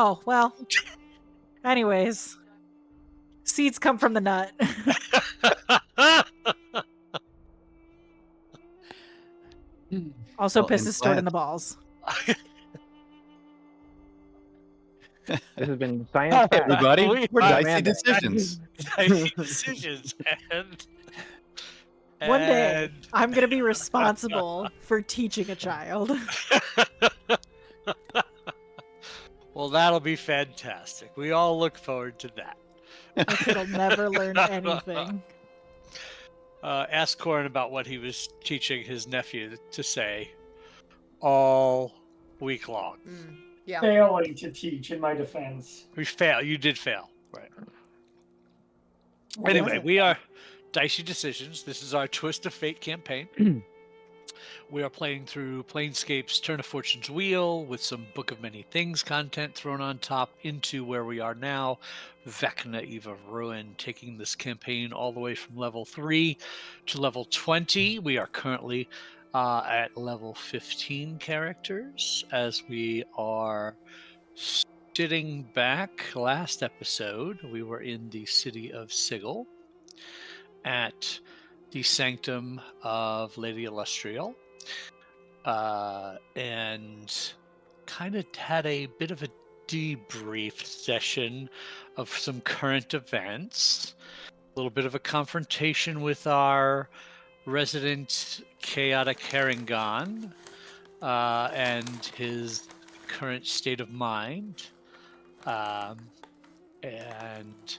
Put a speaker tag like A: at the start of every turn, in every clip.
A: Oh, well. Anyways. Seeds come from the nut. Also,
B: Well,
A: piss
B: I'm
A: is stored in
B: glad-
A: the balls.
C: This has been Science Fact.
B: Everybody,
D: We
B: we're
D: are
B: Dicey Decisions.
D: Dicey Decisions.
A: One day, I'm going to be responsible for teaching a child.
D: Well, that'll be fantastic. We all look forward to that.
A: My kid'll never learn anything.
D: Ask Corin about what he was teaching his nephew to say all week long.
E: Yeah.
F: Failing to teach, in my defense.
D: We fail. You did fail. Right. Anyway, we are Dicey Decisions. This is our Twist of Fate campaign. We are playing through Planescape's Turn of Fortune's Wheel with some Book of Many Things content thrown on top into where we are now, Vecna, Eve of Ruin, taking this campaign all the way from level 3 to level 20. We are currently at level 15 characters as we are sitting back. Last episode, we were in the city of Sigil at the Sanctum of Lady Illustrial. And kind of had a bit of a debrief session of some current events, a little bit of a confrontation with our resident chaotic Harangon and his current state of mind, and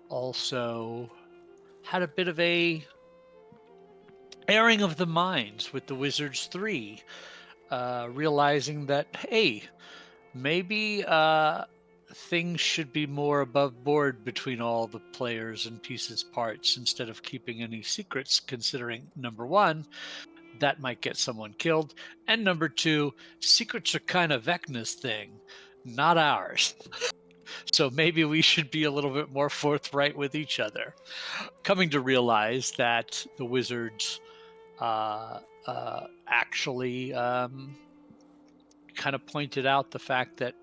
D: also had a bit of a airing of the minds with the Wizards 3, realizing that, hey, maybe things should be more above board between all the players and pieces parts instead of keeping any secrets, considering, number one, that might get someone killed, and number two, secrets are kind of Vecna's thing, not ours. So maybe we should be a little bit more forthright with each other. Coming to realize that the Wizards actually kind of pointed out the fact that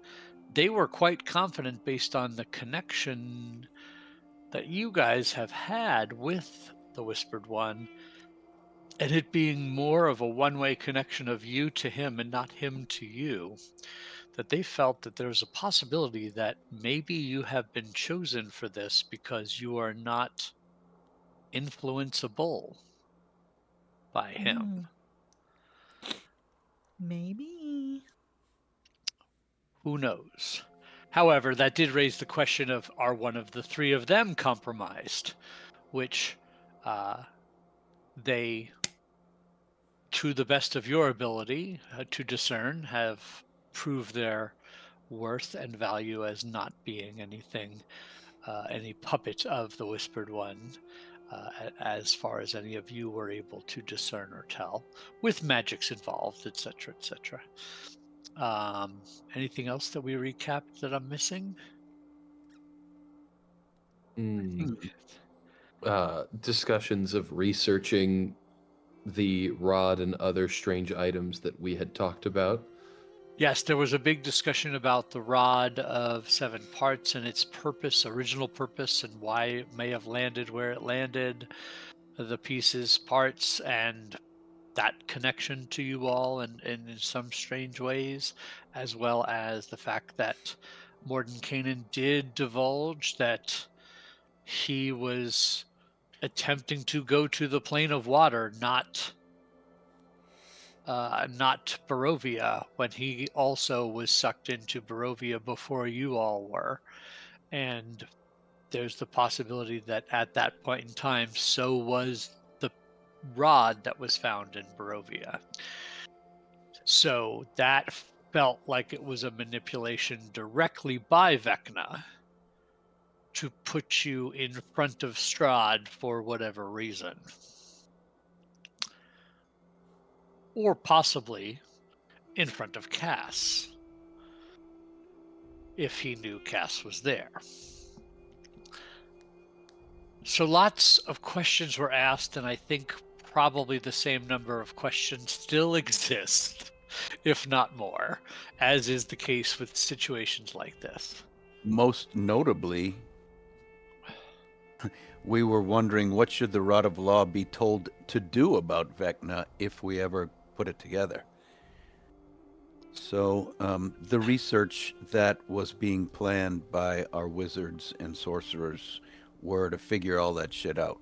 D: they were quite confident based on the connection that you guys have had with the Whispered One, and it being more of a one-way connection of you to him and not him to you, that they felt that there was a possibility that maybe you have been chosen for this because you are not influenceable by him.
A: Maybe.
D: Who knows? However, that did raise the question of, are one of the three of them compromised? Which they, to the best of your ability to discern, have proved their worth and value as not being anything, any puppet of the Whispered One, as far as any of you were able to discern or tell, with magics involved, etc., etc. Anything else that we recapped that I'm missing?
B: Discussions of researching the rod and other strange items that we had talked about.
D: Yes, there was a big discussion about the rod of 7 parts and its purpose, original purpose, and why it may have landed where it landed, the pieces, parts, and that connection to you all and in some strange ways, as well as the fact that Mordenkainen did divulge that he was attempting to go to the plane of water, not Barovia, when he also was sucked into Barovia before you all were. And there's the possibility that at that point in time, so was the rod that was found in Barovia. So that felt like it was a manipulation directly by Vecna to put you in front of Strahd for whatever reason. Or possibly in front of Kas, if he knew Kas was there. So lots of questions were asked, and I think probably the same number of questions still exist if not more, as is the case with situations like this.
E: Most notably, we were wondering what should the Rod of Law be told to do about Vecna if we ever put it together. So the research that was being planned by our wizards and sorcerers were to figure all that shit out.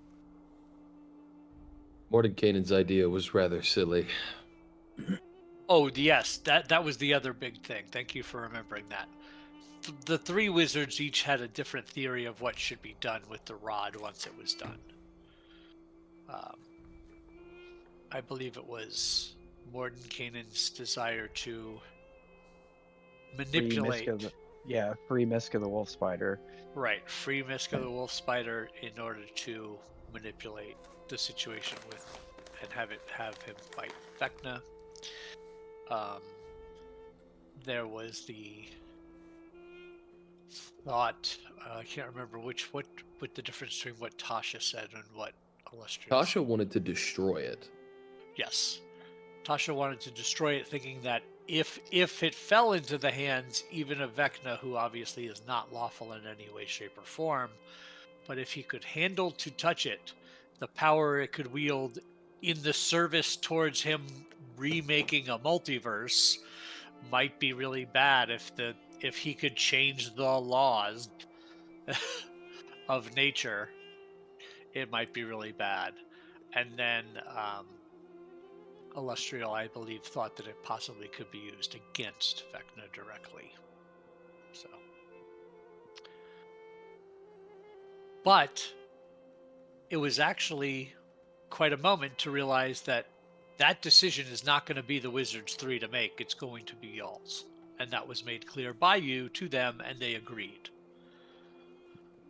B: Mordenkainen's idea was rather silly.
D: Oh, yes, that was the other big thing. Thank you for remembering that. The three wizards each had a different theory of what should be done with the rod once it was done. I believe it was Mordenkainen's desire to manipulate.
C: Free Miska the Wolf Spider.
D: Right, free Miska the Wolf Spider in order to manipulate the situation with and have him fight Vecna. There was the thought. I can't remember what the difference between what Tasha said and what Illustrious.
B: Tasha wanted to destroy it.
D: Yes, Tasha wanted to destroy it, thinking that if it fell into the hands even of Vecna, who obviously is not lawful in any way, shape, or form, but if he could handle to touch it, the power it could wield in the service towards him remaking a multiverse might be really bad. If he could change the laws of nature, it might be really bad. And then Illustrial, I believe, thought that it possibly could be used against Vecna directly. So, but it was actually quite a moment to realize that decision is not going to be the Wizards 3 to make. It's going to be y'all's. And that was made clear by you to them, and they agreed.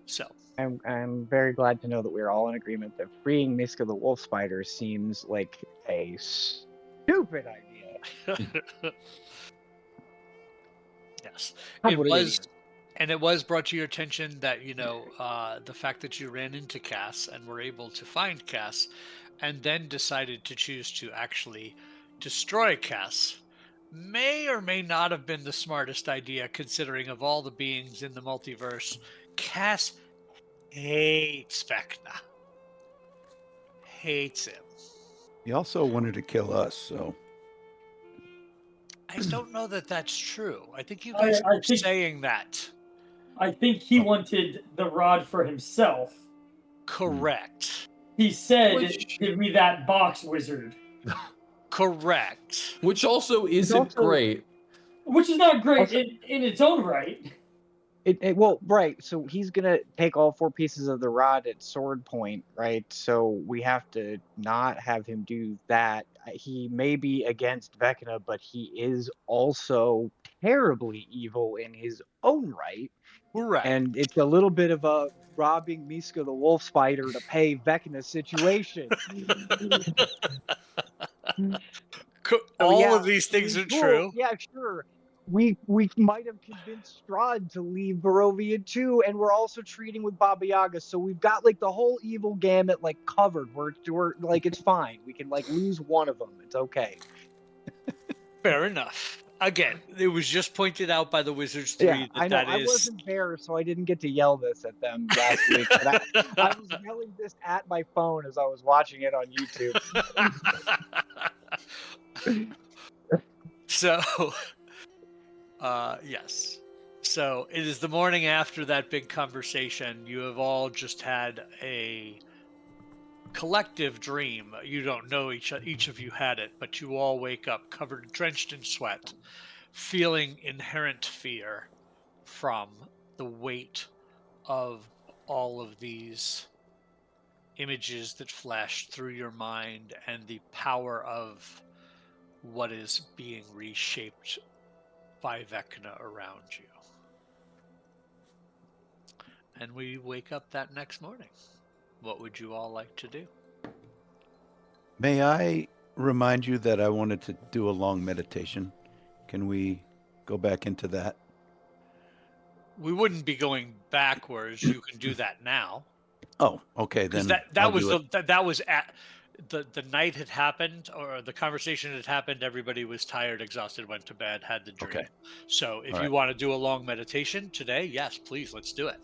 D: So
C: I'm very glad to know that we're all in agreement that freeing Miska the Wolf Spider seems like a stupid idea.
D: yes,
C: God,
D: it
C: what an
D: was,
C: idiot.
D: and it was brought to your attention that the fact that you ran into Kas and were able to find Kas, and then decided to choose to actually destroy Kas, may or may not have been the smartest idea, considering of all the beings in the multiverse, Kas hates Vecna. Hates him.
E: He also wanted to kill us, so
D: I don't know that that's true. I think you guys
F: I
D: keep
F: think-
D: saying that.
F: I think he wanted the rod for himself.
D: Correct.
F: He said,
B: Which-
F: "Give me that box, wizard,"
D: Correct.
B: Which also isn't
C: also-
B: great.
F: which is not great
C: Also-
F: in its own right.
C: Well, right. So he's gonna take all 4 pieces of the rod at sword point, right? So we have to not have him do that. He may be against Vecna, but he is also terribly evil in his own right.
D: Correct.
C: And it's a little bit of a robbing Miska the Wolf Spider to pay Vecna situation.
D: All of these things are true.
C: Yeah, sure. We might have convinced Strahd to leave Barovia too, and we're also treating with Baba Yaga, so we've got like the whole evil gamut like covered. We're like, it's fine. We can like lose one of them. It's okay.
D: Fair enough. Again, it was just pointed out by the Wizards 3
C: Yeah, I know.
D: that
C: I
D: is.
C: wasn't there, so I didn't get to yell this at them last week. But I was yelling this at my phone as I was watching it on YouTube.
D: So, yes. So it is the morning after that big conversation. You have all just had a collective dream. You don't know each of you had it, but you all wake up covered, drenched in sweat, feeling inherent fear from the weight of all of these images that flash through your mind and the power of what is being reshaped by Vecna around you. And we wake up that next morning. What would you all like to do?
E: may I remind you that I wanted to do a long meditation? Can we go back into that?
D: We wouldn't be going backwards. You can do that now.
E: Oh, okay, then
D: Because
E: I'll
D: that was
E: do it.
D: that was at the night had happened, or the conversation had happened. Everybody was tired, exhausted, went to bed, had the dream.
E: Okay.
D: So if
E: All
D: you
E: right.
D: want to do a long meditation today, yes, please, let's do it.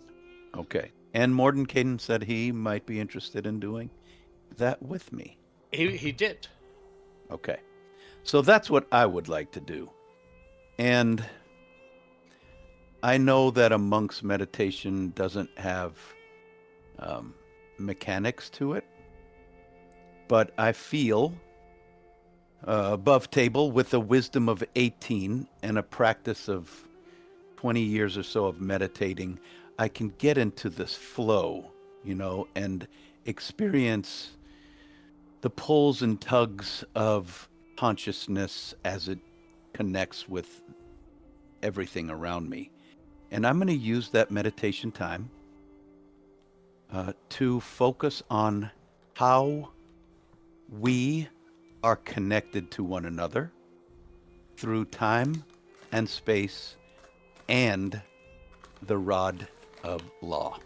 E: Okay. And Mordenkainen said he might be interested in doing that with me.
D: He did.
E: Okay. So that's what I would like to do. And I know that a monk's meditation doesn't have mechanics to it, but I feel above table with a wisdom of 18 and a practice of 20 years or so of meditating, I can get into this flow, and experience the pulls and tugs of consciousness as it connects with everything around me. And I'm going to use that meditation time to focus on how we are connected to one another through time and space and the rod of law.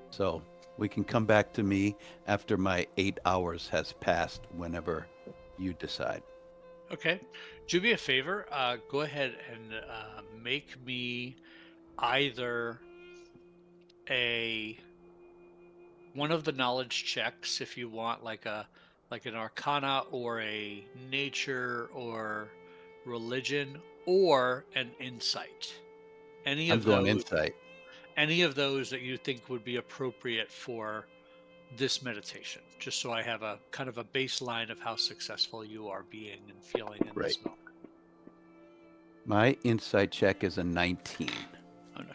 E: So we can come back to me after my 8 hours has passed, whenever you decide.
D: Okay. Do me a favor. Go ahead and make me either one of the knowledge checks, if you want, like an arcana or a nature or religion, or an insight. Any
E: I'm
D: of
E: going
D: those,
E: insight.
D: any of those that you think would be appropriate for this meditation, just so I have a kind of a baseline of how successful you are being and feeling in
E: Great.
D: this moment.
E: My insight check is a 19.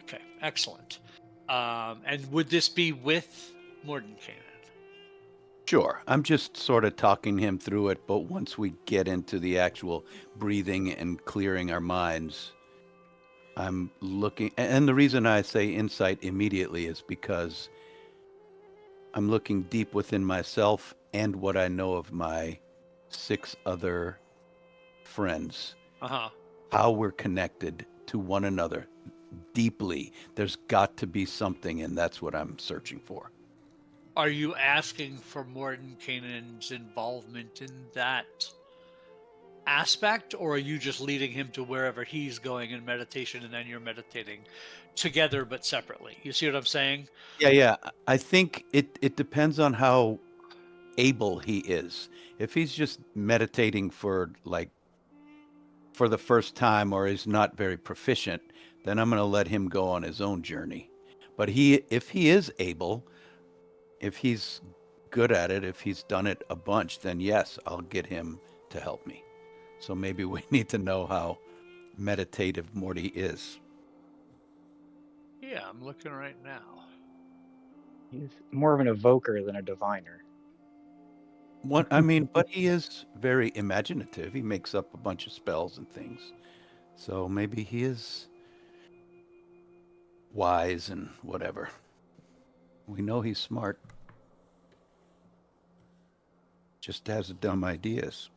D: Okay, excellent. And would this be with Mordenkainen?
E: Sure. I'm just sort of talking him through it, but once we get into the actual breathing and clearing our minds, I'm looking, and the reason I say insight immediately is because I'm looking deep within myself and what I know of my 6 other friends,
D: Uh-huh.
E: how we're connected to one another deeply. There's got to be something, and that's what I'm searching for.
D: Are you asking for Mordenkainen's involvement in that aspect, or are you just leading him to wherever he's going in meditation, and then you're meditating together but separately? You see what I'm saying?
E: Yeah. I think it depends on how able he is. If he's just meditating for the first time, or is not very proficient, then I'm going to let him go on his own journey. But if he is able, if he's good at it, if he's done it a bunch, then yes, I'll get him to help me. So maybe we need to know how meditative Morty is.
D: Yeah, I'm looking right now.
C: He's more of an evoker than a diviner.
E: But he is very imaginative. He makes up a bunch of spells and things. So maybe he is wise and whatever. We know he's smart. Just has dumb ideas.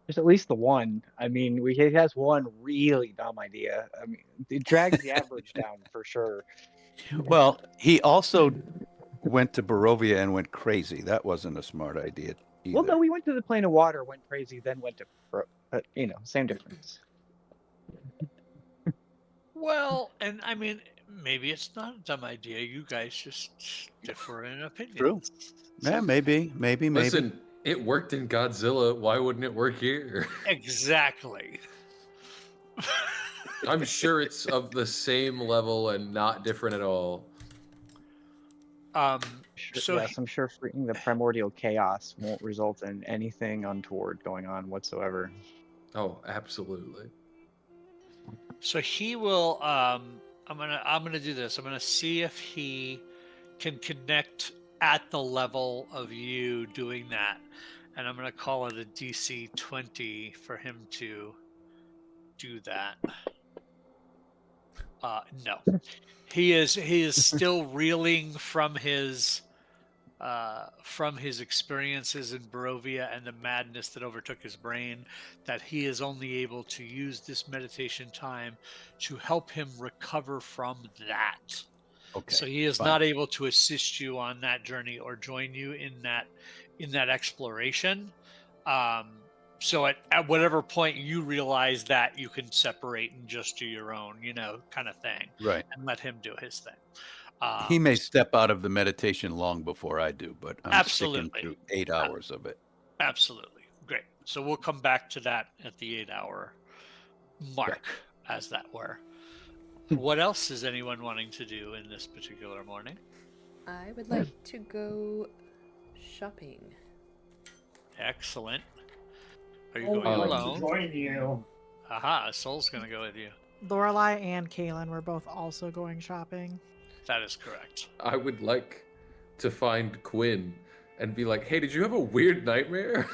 C: There's at least the one. I mean, he has one really dumb idea. I mean, it drags the average down for sure.
E: Well, he also went to Barovia and went crazy. That wasn't a smart idea either.
C: Well, no, we went to the plane of water, went crazy, then went to, but same difference.
D: Well, and I mean, maybe it's not a dumb idea. You guys just differ in opinion.
E: True. Yeah, maybe.
B: Listen, it worked in Godzilla. Why wouldn't it work here?
D: Exactly.
B: I'm sure it's of the same level and not different at all.
D: So
C: Yes, I'm sure freeing the primordial chaos won't result in anything untoward going on whatsoever.
B: Oh, absolutely.
D: So he will. I'm gonna do this. I'm gonna see if he can connect at the level of you doing that, and I'm gonna call it a DC 20 for him to do that. No, he is still reeling from his experiences in Barovia and the madness that overtook his brain, that he is only able to use this meditation time to help him recover from that.
E: Okay.
D: So he is
E: fine.
D: not able to assist you on that journey or join you in that exploration. So at whatever point you realize that you can separate and just do your own, kind of thing,
E: Right.
D: and let him do his thing.
E: He may step out of the meditation long before I do, but I'm sticking
D: Absolutely.
E: through 8 hours of it.
D: Absolutely. Great. So we'll come back to that at the 8-hour mark, as that were. What else is anyone wanting to do in this particular morning?
G: I would like to go shopping.
D: Excellent. Are you
F: I would
D: going
F: like to
D: alone?
F: join you.
D: Aha, Soul's going to go with you.
A: Lorelai and Kaylin were both also going shopping.
D: That is correct.
B: I would like to find Quinn and be like, hey, did you have a weird nightmare?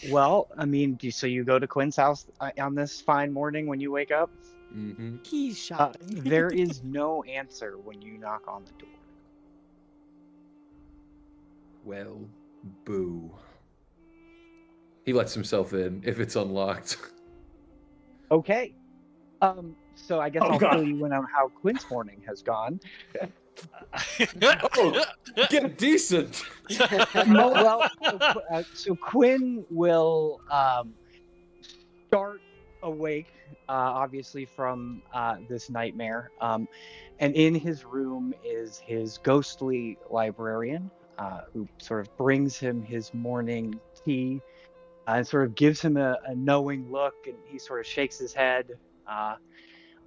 C: Well, I mean, so you go to Quinn's house on this fine morning when you wake up?
B: Mm-hmm.
A: He's shopping.
C: There is no answer when you knock on the door.
B: Well, boo. He lets himself in if it's unlocked.
C: Okay. So I guess
F: Oh,
C: I'll
F: God.
C: fill you in on how Quinn's morning has gone.
B: Oh, get decent.
C: Well, so Quinn will start awake, obviously from this nightmare. And in his room is his ghostly librarian, who sort of brings him his morning tea and sort of gives him a knowing look, and he sort of shakes his head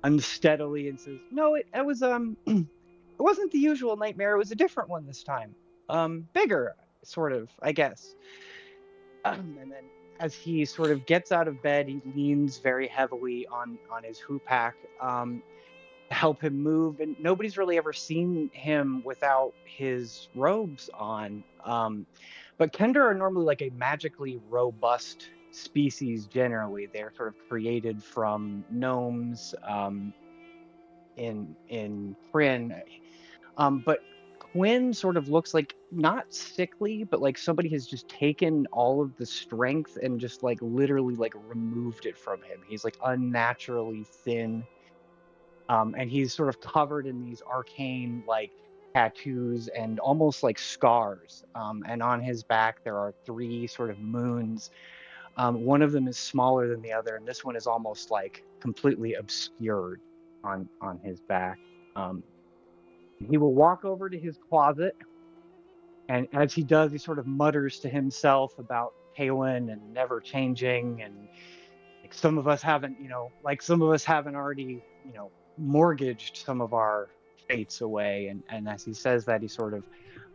C: unsteadily and says, "No, it was it wasn't the usual nightmare. It was a different one this time. Bigger, sort of, I guess." And then as he sort of gets out of bed, he leans very heavily on his hoopak to help him move. And nobody's really ever seen him without his robes on. But Kender are normally like a magically robust species generally. They're sort of created from gnomes in Krynn. But Quinn sort of looks like not sickly, but like somebody has just taken all of the strength and just like literally like removed it from him. He's like unnaturally thin. And he's sort of covered in these arcane like tattoos and almost like scars. And on his back there are 3 sort of moons. One of them is smaller than the other, and this one is almost like completely obscured on his back. He will walk over to his closet, and as he does, he sort of mutters to himself about Kaylin and never changing, and like some of us haven't, some of us haven't already, mortgaged some of our fates away. And as he says that, he sort of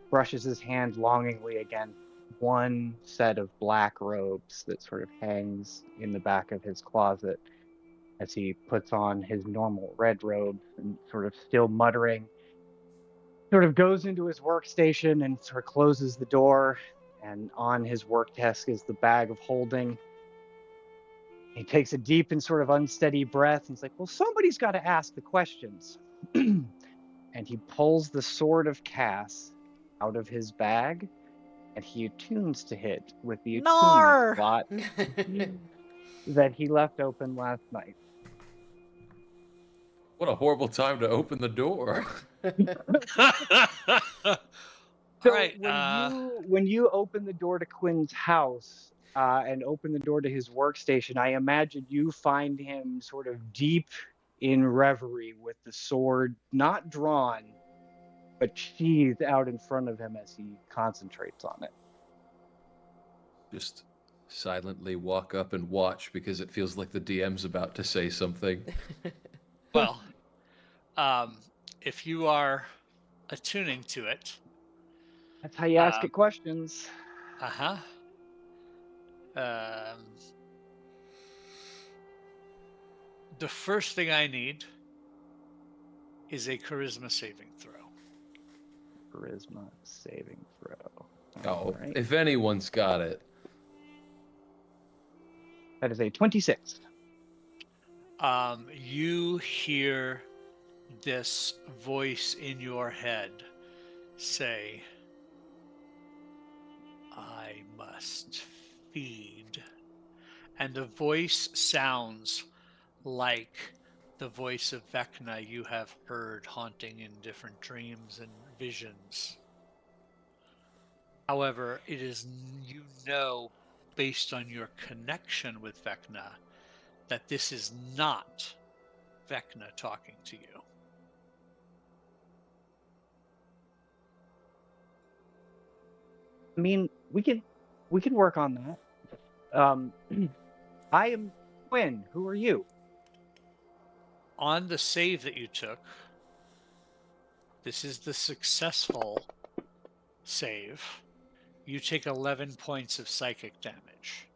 C: brushes his hand longingly against one set of black robes that sort of hangs in the back of his closet as he puts on his normal red robe and sort of still muttering, sort of goes into his workstation and sort of closes the door. And on his work desk is the bag of holding. He takes a deep and sort of unsteady breath and he's like, well, somebody's got to ask the questions. And he pulls the Sword of Kas out of his bag and he attunes to it with the attunement
A: Nar!
C: slot that he left open last night.
B: What a horrible time to open the door.
C: So
D: right,
C: when you open the door to Quinn's house and open the door to his workstation, I imagine you find him sort of deep in reverie with the sword not drawn, but sheathed out in front of him as he concentrates on it.
B: Just silently walk up and watch because it feels like the DM's about to say something.
D: Well, if you are attuning to it,
C: That's how you ask it questions.
D: The first thing I need is a charisma saving throw.
C: Charisma saving throw.
B: Oh,
C: Right.
B: if anyone's got it.
C: That is a 26.
D: You hear this voice in your head say, I must feed. And the voice sounds like the voice of Vecna you have heard haunting in different dreams and visions. However, it is, based on your connection with Vecna, that this is not Vecna talking to you.
C: I mean, we can work on that. I am Quinn. Who are you?
D: On the save that you took, this is the successful save. You take 11 points of psychic damage.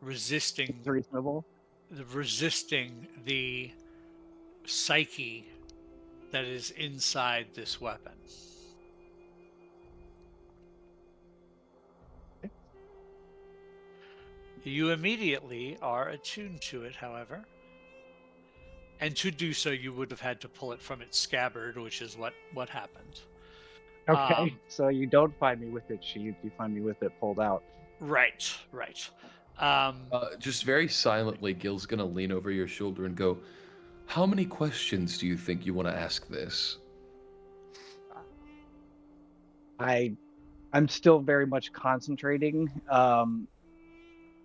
D: Resisting
C: It's reasonable.
D: the psyche that is inside this weapon. You immediately are attuned to it, however. And to do so, you would have had to pull it from its scabbard, which is what happened.
C: Okay, so you don't find me with it sheathed, you find me with it pulled out.
D: Right.
B: Just very silently, Gil's gonna lean over your shoulder and go, "How many questions do you think you want to ask this?"
C: I'm still very much concentrating.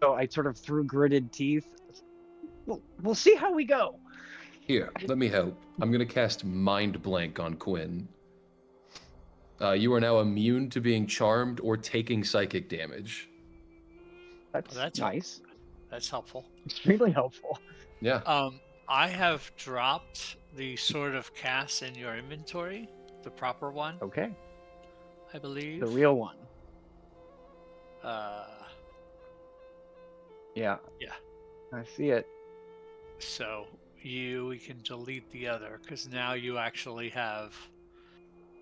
C: So I sort of through gritted teeth. We'll see how we go.
B: Here, let me help. I'm gonna cast Mind Blank on Quinn. You are now immune to being charmed or taking psychic damage.
C: That's nice.
D: That's helpful.
C: Extremely helpful.
B: Yeah.
D: I have dropped the Sword of Kas in your inventory, the proper one.
C: Okay.
D: I believe.
C: The real one. Yeah.
D: Yeah.
C: I see it.
D: So we can delete the other because now you actually have.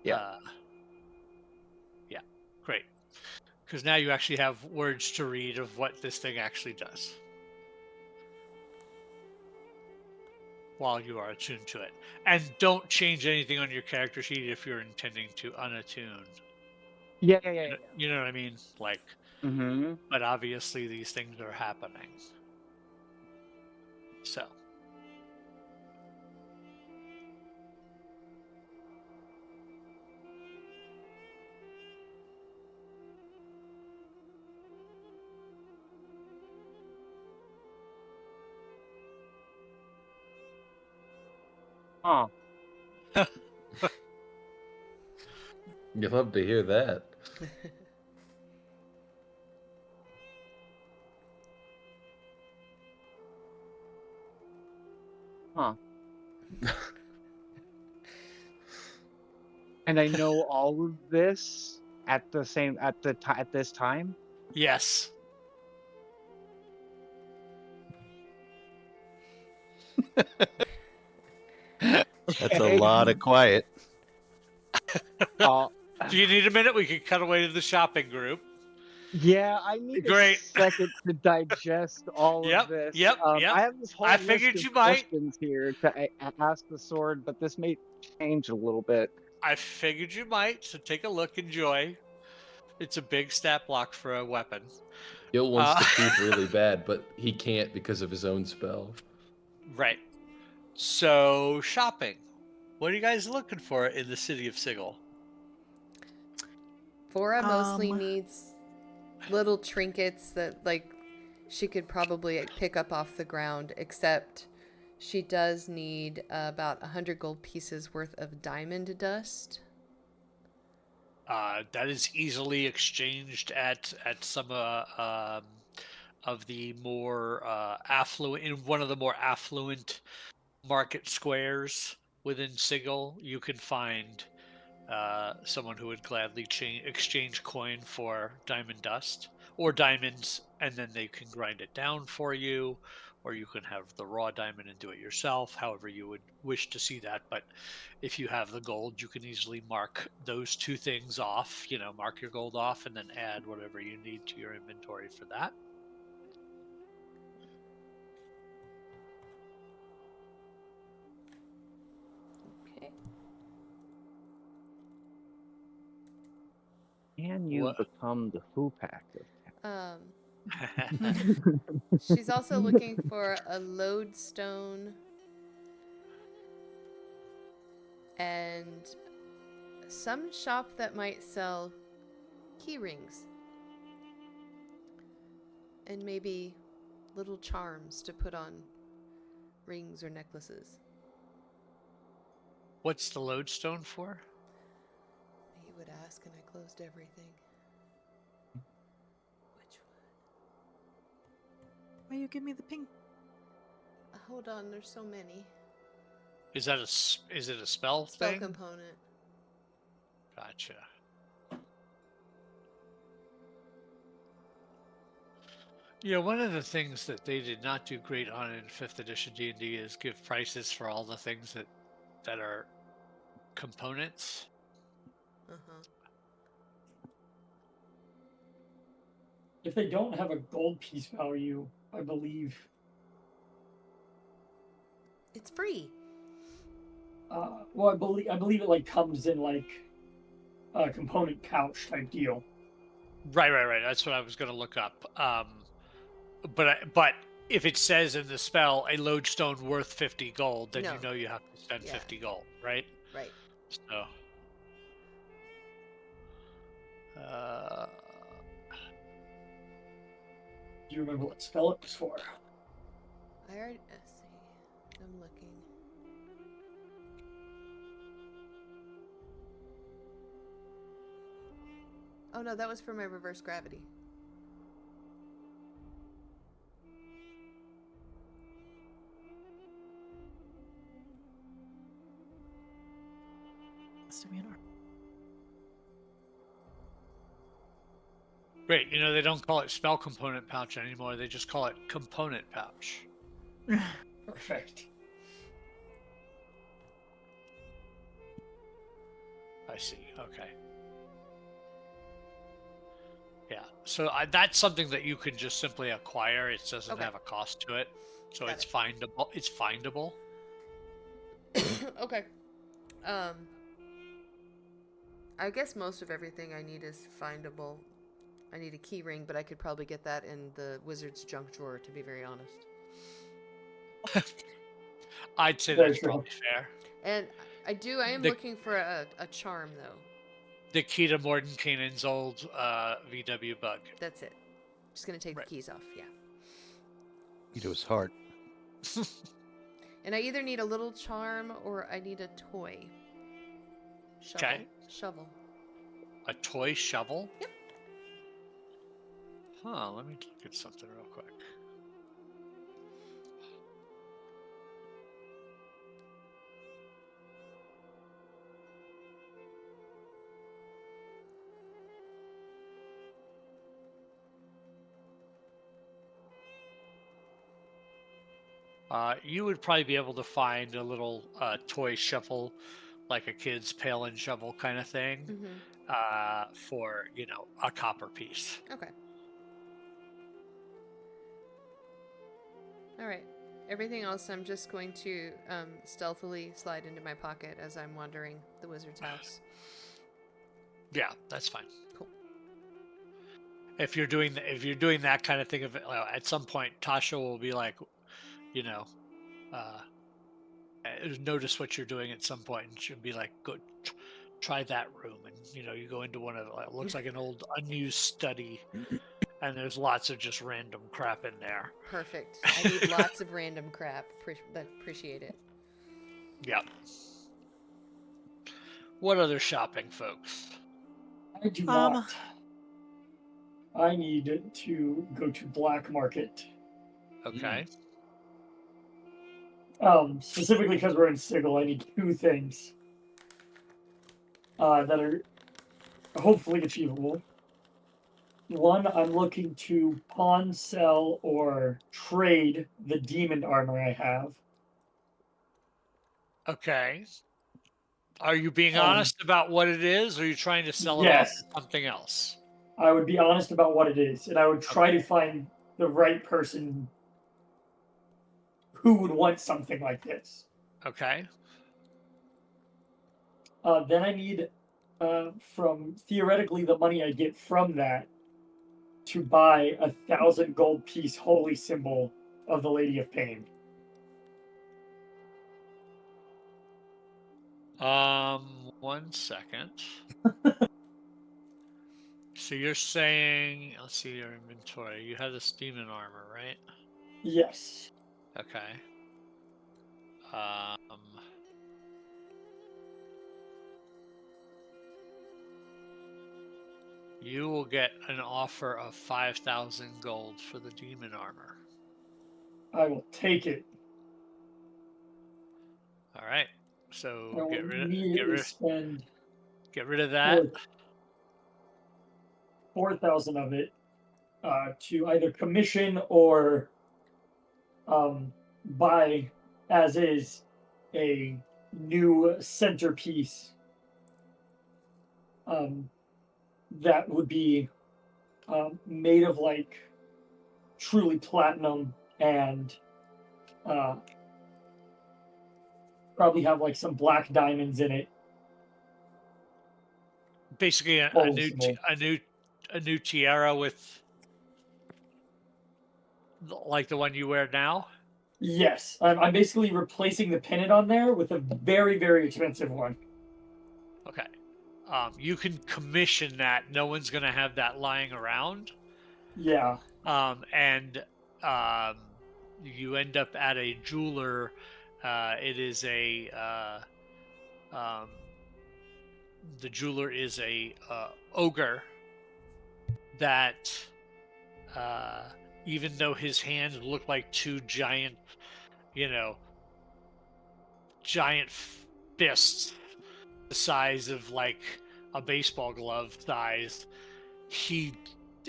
C: Yeah.
D: Yeah. Great. Because now you actually have words to read of what this thing actually does. While you are attuned to it. And don't change anything on your character sheet if you're intending to unattune.
C: Yeah.
D: You know what I mean? Like,
C: Mm-hmm.
D: but obviously these things are happening. So.
C: Oh.
B: You'll love to hear that.
C: Huh. And I know all of this at this time.
D: Yes.
E: That's a lot of quiet.
C: Oh.
D: Do you need a minute? We can cut away to the shopping group.
C: Yeah, I need
D: Great.
C: a second to digest all
D: Yep,
C: of this.
D: yep.
C: I have this whole
D: I
C: list
D: figured
C: of
D: you might.
C: questions here to ask the sword, but this may change a little bit.
D: I figured you might, so take a look, enjoy. It's a big stat block for a weapon.
B: Gil wants to keep really bad, but he can't because of his own spell.
D: Right. So, shopping. What are you guys looking for in the city of Sigil?
G: Fora mostly needs little trinkets that, like, she could probably pick up off the ground, except she does need about 100 gold pieces worth of diamond dust.
D: That is easily exchanged at some of the more affluent, in one of the more affluent market squares within Sigil. You can find someone who would gladly exchange coin for diamond dust or diamonds, and then they can grind it down for you, or you can have the raw diamond and do it yourself, however you would wish to see that. But if you have the gold, you can easily mark those two things off, mark your gold off and then add whatever you need to your inventory for that.
G: Okay.
C: Can you become the Foo Pack?
G: She's also looking for a lodestone and some shop that might sell key rings and maybe little charms to put on rings or necklaces.
D: What's the lodestone for?
G: You would ask, and I closed everything. Which one?
A: Why you give me the pink?
G: Hold on, there's so many.
D: Is it a spell
G: Spell
D: thing?
G: component.
D: Gotcha. Yeah, one of the things that they did not do great on in 5th edition D&D is give prices for all the things that are components.
G: Uh-huh.
F: If they don't have a gold piece value, I believe.
G: It's free.
F: Well, I believe it like comes in like a component pouch type deal.
D: Right. That's what I was going to look up. But if it says in the spell a lodestone worth 50 gold, then
G: No.
D: you know you have to spend
G: Yeah.
D: 50 gold, right?
G: Right.
D: So.
F: Do you remember what spell it was for?
G: I already. Let's see. I'm looking. Oh no, that was for my reverse gravity.
A: Must be an arm.
D: Great. You know, they don't call it spell component pouch anymore. They just call it component pouch.
F: Perfect.
D: I see. Okay. Yeah. So that's something that you can just simply acquire. It doesn't
G: Okay.
D: have a cost to it. So
G: Got
D: it's
G: it.
D: findable. It's findable.
G: Okay. I guess most of everything I need is findable. I need a key ring, but I could probably get that in the wizard's junk drawer, to be very honest.
D: I'd say
F: Very
D: that's
F: true.
D: probably fair.
G: And I am
D: The-
G: looking for a charm, though.
D: The key to Mordenkainen's old VW bug.
G: That's it. Just gonna take
D: Right.
G: the keys off, yeah.
E: Key to his heart.
G: And I either need a little charm or I need a toy. Shovel.
D: Okay.
G: Shovel.
D: A toy shovel?
G: Yep.
D: Huh, let me look at something real quick. You would probably be able to find a little toy shovel, like a kid's pail and shovel kind of thing,
G: Mm-hmm.
D: for, a copper piece.
G: Okay. All right. Everything else, I'm just going to stealthily slide into my pocket as I'm wandering the wizard's house.
D: Yeah, that's fine.
G: Cool.
D: If you're doing that kind of thing, at some point Tasha will be like, notice what you're doing at some point, and she'll be like, "Go, try that room." And you go into one of it looks like an old unused study, and there's lots of just random crap in there.
G: Perfect. I need lots of random crap. Appreciate it.
D: Yep. What other shopping, folks?
F: I do not. I need to go to black market.
D: Okay.
F: Specifically because we're in Sigil, I need two things that are hopefully achievable. One, I'm looking to pawn, sell, or trade the demon armor I have.
D: Okay. Are you being honest about what it is, or are you trying to sell it off
F: Yes.
D: for something else?
F: I would be honest about what it is, and I would try to find the right person who would want something like this.
D: Okay.
F: Then I need, from theoretically the money I get from that, to buy 1,000 gold piece holy symbol of the Lady of Pain.
D: 1 second. So you're saying, let's see your inventory. You have this demon armor, right?
F: Yes.
D: Okay. You will get an offer of 5,000 gold for the demon armor.
F: I will take it.
D: All right.
F: I
D: So
F: will
D: get
F: immediately spend
D: rid of that.
F: 4,000 of it to either commission or buy as is a new centerpiece that would be made of like truly platinum and probably have like some black diamonds in it.
D: Basically, a new tiara with like the one you wear now.
F: Yes, I'm basically replacing the pennant on there with a very, very expensive one.
D: Okay. You can commission that. No one's going to have that lying around.
F: Yeah.
D: And you end up at a jeweler. It is the jeweler is a ogre that even though his hands look like two giant, giant fists the size of like a baseball glove size, he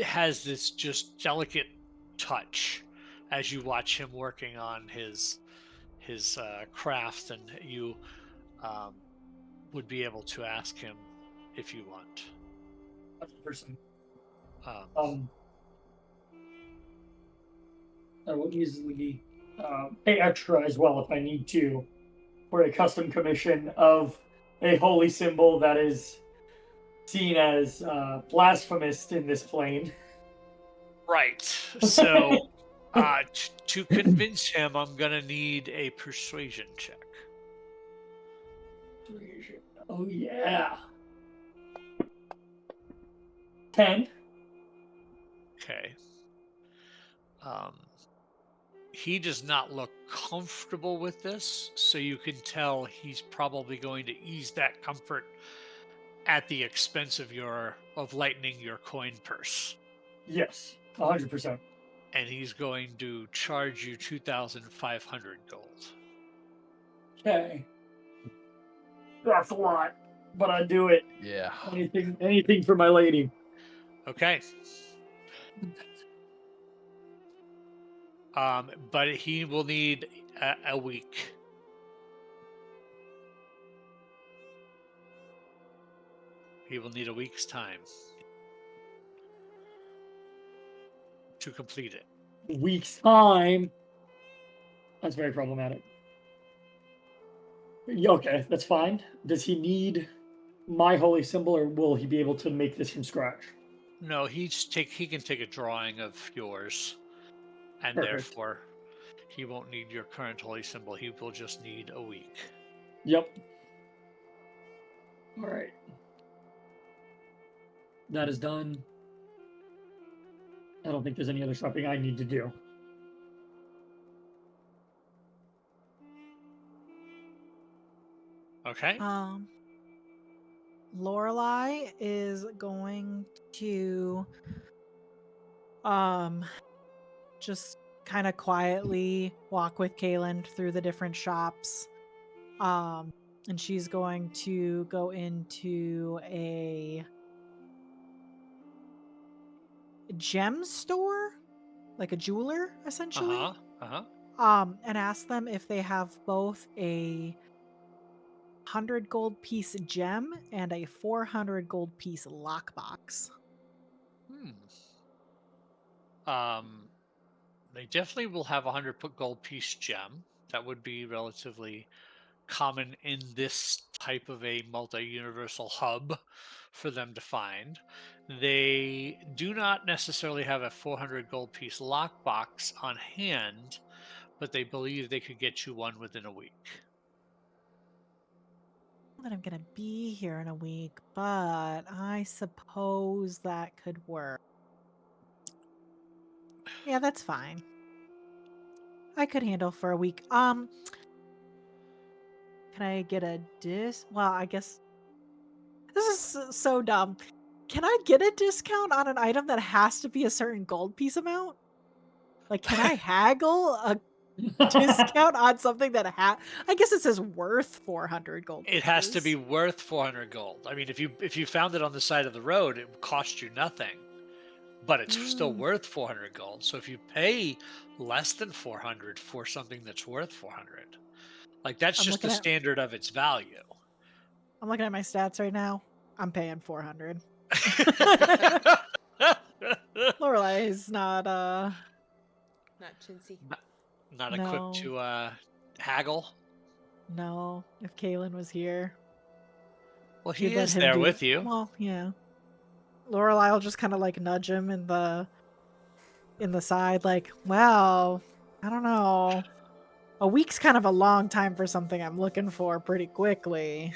D: has this just delicate touch as you watch him working on his craft, and you would be able to ask him if you want.
F: 100%. I will easily pay extra as well if I need to for a custom commission of a holy symbol that is seen as blasphemous in this plane.
D: Right. So to convince him, I'm going to need a persuasion check.
F: Oh, yeah. 10.
D: Okay. He does not look comfortable with this, so you can tell he's probably going to ease that comfort at the expense of lightening your coin purse.
F: Yes, 100%.
D: And he's going to charge you 2,500 gold.
F: Okay. That's a lot, but I do it.
B: Yeah.
F: Anything for my lady.
D: Okay. But he will need a week. He will need a week's time to complete it.
F: Week's time. That's very problematic. Okay, that's fine. Does he need my holy symbol, or will he be able to make this from scratch?
D: No, he can take a drawing of yours, and
F: Perfect.
D: therefore he won't need your current holy symbol. He will just need a week.
F: Yep. All right. That is done. I don't think there's any other shopping I need to do.
D: Okay.
A: Lorelai is going to just kind of quietly walk with Kaylin through the different shops. And she's going to go into a gem store, like a jeweler, essentially. And ask them if they have both a 100 gold piece gem and a 400 gold piece lockbox.
D: They definitely will have a 100 gold piece gem. That would be relatively common in this type of a multi-universal hub for them to find. They do not necessarily have a 400 gold piece lockbox on hand, but they believe they could get you one within a week.
A: That I'm gonna be here in a week, but I suppose that could work. Yeah, that's fine. I could handle for a week. Can I get a Well, I guess this is so dumb. Can I get a discount on an item that has to be a certain gold piece amount? Like, can I haggle a discount on something that I guess it says worth 400 gold pieces.
D: It has to be worth 400 gold. I mean, if you found it on the side of the road, it would cost you nothing, but it's still worth 400 gold. So if you pay less than 400 for something that's worth 400, like that's just the standard of its value.
A: I'm looking at my stats right now. I'm paying 400. Lorelei is not
G: chintzy.
D: Not equipped to haggle.
A: No, if Kalen was here.
D: Well, he is there with you.
A: Well, yeah. Lorelei will just kind of like nudge him in the side, like, well, I don't know. A week's kind of a long time for something I'm looking for pretty quickly.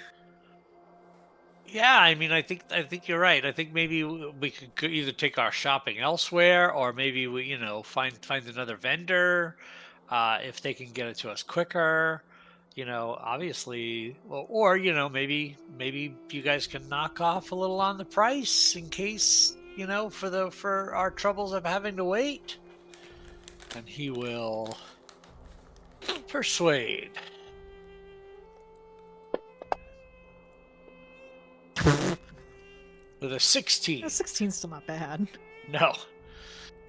D: Yeah, I mean, I think you're right. I think maybe we could either take our shopping elsewhere, or maybe we, find another vendor if they can get it to us quicker. Obviously, or maybe you guys can knock off a little on the price in case for our troubles of having to wait. And he will persuade. With a 16.
A: A 16's still not bad.
D: No,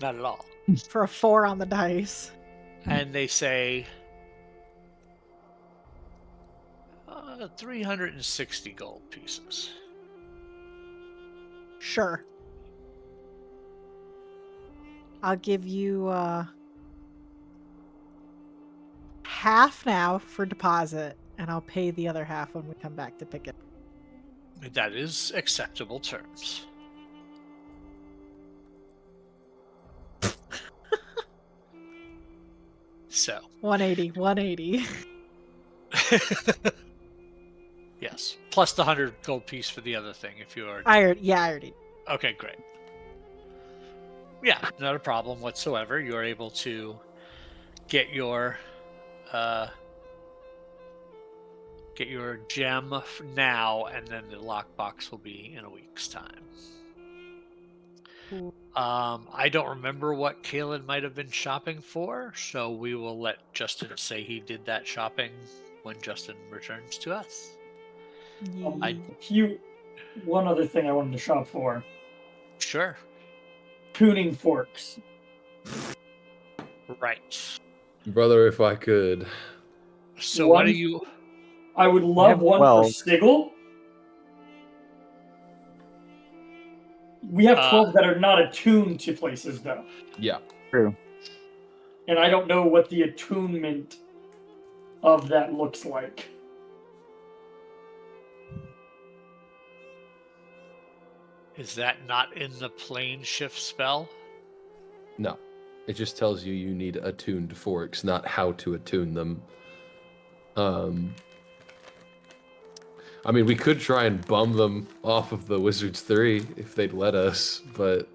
D: not at all.
A: For a 4 on the dice.
D: And they say 360 gold pieces.
A: Sure. I'll give you half now for deposit, and I'll pay the other half when we come back to pick it.
D: That is acceptable terms. So
A: 180.
D: Yes, plus the 100 gold piece for the other thing if you are.
A: I already.
D: Okay, great. Yeah, not a problem whatsoever. You're able to get your gem now, and then the lockbox will be in a week's time.
A: Cool.
D: I don't remember what Kalen might have been shopping for, so we will let Justin say he did that shopping when Justin returns to us.
F: One other thing I wanted to shop for.
D: Sure.
F: Tuning forks.
D: Right.
B: Brother, if I could.
D: So what are you...
F: I would love one for Sigil. We have 12 that are not attuned to places, though.
B: Yeah.
C: True.
F: And I don't know what the attunement of that looks like.
D: Is that not in the plane shift spell?
B: No. It just tells you need attuned forks, not how to attune them. I mean, we could try and bum them off of the Wizards 3 if they'd let us, but...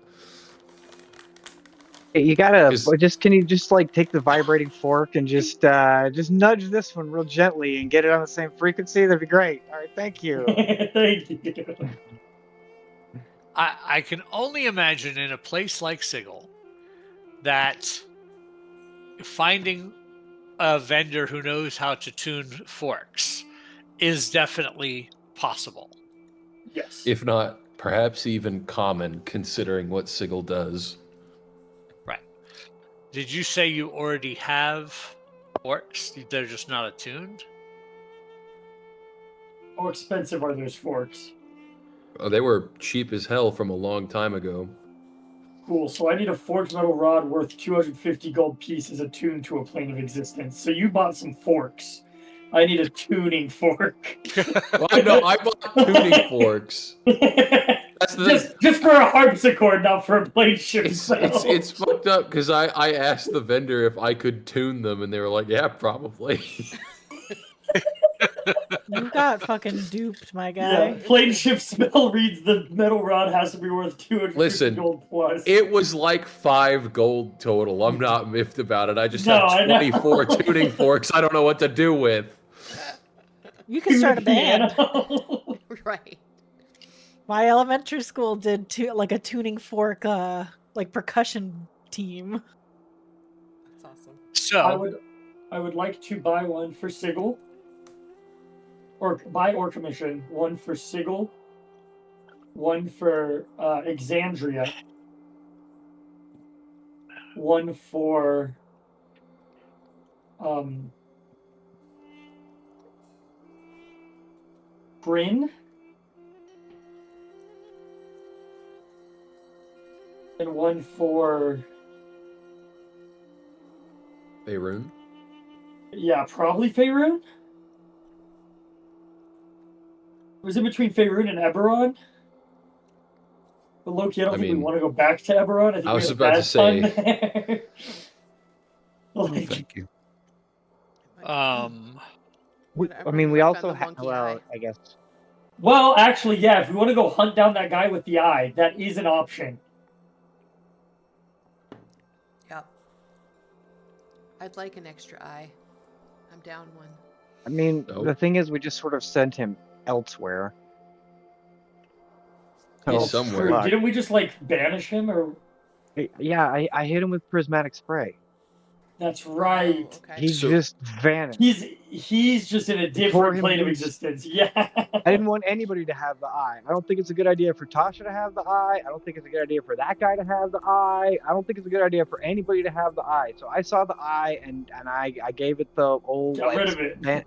C: Hey, you gotta can you just like take the vibrating fork and just nudge this one real gently and get it on the same frequency? That'd be great. All right, thank you.
F: Thank you.
D: I can only imagine in a place like Sigil that finding a vendor who knows how to tune forks is definitely possible.
F: Yes.
B: If not, perhaps even common, considering what Sigil does.
D: Right. Did you say you already have forks? They're just not attuned?
F: How expensive are those forks?
B: Oh, they were cheap as hell from a long time ago.
F: Cool. So I need a forged metal rod worth 250 gold pieces attuned to a plane of existence. So you bought some forks. I need a tuning fork.
B: Well, no, I bought tuning forks. That's the
F: just for a harpsichord, not for a blade shift spell.
B: It's fucked up because I asked the vendor if I could tune them, and they were like, "Yeah, probably."
A: You got fucking duped, my guy.
F: Yeah, plane shift spell reads the metal rod has to be worth 250 gold plus.
B: It was like 5 gold total. I'm not miffed about it. I just
F: No,
B: have 24 tuning forks I don't know what to do with.
A: You can start a band.
G: Right.
A: My elementary school did like a tuning fork like percussion team.
G: That's awesome.
D: So
F: I would like to buy one for Sigil. Or buy or commission one for Sigil, one for Exandria, one for Krynn, and one for
B: Faerun?
F: Yeah, probably Faerun. Was it between Faerun and Eberron? But Loki, I don't think we want to go back to Eberron. I think
B: I was about to say.
E: Thank you.
C: I mean, we also have. Well, I guess.
F: Well, actually, yeah. If we want to go hunt down that guy with the eye, that is an option.
G: Yeah. I'd like an extra eye. I'm down one.
C: I mean, the thing is, we just sort of sent him elsewhere.
B: He's somewhere.
F: Didn't we just like banish him or?
C: Yeah, I hit him with prismatic spray.
F: That's right.
G: Oh, okay.
C: He just vanished.
F: He's just in a different plane of existence. Yeah.
C: I didn't want anybody to have the eye. I don't think it's a good idea for Tasha to have the eye. I don't think it's a good idea for that guy to have the eye. I don't think it's a good idea for anybody to have the eye. So I saw the eye and I gave it the old.
F: Get rid of it.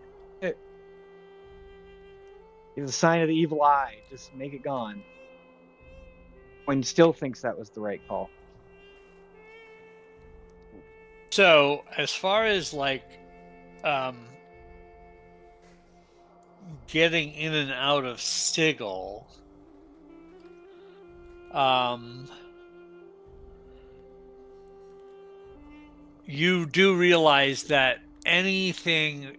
C: It's a sign of the evil eye. Just make it gone. When still thinks that was the right call.
D: So, as far as like getting in and out of Sigil, you do realize that anything,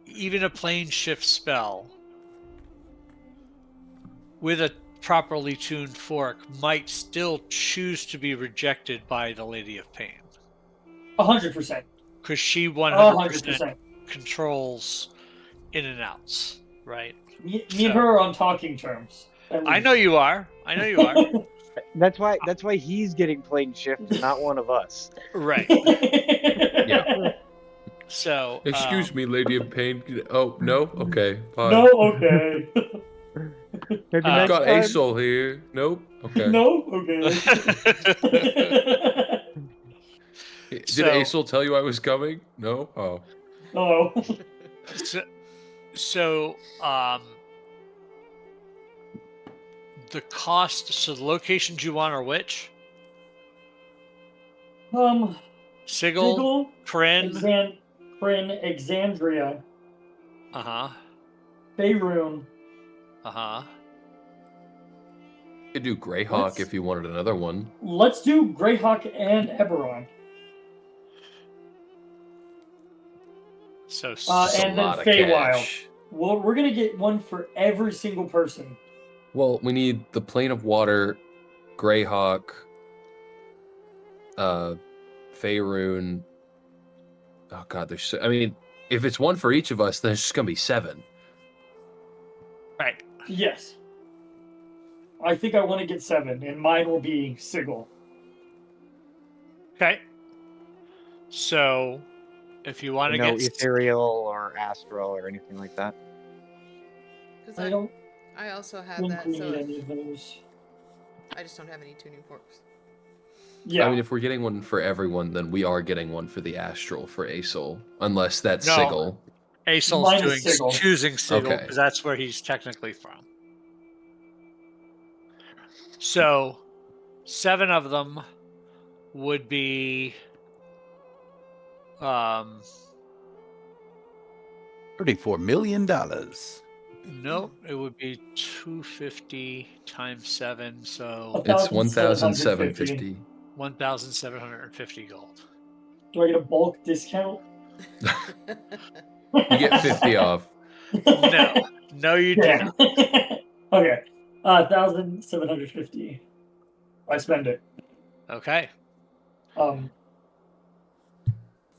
D: even a plane shift spell with a properly tuned fork, might still choose to be rejected by the Lady of Pain.
F: 100%.
D: Because she 100% controls in and outs, right?
F: Me and her are on talking terms.
D: I know you are.
C: That's why he's getting plane shift, not one of us.
D: Right.
B: Yeah.
D: So.
B: Excuse me, Lady of Pain. Oh no. Okay. Fine.
F: No. Okay.
B: I've got Asol here. Nope. Okay.
F: No. Okay.
B: Did Asol tell you I was coming? No. Oh.
F: Oh.
D: So the cost. So the locations you want are which?
F: Sigil,
D: Krynn,
F: Exandria. Faerun.
B: You could do Greyhawk if you wanted another one.
F: Let's do Greyhawk and Eberron.
D: So
F: and then Feywild. Well, we're gonna get one for every single person.
B: Well, we need the Plane of Water, Greyhawk, Faerun. Oh god, there's. I mean, if it's one for each of us, then it's just gonna be 7.
D: Right.
F: Yes. I think I want to get 7, and mine will be Sigil.
D: Okay. So, if you want to get
C: ethereal or astral or anything like that.
G: I also have that. So
F: any of those.
G: I just don't have any tuning forks.
B: Yeah. I mean, if we're getting one for everyone, then we are getting one for the astral for Asol, unless that's Sigil.
D: Asol's choosing Sigil because that's where he's technically from. So, 7 of them would be
E: $34 million.
D: Nope, it would be 250 times 7, so
B: It's
F: 1,750.
D: 1,750 gold.
F: Do I get a bulk discount?
B: You get 50 off.
D: No, you do
F: Yeah.
D: not.
F: Okay. 1,750. I spend it.
D: Okay.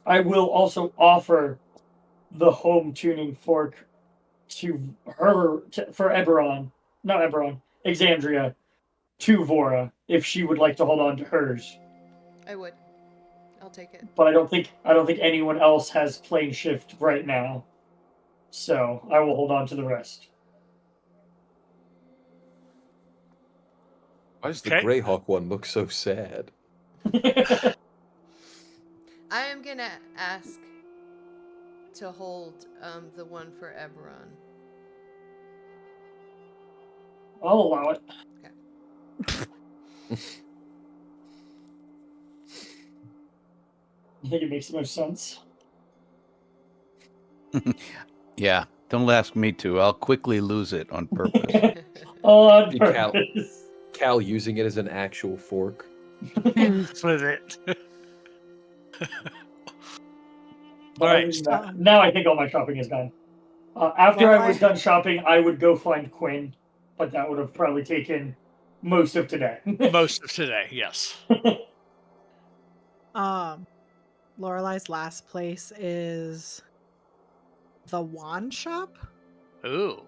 F: I will also offer the home tuning fork to her for Eberron, not Eberron, Exandria, to Vora if she would like to hold on to hers.
G: I would. I'll take it.
F: But I don't think anyone else has plane shift right now, so I will hold on to the rest.
B: Why does the
D: Okay.
B: Greyhawk one look so sad?
G: I am gonna ask to hold the one for Eberron.
F: I'll allow it.
G: Okay.
F: I think it makes the most sense.
E: Yeah, don't ask me to. I'll quickly lose it on purpose.
F: On
B: Hey,
F: purpose.
B: Cal using it as an actual fork.
D: With it.
F: But
D: All right.
F: other than that, now I think all my shopping is done. After
A: Well,
F: I was done shopping, I would go find Quinn, but that would have probably taken most of today.
D: Most of today, yes.
A: Lorelei's last place is the wand shop.
D: Ooh.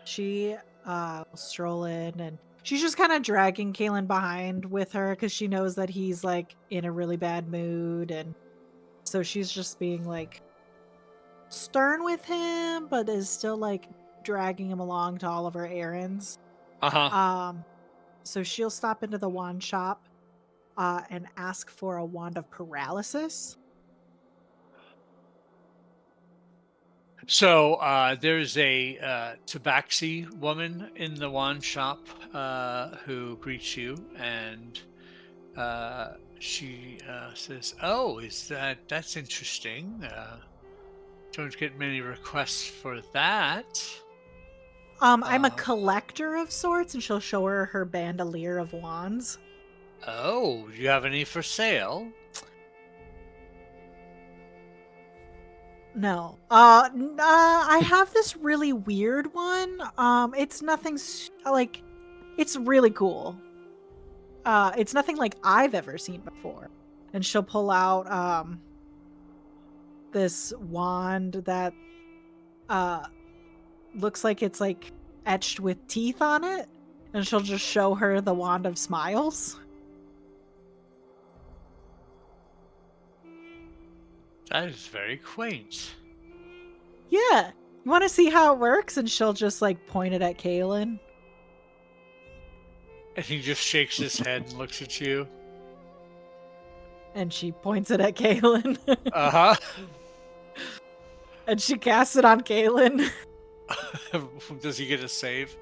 A: She will stroll in, and she's just kind of dragging Kaylin behind with her because she knows that he's like in a really bad mood, and so she's just being like stern with him, but is still like dragging him along to all of her errands. So she'll stop into the wand shop and ask for a wand of paralysis.
D: So there's a tabaxi woman in the wand shop who greets you, and she says, "Oh, that's interesting. Don't get many requests for that."
A: I'm a collector of sorts, and she'll show her bandolier of wands.
D: Oh, do you have any for sale?
A: No. I have this really weird one. It's nothing like, it's really cool. It's nothing like I've ever seen before. And she'll pull out this wand that looks like it's like etched with teeth on it, and she'll just show her the wand of smiles.
D: That is very quaint.
A: Yeah. You want to see how it works? And she'll just like point it at Kaylin.
D: And he just shakes his head and looks at you.
A: And she points it at Kaylin.
D: Uh-huh.
A: And she casts it on Kaylin.
D: Does he get a save?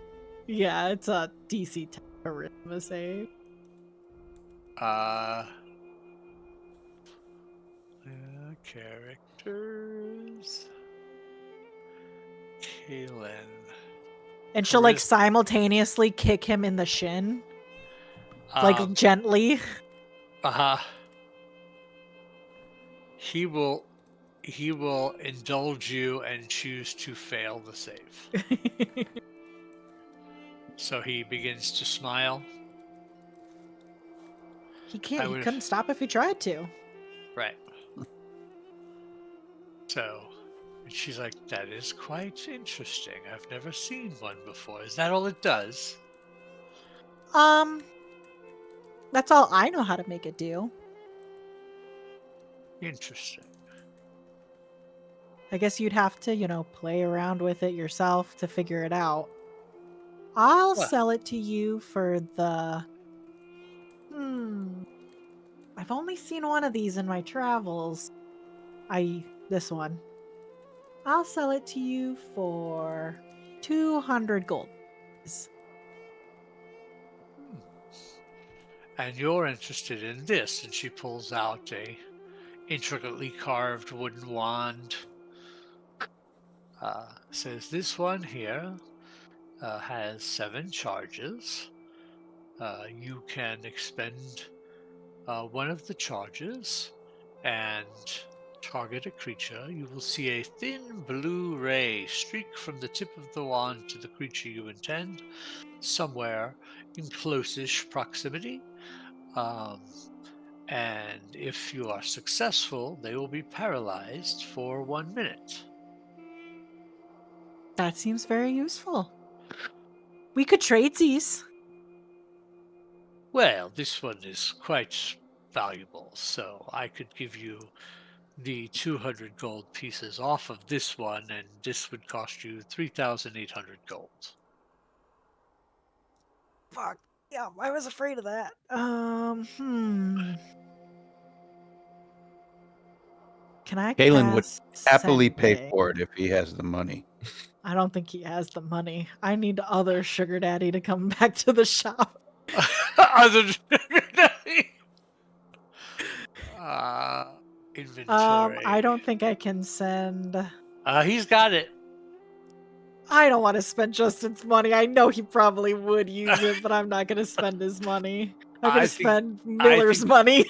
A: Yeah, it's a DC 10 charisma save.
D: Characters. Kaylin.
A: And she'll like simultaneously kick him in the shin. Like gently.
D: Uh-huh. He will indulge you and choose to fail the save. So he begins to smile.
A: He can't. He couldn't stop if he tried to.
D: Right. So, and she's like, "That is quite interesting. I've never seen one before. Is that all it does?"
A: That's all I know how to make it do.
D: Interesting.
A: I guess you'd have to, play around with it yourself to figure it out. I'll sell it to you for the... I've only seen one of these in my travels. This one. I'll sell it to you for 200 gold.
D: And you're interested in this, and she pulls out a intricately carved wooden wand Says this one here has 7 charges. You can expend one of the charges and target a creature. You will see a thin blue ray streak from the tip of the wand to the creature you intend, somewhere in close-ish proximity. And if you are successful, they will be paralyzed for 1 minute.
A: That seems very useful. We could trade these.
D: Well, this one is quite valuable, so I could give you the 200 gold pieces off of this one, and this would cost you 3,800 gold.
A: Fuck. Yeah, I was afraid of that. Can I
E: Kalen would
A: cast
E: happily pay
A: Sending?
E: for it if he has the money.
A: I don't think he has the money. I need other sugar daddy to come back to the shop.
D: Other inventory.
A: I don't think I can send.
D: He's got it.
A: I don't want to spend Justin's money. I know he probably would use it, but I'm not going to spend his money. I'm going to spend Miller's money.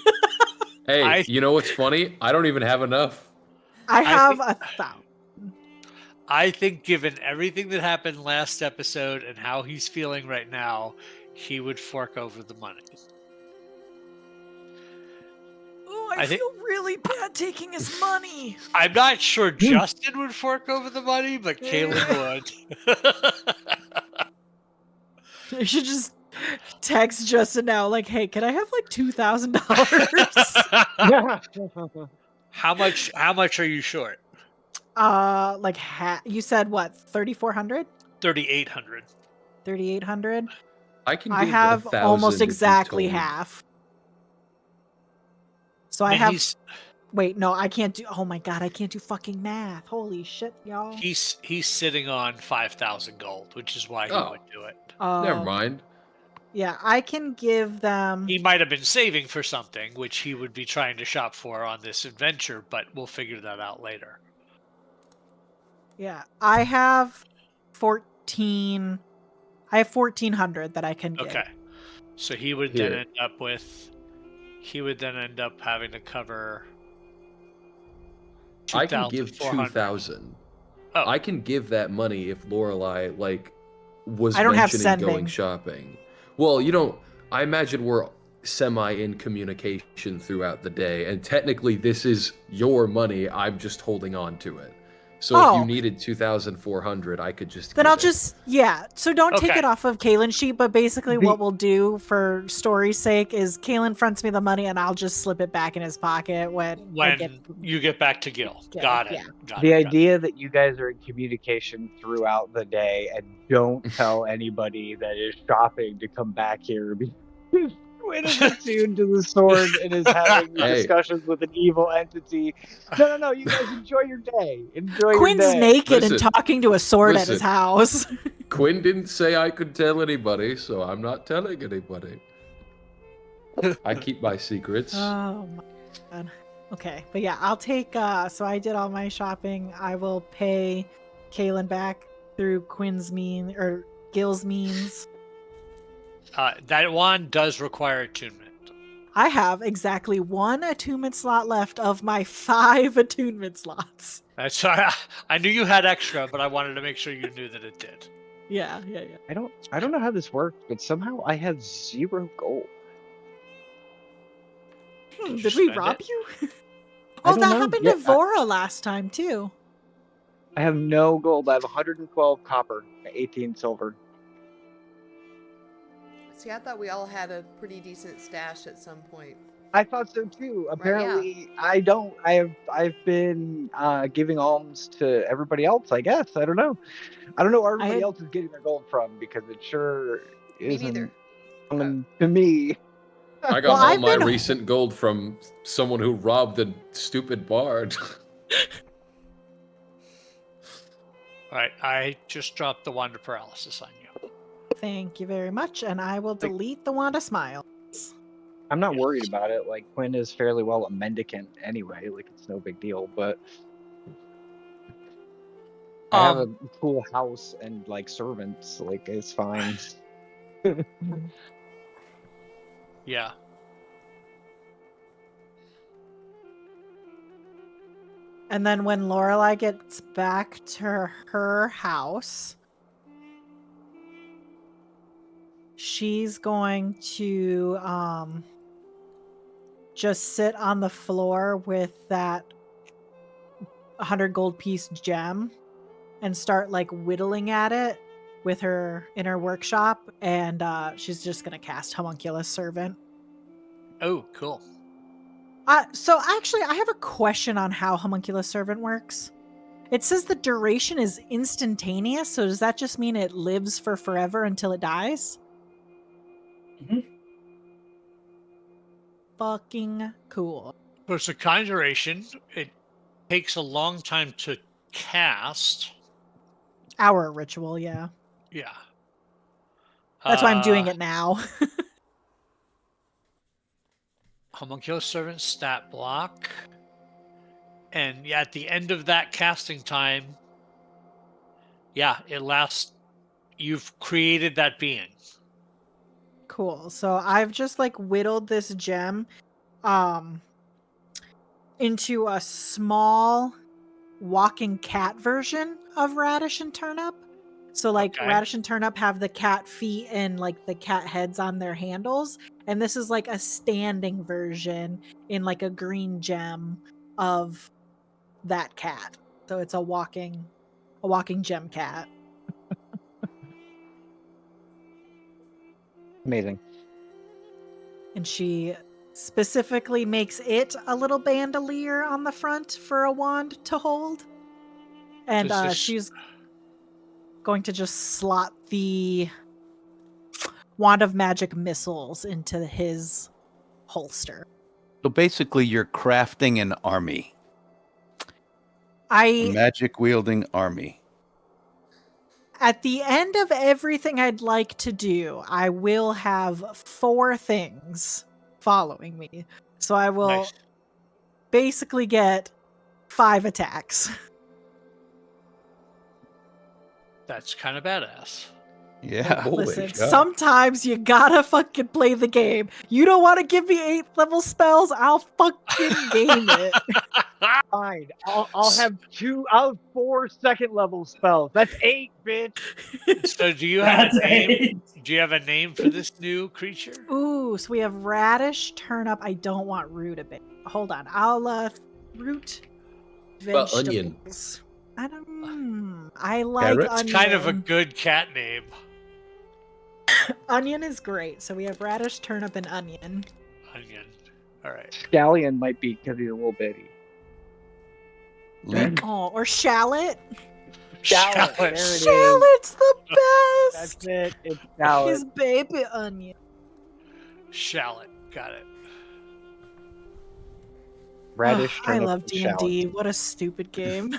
B: Hey, you know what's funny? I don't even have enough.
A: I have 1,000.
D: I think given everything that happened last episode and how he's feeling right now, he would fork over the money.
A: Oh, I feel really bad taking his money.
D: I'm not sure Justin would fork over the money, but Kalen would.
A: You should just text Justin now, like, hey, can I have like $2,000?
D: How much are you short?
A: Like you said what, 3,400?
D: 3,800.
A: 3,800.
B: I
A: have
B: 1,000
A: almost
B: if you
A: exactly
B: told.
A: half. So I have. Wait, no, I can't do. Oh my god, I can't do fucking math. Holy shit, y'all.
D: He's sitting on 5,000 gold, which is why he would do it.
B: Never mind.
A: Yeah, I can give them.
D: He might have been saving for something, which he would be trying to shop for on this adventure, but we'll figure that out later.
A: Yeah, I have 14. I have 1,400 that I can give.
D: Okay, so he would then end up with. He would then end up having to cover.
B: I can give 2,000.
D: Oh.
B: I can give that money if Lorelai was
A: I don't have
B: mentioning
A: sending.
B: going shopping. Well, you don't. I imagine we're semi in communication throughout the day, and technically this is your money. I'm just holding on to it. So if you needed 2,400, I could just.
A: Then I'll just So don't take
D: Okay.
A: it off of Kalen's sheet. But basically, what we'll do for story's sake is Kalen fronts me the money, and I'll just slip it back in his pocket when
D: you get back to Gil. Got it.
A: Yeah.
C: The idea that you guys are in communication throughout the day and don't tell anybody that is shopping to come back here because Quinn is attuned to the sword and is having discussions with an evil entity. No, you guys enjoy your day.
A: Quinn's naked and talking to a sword at his house.
B: Quinn didn't say I could tell anybody, so I'm not telling anybody. I keep my secrets.
A: Oh my god. Okay, but yeah, I'll take. So I did all my shopping. I will pay Kalen back through Quinn's Gil's means.
D: That wand does require attunement.
A: I have exactly 1 attunement slot left of my 5 attunement slots.
D: That's I knew you had extra, but I wanted to make sure you knew that it did.
A: Yeah.
C: I don't know how this works, but somehow I have 0 gold.
A: Did we rob you? That happened to Vora last time too.
C: I have no gold. I have 112 copper, 18 silver.
G: See, I thought we all had a pretty decent stash at some point.
C: I thought so too. Apparently, I don't. I've been giving alms to everybody else. I guess I don't know. I don't know where everybody else is getting their gold from because it sure isn't coming to me.
B: I got all my recent gold from someone who robbed a stupid bard.
D: All right, I just dropped the wand of paralysis on you.
A: Thank you very much, and I will delete the wand of smiles.
C: I'm not worried about it. Like Quinn is fairly well a mendicant anyway. Like it's no big deal. But I have a cool house and like servants. Like it's fine.
D: Yeah.
A: And then when Lorelai gets back to her house, she's going to just sit on the floor with that 100 gold piece gem and start like whittling at it with her in her workshop, and she's just gonna cast Homunculus Servant.
D: Oh, cool.
A: So actually, I have a question on how Homunculus Servant works. It says the duration is instantaneous, so does that just mean it lives for forever until it dies?
F: Mm-hmm.
A: Fucking cool.
D: So it's a kind duration. It takes a long time to cast.
A: Our ritual, yeah.
D: Yeah.
A: That's why I'm doing it now.
D: Homunculus Servant stat block. And at the end of that casting time, yeah, it lasts. You've created that being.
A: Cool. So I've just like whittled this gem into a small walking cat version of Radish and Turnip. So like Radish and Turnip have the cat feet and like the cat heads on their handles, and this is like a standing version in like a green gem of that cat. So it's a walking gem cat.
C: Amazing.
A: And she specifically makes it a little bandolier on the front for a wand to hold. And she's going to just slot the wand of magic missiles into his holster.
E: So basically, you're crafting an army.
A: A
E: magic wielding army.
A: At the end of everything I'd like to do, I will have 4 things following me. So I will basically get 5 attacks.
D: That's kind of badass.
E: Yeah.
A: Listen, sometimes you gotta fucking play the game. You don't want to give me 8-level spells? I'll fucking game it.
C: Fine. I'll have 4 second-level spells. That's 8, bitch.
D: So do you have a name? Do you have a name for this new creature?
A: Ooh, so we have Radish, Turnip. I don't want Rutabaga. Hold on. I'll root vegetables.
B: Onion.
A: I like
E: Carrots?
A: onion.
D: It's kind of a good cat name.
A: Onion is great. So we have Radish, Turnip, and Onion.
D: Onion. All right.
C: Scallion might be because he's a little bitty.
A: Oh, or Shallot.
C: Shallot. There it is.
A: Shallot's the best.
C: That's it. It's Shallot.
A: His baby onion.
D: Shallot. Got it.
C: Radish.
A: I love D&D. What a stupid game.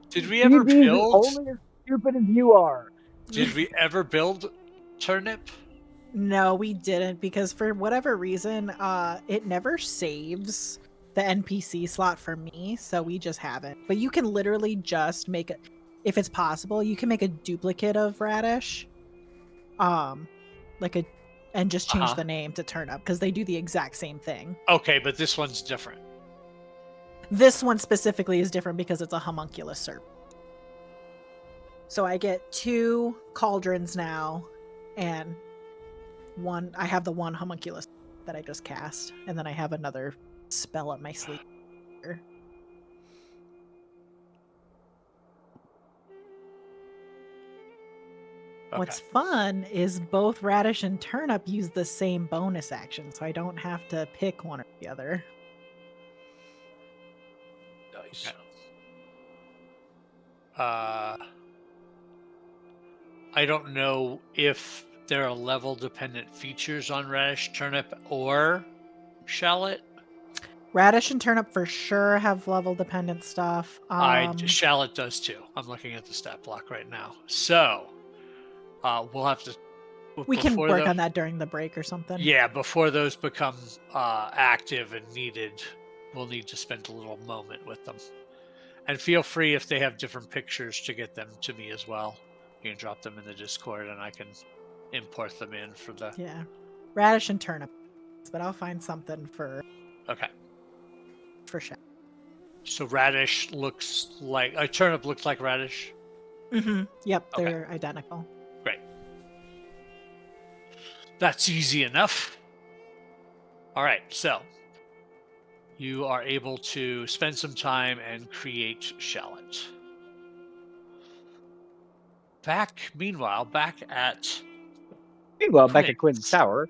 D: Did we ever build?
C: Only as stupid as you are.
D: Did we ever build Turnip?
A: No, we didn't, because for whatever reason, it never saves the NPC slot for me, so we just haven't. But you can literally just make it, if it's possible, you can make a duplicate of Radish, and just change the name to Turnip, because they do the exact same thing.
D: Okay, but this one's different.
A: This one specifically is different because it's a homunculus serpent. So I get 2 cauldrons now, and I have the 1 homunculus that I just cast, and then I have another spell up my sleeve. Okay. What's fun is both Radish and Turnip use the same bonus action, so I don't have to pick one or the other.
D: Nice. I don't know if there are level-dependent features on Radish, Turnip, or Shallot.
A: Radish and Turnip for sure have level-dependent stuff.
D: Shallot does too. I'm looking at the stat block right now. So, we'll have to...
A: We can work on that during the break or something.
D: Yeah, before those become active and needed, we'll need to spend a little moment with them. And feel free if they have different pictures to get them to me as well. You can drop them in the Discord and I can import them in for the...
A: Yeah. Radish and turnip. But I'll find something for...
D: Okay.
A: For sure.
D: So radish looks like... A turnip looks like radish?
A: Mm-hmm. Yep,
D: Okay.
A: they're identical.
D: Great. That's easy enough. All right, so you are able to spend some time and create shallot. Meanwhile, back at
C: Quinn's tower.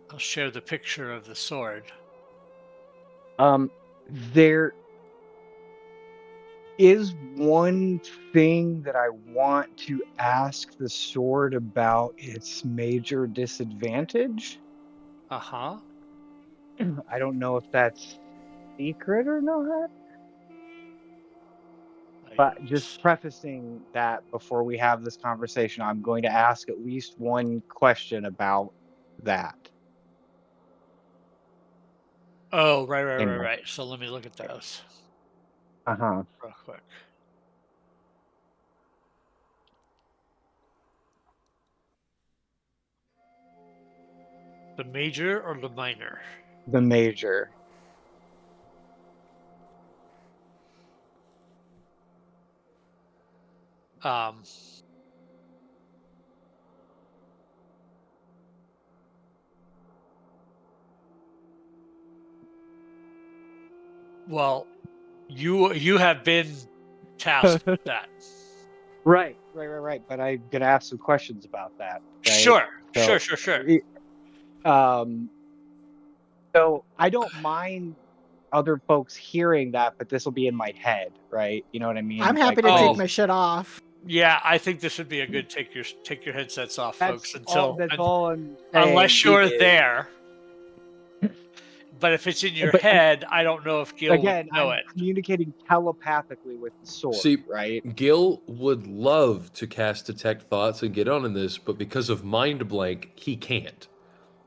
D: I'll share the picture of the sword.
C: There is one thing that I want to ask the sword about its major disadvantage.
D: Uh-huh.
C: I don't know if that's secret or not. But just prefacing that before we have this conversation, I'm going to ask at least one question about that.
D: Oh, right. So let me look at those.
C: Uh-huh.
D: Real quick. The major or the minor?
C: The major.
D: Well, you have been tasked with that.
C: Right. But I'm gonna ask some questions about that. Right?
D: Sure.
C: So I don't mind other folks hearing that, but this will be in my head, right? You know what I mean?
A: I'm happy to take my shit off.
D: Yeah, I think this would be a good take your headsets off, folks, until unless you're there. But if it's in your head, I don't know if Gil would know it.
C: Communicating telepathically with the sword.
B: See,
C: right?
B: Gil would love to cast Detect Thoughts and get on in this, but because of Mind Blank, he can't.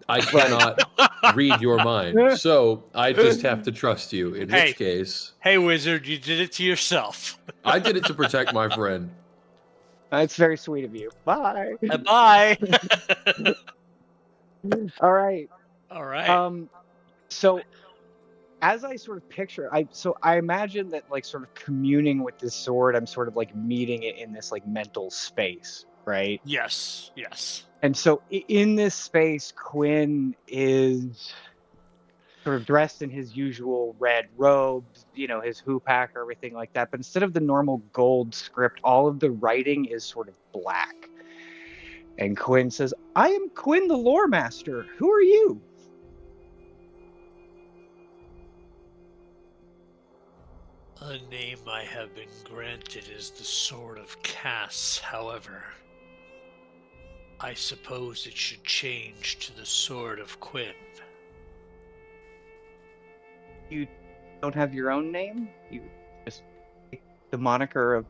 B: I cannot read your mind, so I just have to trust you. In which case,
D: hey, wizard, you did it to yourself.
B: I did it to protect my friend.
C: That's very sweet of you. Bye.
D: Bye.
C: All right.
D: So
C: as I sort of picture, I imagine that like sort of communing with this sword, I'm sort of like meeting it in this like mental space, right?
D: Yes.
C: And so in this space, Krynn is sort of dressed in his usual red robes, his hoopak or everything like that. But instead of the normal gold script, all of the writing is sort of black. And Krynn says, "I am Krynn the Lore Master. Who are you?"
D: A name I have been granted is the Sword of Kas. However, I suppose it should change to the Sword of Krynn.
C: You don't have your own name? You just take the moniker of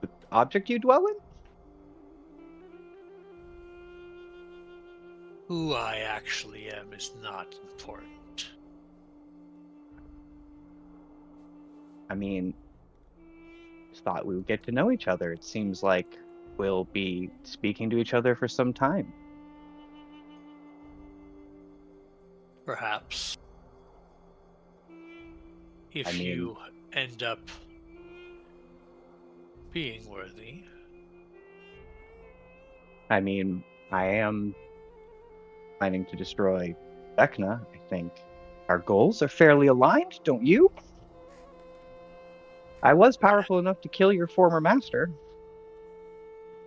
C: the object you dwell in?
D: Who I actually am is not important.
C: I mean, just thought we would get to know each other. It seems like we'll be speaking to each other for some time.
D: Perhaps. If you end up being worthy.
C: I mean, I am planning to destroy Vecna. I think our goals are fairly aligned, don't you? I was powerful enough to kill your former master.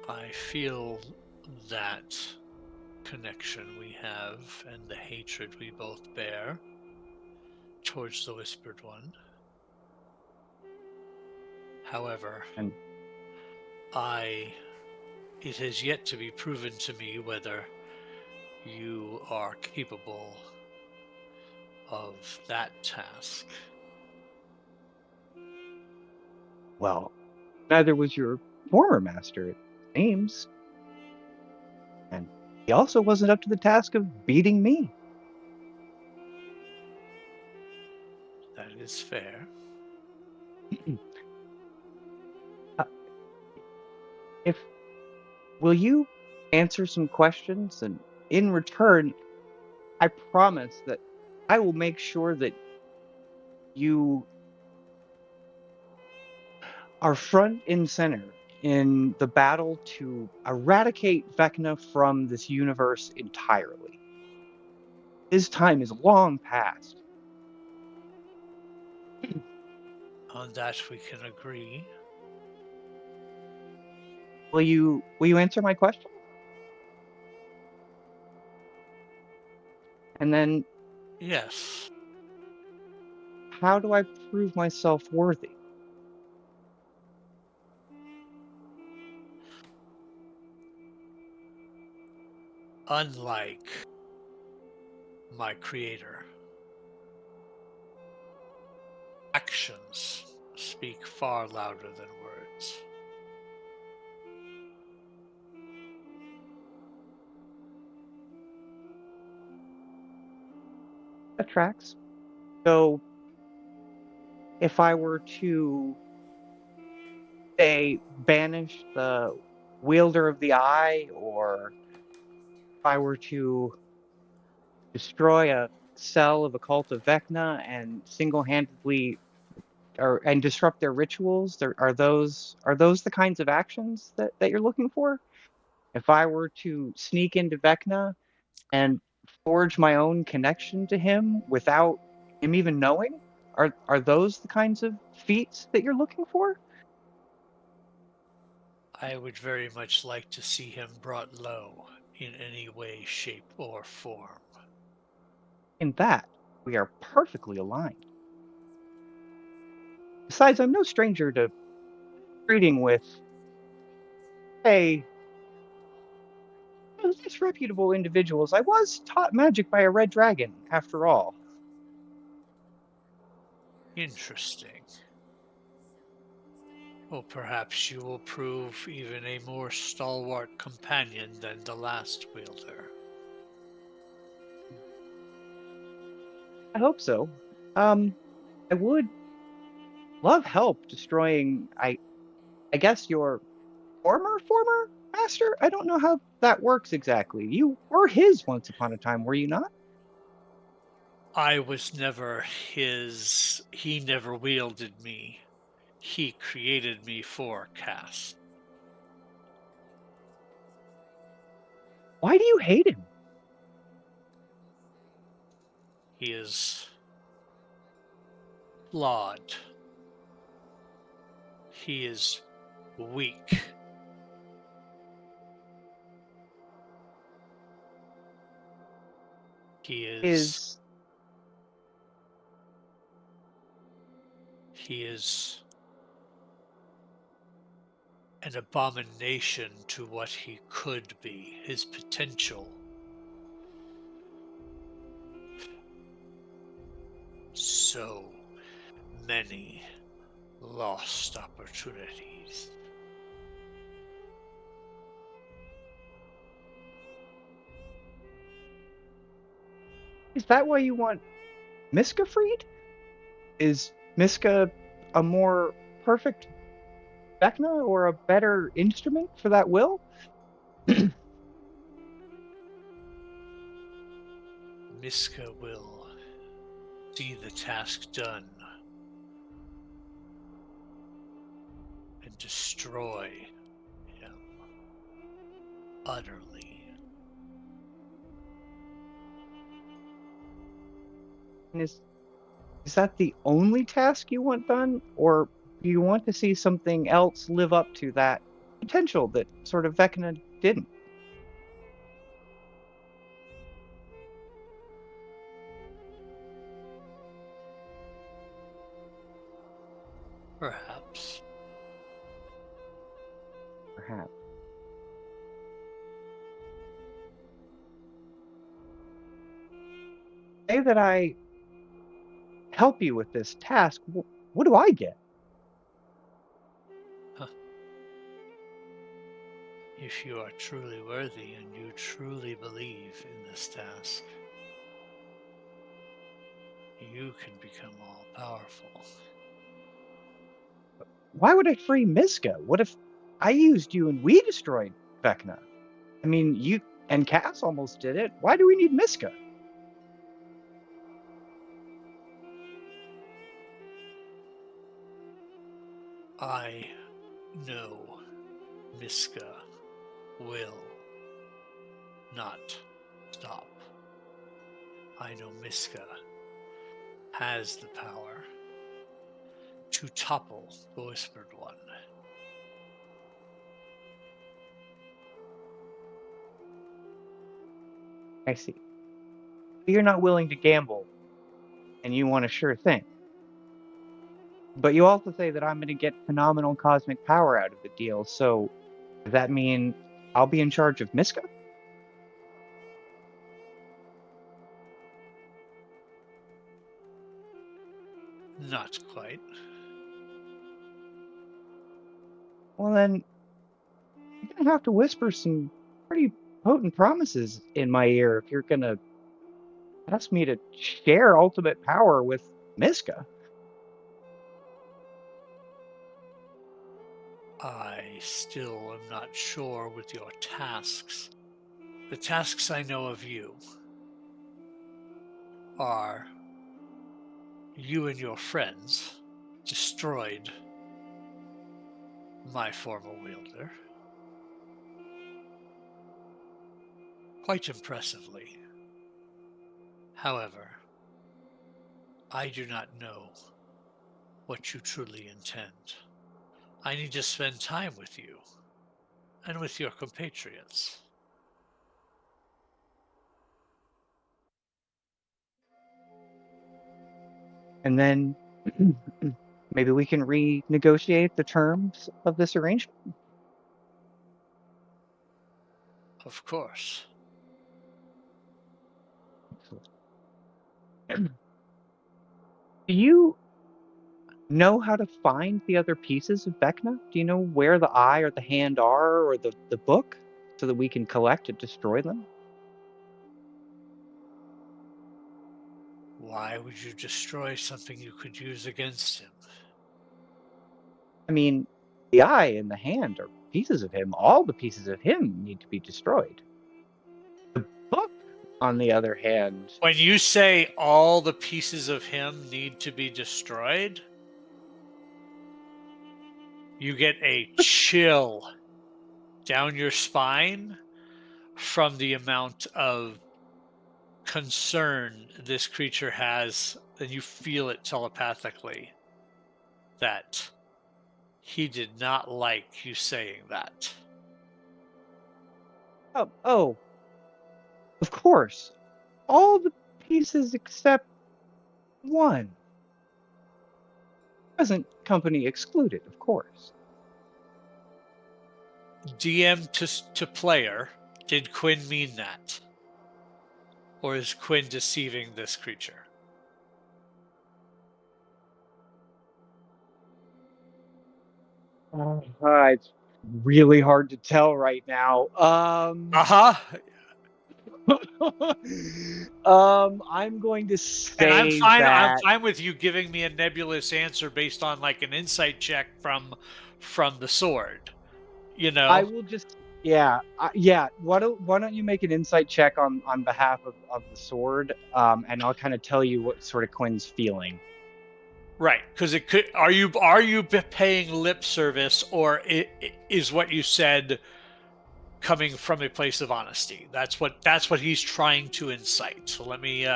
D: I feel that connection we have and the hatred we both bear towards the Whispered One. However, it has yet to be proven to me whether you are capable of that task.
C: Well, neither was your former master, it seems. And he also wasn't up to the task of beating me.
D: That is fair.
C: Will you answer some questions, and in return, I promise that I will make sure that you are front and center in the battle to eradicate Vecna from this universe entirely. His time is long past.
D: On that we can agree.
C: Will you answer my question? And then,
D: Yes.
C: how do I prove myself worthy?
D: Unlike my creator, actions speak far louder than words.
C: That tracks. So, if I were to, say, banish the wielder of the eye, or if I were to destroy a cell of a cult of Vecna and single-handedly and disrupt their rituals, are those the kinds of actions that you're looking for? If I were to sneak into Vecna and forge my own connection to him without him even knowing, are those the kinds of feats that you're looking for?
D: I would very much like to see him brought low in any way, shape, or form.
C: In that, we are perfectly aligned. Besides, I'm no stranger to treating with, say, disreputable individuals. I was taught magic by a red dragon, after all.
D: Interesting. Well, perhaps you will prove even a more stalwart companion than the last wielder.
C: I hope so. I would love help destroying, I guess, your former master? I don't know how that works exactly. You were his once upon a time, were you not?
D: I was never his. He never wielded me. He created me for Kas.
C: Why do you hate him?
D: He is flawed. He is weak. He is
C: Is
D: he is an abomination to what he could be, his potential. So many lost opportunities.
C: that why you want Miska freed? Is Miska a more perfect Vecna or a better instrument for that will?
D: Miska will see the task done and destroy him utterly.
C: And is that the only task you want done, or do you want to see something else live up to that potential that sort of Vecna didn't?
D: Perhaps.
C: Perhaps. Say that I help you with this task. What do I get?
D: Huh. If you are truly worthy and you truly believe in this task, you can become all powerful.
C: Why would I free Miska? What if I used you and we destroyed Vecna? I mean, you and Cass almost did it. Why do we need Miska?
D: I know Miska will not stop. I know Miska has the power to topple the Whispered One.
C: I see. You're not willing to gamble, and you want a sure thing. But you also say that I'm going to get phenomenal cosmic power out of the deal, so does that mean I'll be in charge of Miska?
D: Not quite.
C: Well, then, you're going to have to whisper some pretty potent promises in my ear if you're going to ask me to share ultimate power with Miska.
D: I still am not sure with your tasks. The tasks I know of you are you and your friends destroyed my former wielder. Quite impressively. However, I do not know what you truly intend. I need to spend time with you and with your compatriots.
C: And then maybe we can renegotiate the terms of this arrangement.
D: Of course.
C: Do you know how to find the other pieces of Vecna? Do you know where the eye or the hand are, or the book, so that we can collect and destroy them?
D: Why would you destroy something you could use against him?
C: I mean, the eye and the hand are pieces of him. All the pieces of him need to be destroyed. The book, on the other hand...
D: When you say all the pieces of him need to be destroyed, you get a chill down your spine from the amount of concern this creature has, and you feel it telepathically that he did not like you saying that.
C: Oh, of course. All the pieces except one. Present company excluded, of course.
D: DM to player, did Quinn mean that? Or is Quinn deceiving this creature?
C: It's really hard to tell right now. I'm going to say
D: and I'm fine.
C: that...
D: I'm fine with you giving me a nebulous answer based on like an insight check from the sword. You know,
C: I will just... Yeah. Why don't you make an insight check on behalf of the sword, and I'll kind of tell you what sort of Quinn's feeling.
D: right? Because it could. Are you paying lip service, or is what you said coming from a place of honesty? That's what he's trying to incite. So let me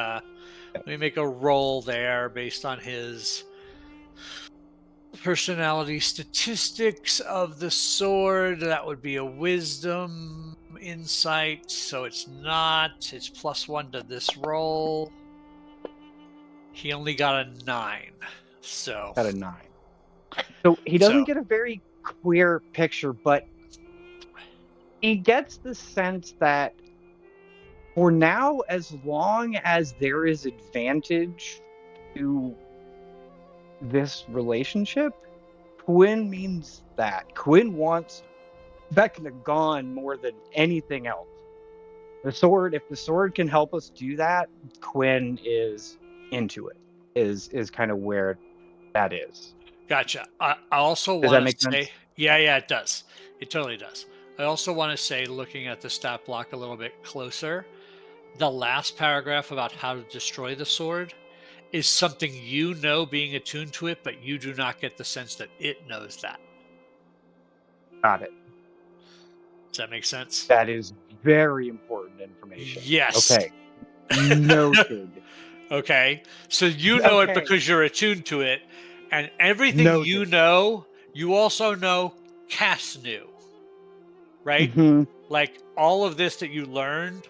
D: make a roll there based on his personality statistics of the sword. That would be a wisdom insight, so it's +1 to this roll. He only got a 9, so
C: Got a 9. So he doesn't get a very clear picture, but he gets the sense that for now, as long as there is advantage to this relationship, Quinn means that. Quinn wants Vecna gone more than anything else. If the sword can help us do that, Quinn is into it. is kind of where that is.
D: Gotcha. I also
C: Does that
D: want
C: make
D: to say,
C: sense?
D: yeah, it does. It totally does. I also want to say, looking at the stat block a little bit closer, the last paragraph about how to destroy the sword is something you know being attuned to it, but you do not get the sense that it knows that.
C: Got it.
D: Does that make sense?
C: That is very important information.
D: Yes.
C: Okay. Noted.
D: Okay. So you know it
C: Okay.
D: because you're attuned to it, and everything
C: Noted.
D: you know, you also know Cass knew. Right?
C: Mhm.
D: Like all of this that you learned,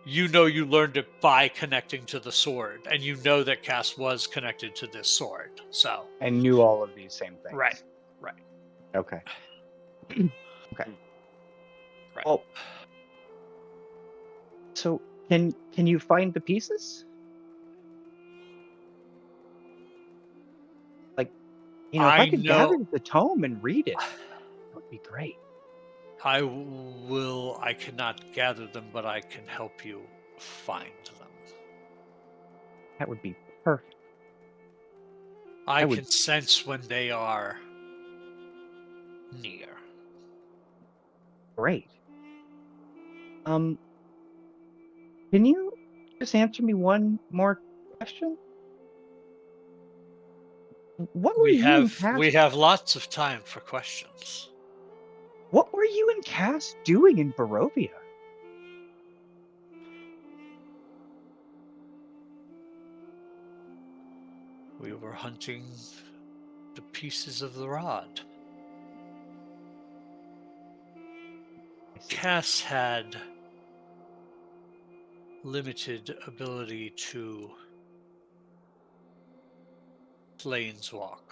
D: you know you learned it by connecting to the sword, and you know that Cass was connected to this sword. So
C: And knew all of these same things.
D: right.
C: Okay. Okay.
D: Right.
C: Well, so can you find the pieces? Like, if I
D: I
C: could
D: know
C: gather the tome and read it, that would be great.
D: I cannot gather them, but I can help you find them.
C: That would be perfect.
D: I
C: would
D: can sense when they are near.
C: Great. Can you just answer me one more question? What were you and
D: We
C: Cass
D: have lots of time for questions.
C: What were you and Cass doing in Barovia?
D: We were hunting the pieces of the rod. Cass had limited ability to planeswalk.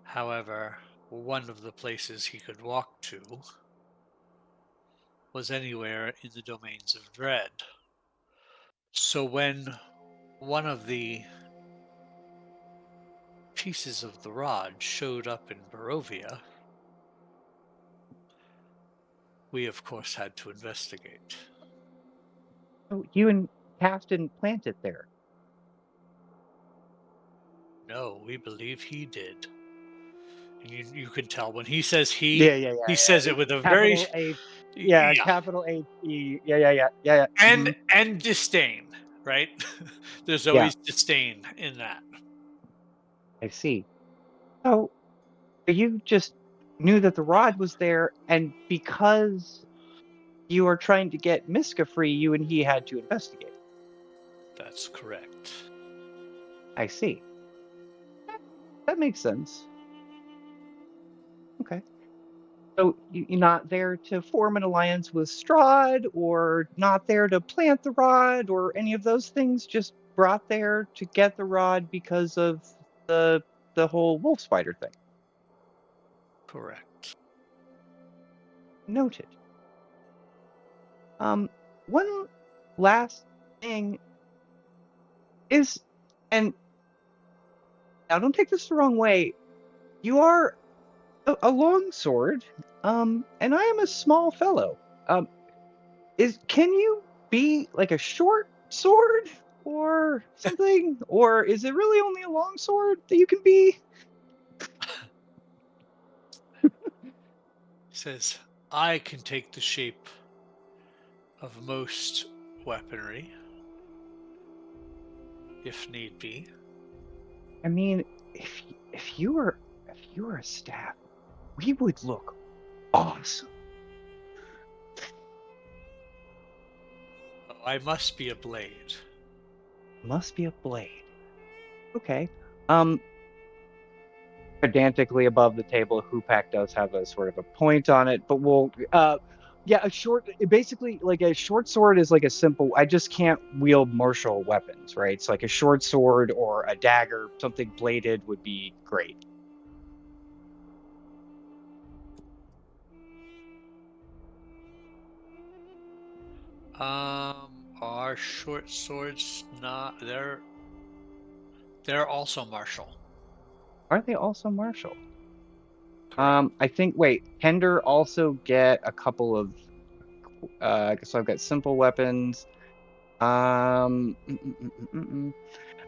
D: However, one of the places he could walk to was anywhere in the domains of dread. So when one of the pieces of the rod showed up in Barovia, we of course had to investigate.
C: So you and Cass didn't plant it there.
D: No, we believe he did. And you can tell when he says he says it with a very
C: Capital A. Yeah,
D: yeah,
C: capital H-E. Yeah. Mhm.
D: and disdain, right? There's
C: Yeah,
D: always disdain in that.
C: I see. So you just knew that the rod was there, and because you were trying to get Miska free, you and he had to investigate.
D: That's correct.
C: I see. That makes sense. Okay. So you're not there to form an alliance with Strahd, or not there to plant the rod, or any of those things. Just brought there to get the rod because of the whole wolf spider thing.
D: Correct.
C: Noted. One last thing is, and now don't take this the wrong way. You are a long sword, and I am a small fellow. Can you be like a short sword or something, or is it really only a long sword that you can be?
D: He says, I can take the shape of most weaponry, if need be.
C: I mean, if you were a staff, we would look awesome.
D: Oh, I must be a blade.
C: Must be a blade. Okay. Pedantically above the table, Hoopak does have a sort of a point on it, but a short, basically like a short sword is like a simple, I just can't wield martial weapons, right? It's like a short sword or a dagger, something bladed would be great.
D: Are short swords not, they're also martial.
C: Are they also martial?
D: Correct.
C: I think, wait, Kender also get a couple of, so I've got simple weapons.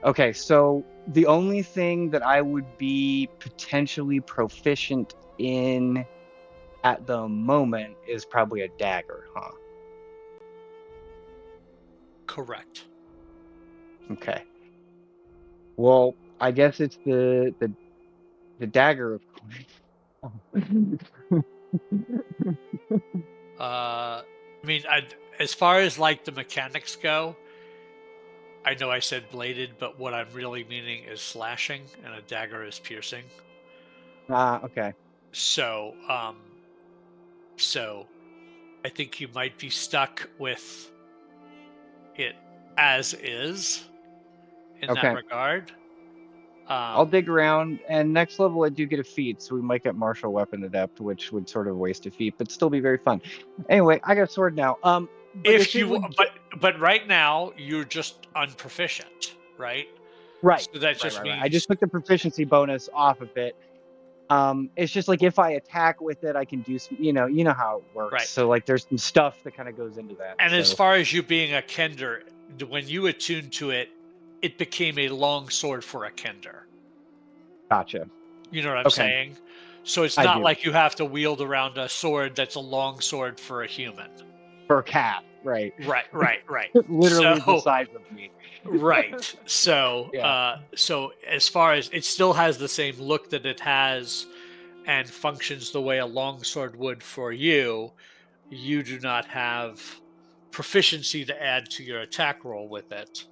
C: Okay, so the only thing that I would be potentially proficient in at the moment is probably a dagger, huh?
D: Correct.
C: Okay. Well, I guess it's the dagger, of course.
D: I mean, as far as like the mechanics go, I know I said bladed, but what I'm really meaning is slashing, and a dagger is piercing.
C: Okay.
D: So, so I think you might be stuck with it as is in that
C: Okay.
D: regard.
C: I'll dig around, and next level I do get a feat, so we might get martial weapon adept, which would sort of waste a feat, but still be very fun. Anyway, I got a sword now. But
D: If
C: if it
D: you,
C: would
D: but right now you're just unproficient, right?
C: right,
D: So that
C: right,
D: just
C: right, right. I
D: means
C: just took the proficiency bonus off of it. It's just like if I attack with it, I can do some, you know how it works.
D: right.
C: So like there's some stuff that kind of goes into that.
D: And as
C: So
D: far as you being a kender, when you attuned to it, it became a long sword for a kender.
C: gotcha.
D: You know what I'm
C: Okay,
D: saying? So it's
C: I
D: not
C: do.
D: like you have to wield around a sword that's a long sword for a human.
C: For a cat, right?
D: Right.
C: Literally the
D: So
C: size of me.
D: right. So
C: Yeah,
D: so as far as it still has the same look that it has and functions the way a longsword would for you, you do not have proficiency to add to your attack roll with it.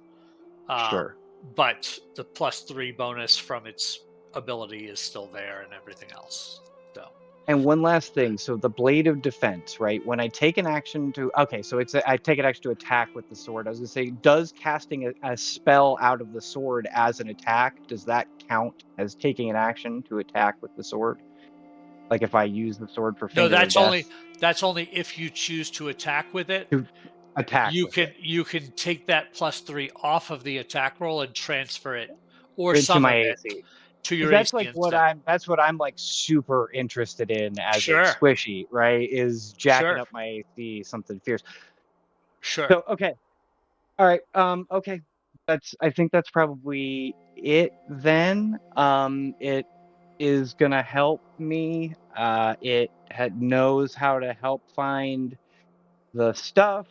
C: sure.
D: But the +3 bonus from its ability is still there and everything else. So
C: And one last thing. So the blade of defense, right? When I take an action to, okay, so I take an action to attack with the sword. I was gonna say, does casting a spell out of the sword as an attack, does that count as taking an action to attack with the sword? Like if I use the sword for
D: no,
C: finger of death
D: that's only if you choose to attack with it.
C: to attack
D: You
C: with
D: can
C: it
D: you can take that +3 off of the attack roll and transfer it or
C: into
D: some
C: my
D: of it
C: AC.
D: to
C: Because
D: your AC instead.
C: that's what I'm like super interested in as a
D: Sure,
C: squishy, right? Is jacking
D: sure,
C: up my AC something fierce.
D: sure.
C: So okay. All right. Okay. I think that's probably it then. It is gonna help me. It knows how to help find the stuff.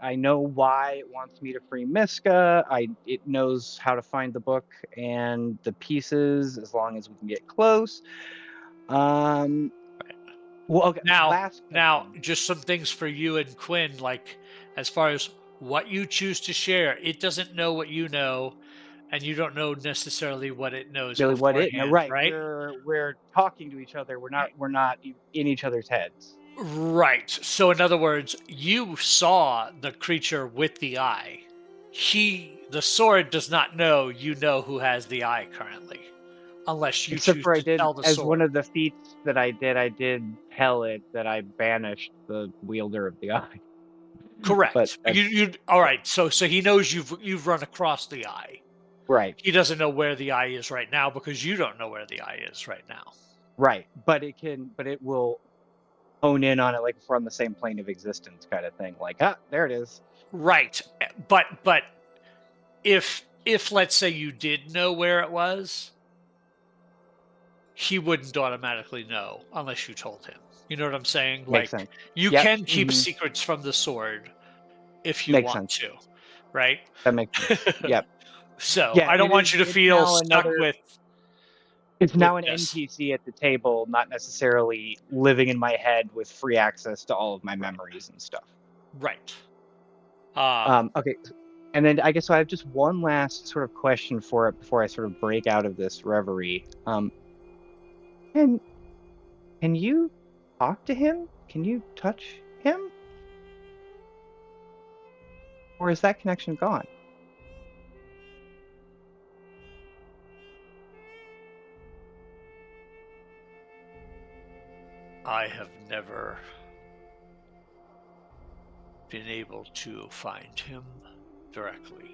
C: I know why it wants me to free Miska. It knows how to find the book and the pieces as long as we can get close. Um well, okay, last
D: Now,
C: question.
D: just some things for you and Quinn, like as far as what you choose to share, it doesn't know what you know, and you don't know necessarily what it knows
C: Really what it no
D: beforehand,
C: right.
D: right?
C: We're talking to each other. We're not in each other's heads.
D: Right. So, in other words, you saw the creature with the eye. The sword does not know you know who has the eye currently, unless you
C: Except
D: choose
C: for I
D: to
C: did,
D: tell the
C: as one
D: sword.
C: of the feats that I did tell it that I banished the wielder of the eye. But
D: Correct.
C: that's
D: all right. So he knows you've run across the eye.
C: right,
D: He doesn't know where the eye is right now because you don't know where the eye is right now.
C: right. But it will hone in on it like if we're on the same plane of existence kind of thing. Like, there it is.
D: Right. But if let's say you did know where it was, he wouldn't automatically know unless you told him. You know what I'm saying?
C: Makes
D: Like
C: sense.
D: you
C: Yep.
D: can keep secrets from the sword if you
C: Makes
D: want
C: sense.
D: to, right?
C: That makes sense. Yep.
D: So
C: Yeah,
D: I don't want you to
C: it's
D: feel
C: now
D: stuck
C: another it's
D: with
C: now an
D: this.
C: NPC at the table, not necessarily living in my head with free access to all of my
D: Right.
C: memories and stuff.
D: Right.
C: Okay, and then I guess so I have just one last sort of question for it before I sort of break out of this reverie. Can can you talk to him? Can you touch him? Or is that connection gone?
D: I have never been able to find him directly.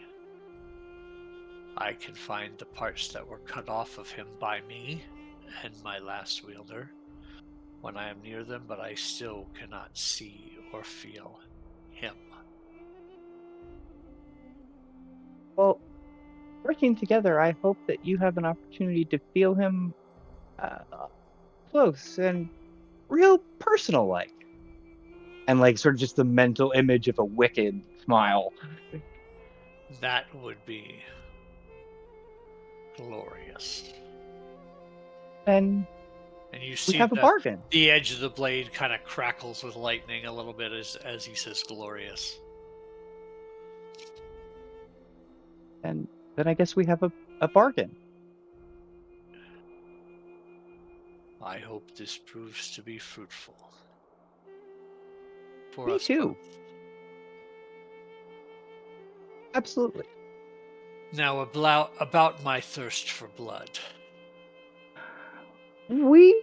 D: I can find the parts that were cut off of him by me and my last wielder when I am near them, but I still cannot see or feel him.
C: Well, working together, I hope that you have an opportunity to feel him close and real personal-like. And, like, sort of just the mental image of a wicked smile.
D: That would be glorious.
C: And
D: you
C: we
D: see
C: have a bargain.
D: the edge of the blade kind of crackles with lightning a little bit as he says glorious.
C: And then I guess we have a bargain.
D: I hope this proves to be fruitful. For
C: Me
D: us
C: too.
D: both.
C: Absolutely.
D: Now about my thirst for blood.
C: We're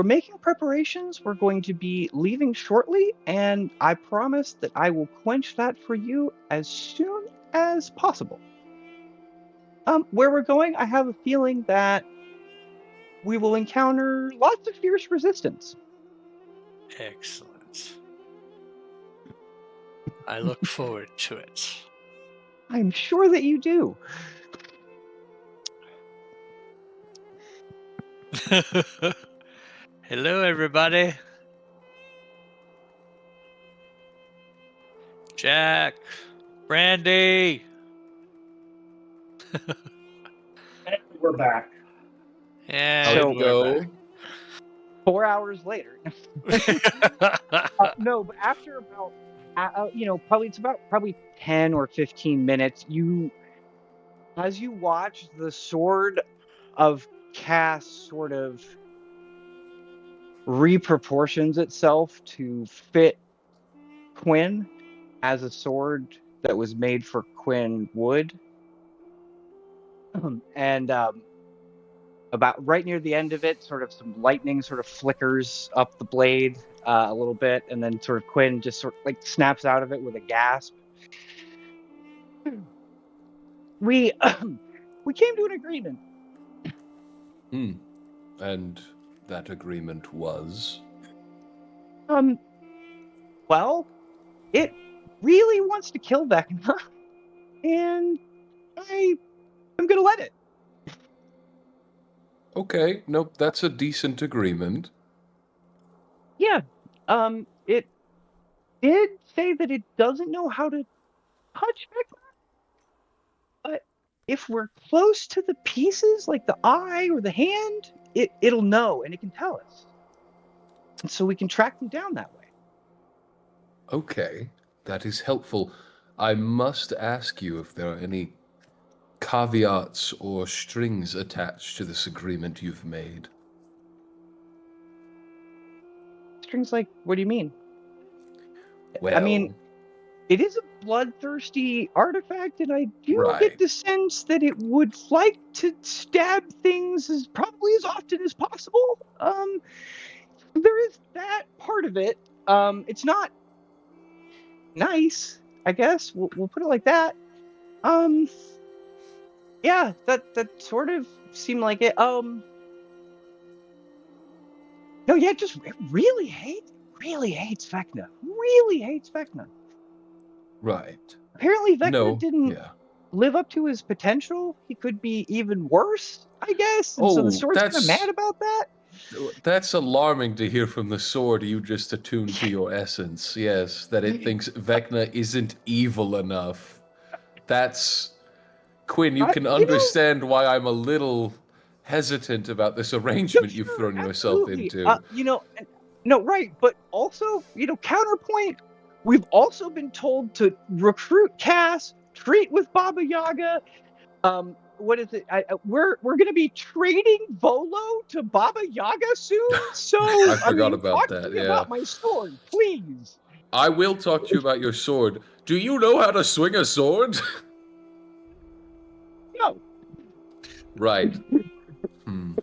C: making preparations. We're going to be leaving shortly, and I promise that I will quench that for you as soon as possible. Where we're going, I have a feeling that we will encounter lots of fierce resistance.
D: Excellent. I look forward to it.
C: I'm sure that you do.
D: Hello, everybody. Jack, Brandy.
F: And we're back.
D: And
C: So,
D: we're
C: 4 hours later. No, but after about, probably 10 or 15 minutes, as you watch the Sword of Kas sort of reproportions itself to fit Krynn as a sword that was made for Krynn wood. And about right near the end of it, sort of some lightning sort of flickers up the blade a little bit, and then sort of Krynn just sort of like snaps out of it with a gasp. We came to an agreement.
B: And that agreement was?
C: Well, it really wants to kill Vecna, and I'm gonna let it.
B: Okay, nope, that's a decent agreement.
C: Yeah. It did say that it doesn't know how to touch Vecna, but if we're close to the pieces, like the eye or the hand, it'll know and it can tell us. And so we can track them down that way.
B: Okay, that is helpful. I must ask you if there are any caveats or strings attached to this agreement you've made.
C: Strings like, what do you mean?
B: Well,
C: I mean, it is a bloodthirsty artifact, and I do get the sense that it would like to stab things probably as often as possible. There is that part of it. It's not nice, I guess. We'll put it like that. Yeah, that sort of seemed like it. No, yeah, just really hates Vecna. Really hates Vecna.
B: Right.
C: Apparently, Vecna didn't live up to his potential. He could be even worse, I guess. And so the sword's kind of mad about that.
B: That's alarming to hear from the sword you just attuned to your essence. Yes, that it thinks Vecna isn't evil enough. That's... Krynn, you can understand why I'm a little hesitant about this arrangement you've thrown yourself into.
C: No, right. But also, counterpoint, we've also been told to recruit Kas, treat with Baba Yaga. What is it? We're going to be trading Volo to Baba Yaga soon. So
B: I forgot about that.
C: Talk to me about my sword, please.
B: I will talk to you about your sword. Do you know how to swing a sword?
C: No.
B: Right.
C: No.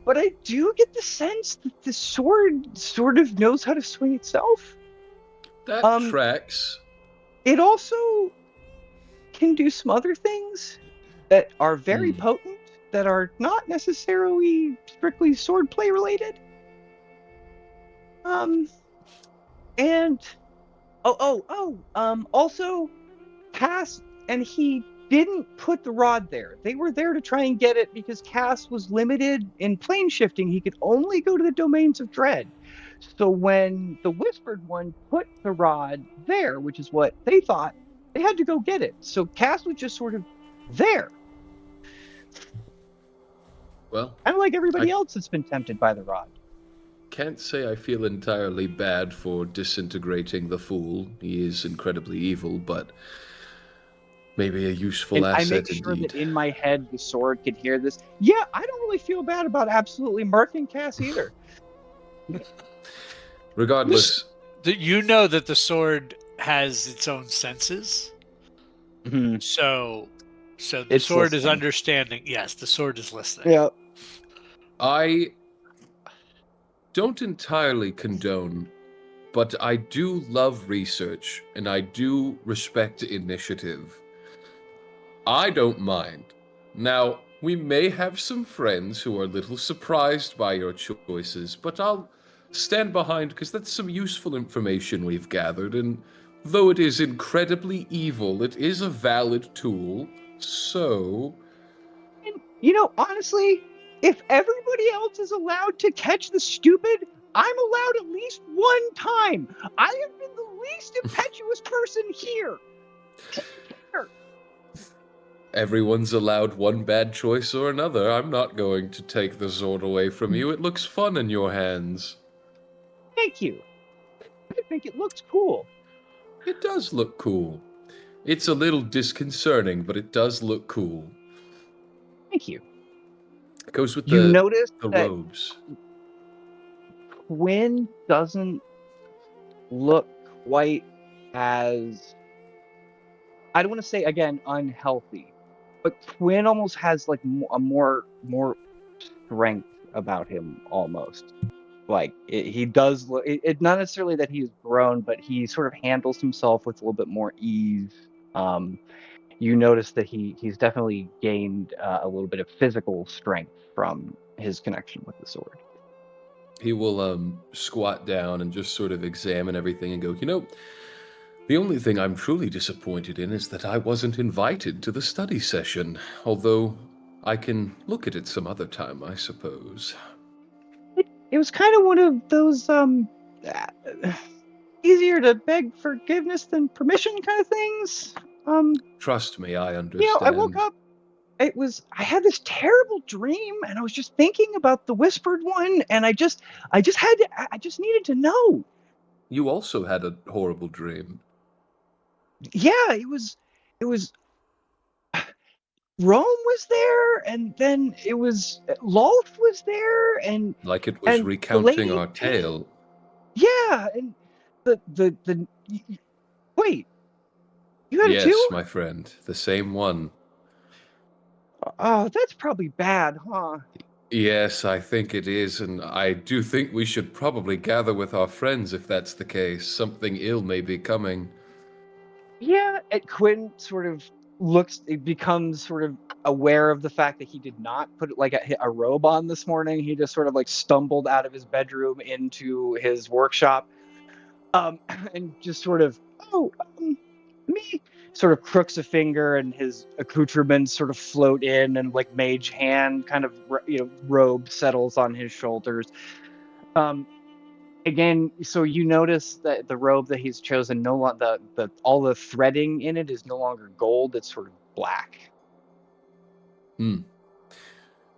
C: But I do get the sense that the sword sort of knows how to swing itself.
B: That tracks.
C: It also can do some other things that are very potent, that are not necessarily strictly swordplay related. And Also, Cass and he didn't put the rod there. They were there to try and get it because Cass was limited in plane shifting. He could only go to the domains of dread. So when the Whispered One put the rod there, which is what they thought, they had to go get it. So Cass was just sort of there.
B: Well,
C: Kind of like everybody
B: I
C: else that's been tempted by the rod.
B: can't say I feel entirely bad for disintegrating the fool. He is incredibly evil, but maybe a useful
C: And I
B: asset
C: make sure
B: indeed.
C: that in my head the sword can hear this. Yeah, I don't really feel bad about absolutely murking Cass either.
B: Regardless,
D: You know that the sword has its own senses.
C: Mm-hmm.
D: So the
C: It's
D: sword is
C: listening.
D: understanding. Yes, the sword is listening.
C: Yeah.
B: I don't entirely condone, but I do love research and I do respect initiative. I don't mind. Now, we may have some friends who are a little surprised by your choices, but I'll stand behind because that's some useful information we've gathered, and though it is incredibly evil, it is a valid tool, so...
C: And, honestly, if everybody else is allowed to catch the stupid, I'm allowed at least one time. I have been the least impetuous person here.
B: Everyone's allowed one bad choice or another. I'm not going to take the sword away from you. It looks fun in your hands.
C: Thank you. I think it looks cool.
B: It does look cool. It's a little disconcerting, but it does look cool.
C: Thank you.
B: It goes with
C: You
B: the
C: notice that
B: robes.
C: Quinn doesn't look quite as, I don't want to say again unhealthy, but Quinn almost has like a more strength about him almost. Like he does look. It not necessarily that he's grown, but he sort of handles himself with a little bit more ease. You notice that he's definitely gained a little bit of physical strength from his connection with the sword.
B: He will squat down and just sort of examine everything and go, the only thing I'm truly disappointed in is that I wasn't invited to the study session, although I can look at it some other time, I suppose.
C: It was kind of one of those easier to beg forgiveness than permission kind of things.
B: Trust me, I understand.
C: I woke up. I had this terrible dream, and I was just thinking about the Whispered One, and I just needed to know.
B: You also had a horrible dream.
C: Yeah, it was Rome was there, and then it was Lolth was there, and
B: Like it was
C: the
B: recounting
C: lady.
B: our tale.
C: Yeah, and the wait, you had it
B: Yes,
C: too?
B: my friend, the same one.
C: Oh, that's probably bad, huh?
B: Yes, I think it is, and I do think we should probably gather with our friends if that's the case. Something ill may be coming.
C: Yeah, and Quinn sort of it becomes sort of aware of the fact that he did not put like a robe on this morning. He just sort of like stumbled out of his bedroom into his workshop, and just sort of, oh, me, sort of crooks a finger, and his accoutrements sort of float in, and like mage hand kind of, robe settles on his shoulders. Again, so you notice that the robe that he's chosen, no longer all the threading in it is no longer gold; it's sort of black.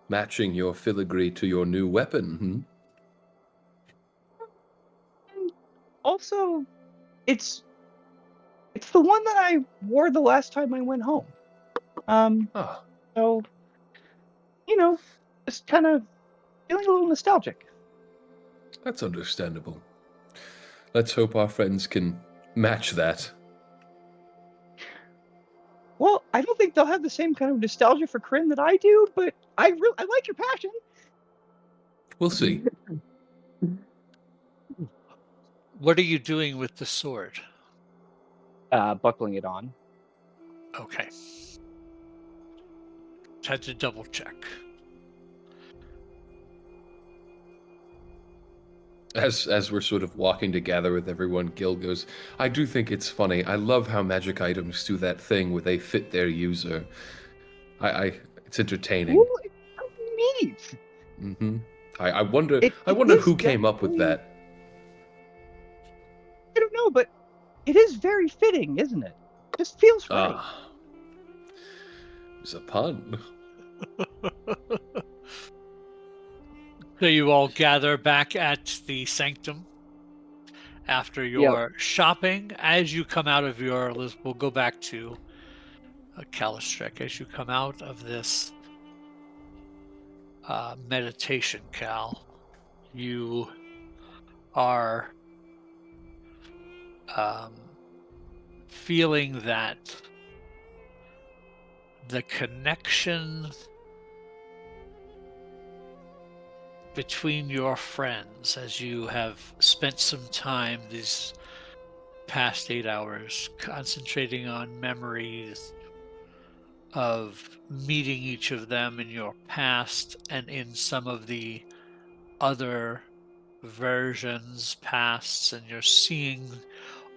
B: Matching your filigree to your new weapon,
C: And also, it's the one that I wore the last time I went home.
B: Ah,
C: So just kind of feeling a little nostalgic.
B: that's understandable. Let's hope our friends can match that.
C: Well, I don't think they'll have the same kind of nostalgia for Krynn that I do, but I like your passion.
B: We'll see.
D: What are you doing with the sword?
C: Buckling it on.
D: Okay. Had to double check.
B: As we're sort of walking together with everyone, Gil goes, I do think it's funny. I love how magic items do that thing where they fit their user. It's entertaining.
C: Ooh, it's so neat.
B: Mm-hmm. I wonder
C: It is
B: who came up with
C: definitely,
B: that.
C: I don't know, but it is very fitting, isn't it? Just feels right.
B: Ah, it's a pun.
D: So you all gather back at the sanctum after
C: Yep.
D: your shopping. As you come out of your, we'll go back to Calistrek. As you come out of this meditation, Cal, you are feeling that the connection between your friends, as you have spent some time these past 8 hours concentrating on memories of meeting each of them in your past and in some of the other versions pasts, and you're seeing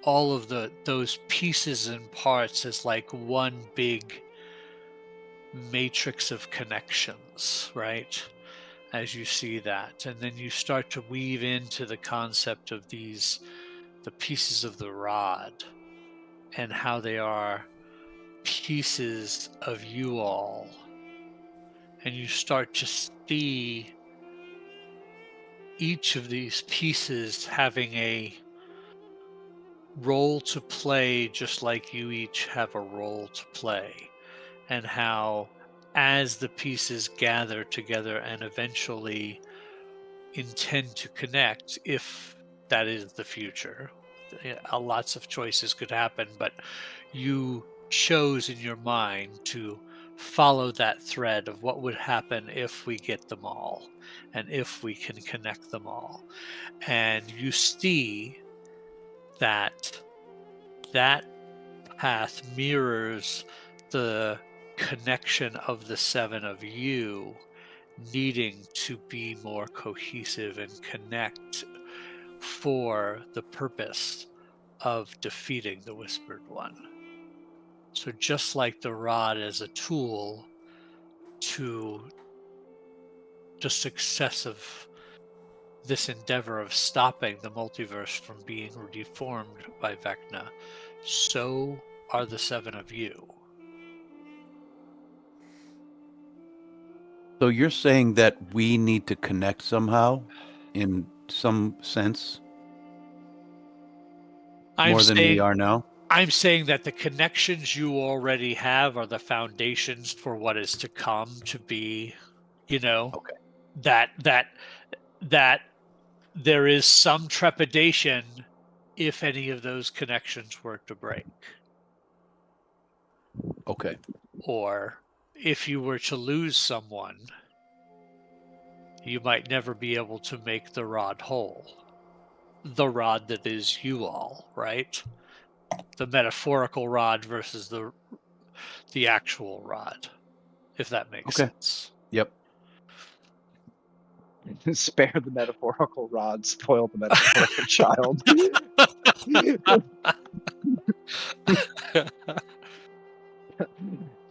D: all of those pieces and parts as like one big matrix of connections, right? As you see that, and then you start to weave into the concept of the pieces of the rod and how they are pieces of you all, and you start to see each of these pieces having a role to play, just like you each have a role to play, and how as the pieces gather together and eventually intend to connect, if that is the future, lots of choices could happen, but you chose in your mind to follow that thread of what would happen if we get them all and if we can connect them all. And you see that that path mirrors the connection of the seven of you needing to be more cohesive and connect for the purpose of defeating the Whispered One. So just like the rod as a tool to the success of this endeavor of stopping the multiverse from being deformed by Vecna, so are the seven of you.
E: So you're saying that we need to connect somehow, in some sense, more than we are now?
D: I'm saying that the connections you already have are the foundations for what is to come to be,
E: Okay.
D: that there is some trepidation if any of those connections were to break.
E: Okay.
D: Or if you were to lose someone, you might never be able to make the rod whole. The rod that is you all, right? The metaphorical rod versus the actual rod, if that makes sense.
E: Yep.
C: Spare the metaphorical rod, spoil the metaphorical child.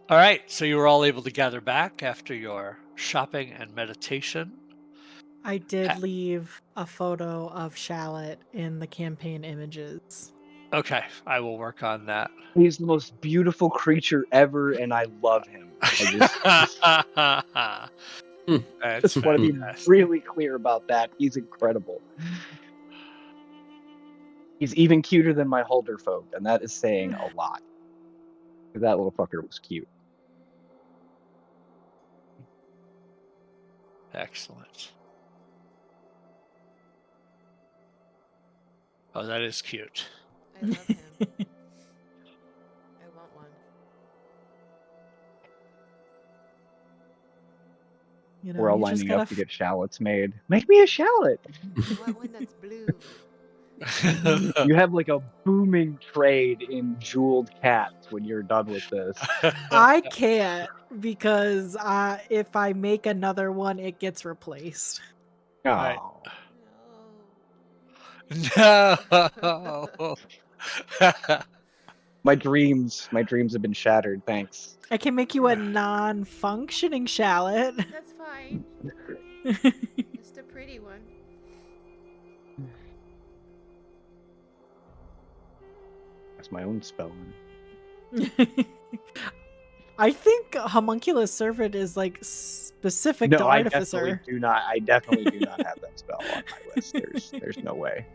D: All right, so you were all able to gather back after your shopping and meditation.
A: I did leave a photo of Shallot in the campaign images.
D: Okay, I will work on that.
C: He's the most beautiful creature ever, and I love him. I just want to be really clear about that. He's incredible. He's even cuter than my Holder folk, and that is saying a lot. That little fucker was cute.
D: Excellent. Oh, that is cute.
G: I love him. I want one.
C: We're all lining up to get shallots made. Make me a shallot!
G: I want one that's blue.
C: You have like a booming trade in jeweled cats when you're done with this.
A: I can't, because if I make another one, it gets replaced.
C: Oh.
D: Right. No.
C: My dreams have been shattered. Thanks.
A: I can make you a non-functioning shallot.
G: That's fine. Just a pretty one.
C: That's my own spell.
A: I think homunculus servant is like specific to artificer.
C: I definitely do not have that spell on my list. There's no way.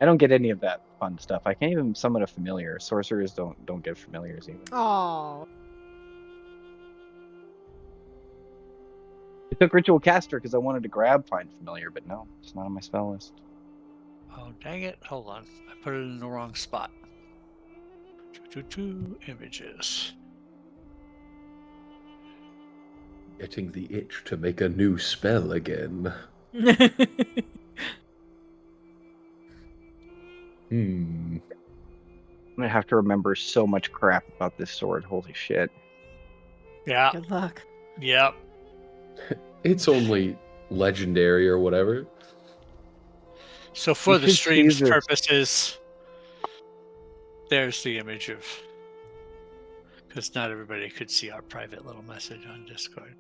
C: I don't get any of that fun stuff. I can't even summon a familiar. Sorcerers don't get familiars even.
A: Oh.
C: I took Ritual Caster because I wanted to grab Find Familiar, but no, it's not on my spell list.
D: Oh, dang it. Hold on. I put it in the wrong spot. Two images.
B: Getting the itch to make a new spell again.
C: I'm gonna have to remember so much crap about this sword. Holy shit.
D: Yeah.
A: Good luck.
D: Yep.
B: It's only legendary or whatever.
D: So for
C: You
D: the
C: should
D: stream's
C: see this.
D: purposes, there's the image of... Because not everybody could see our private little message on Discord.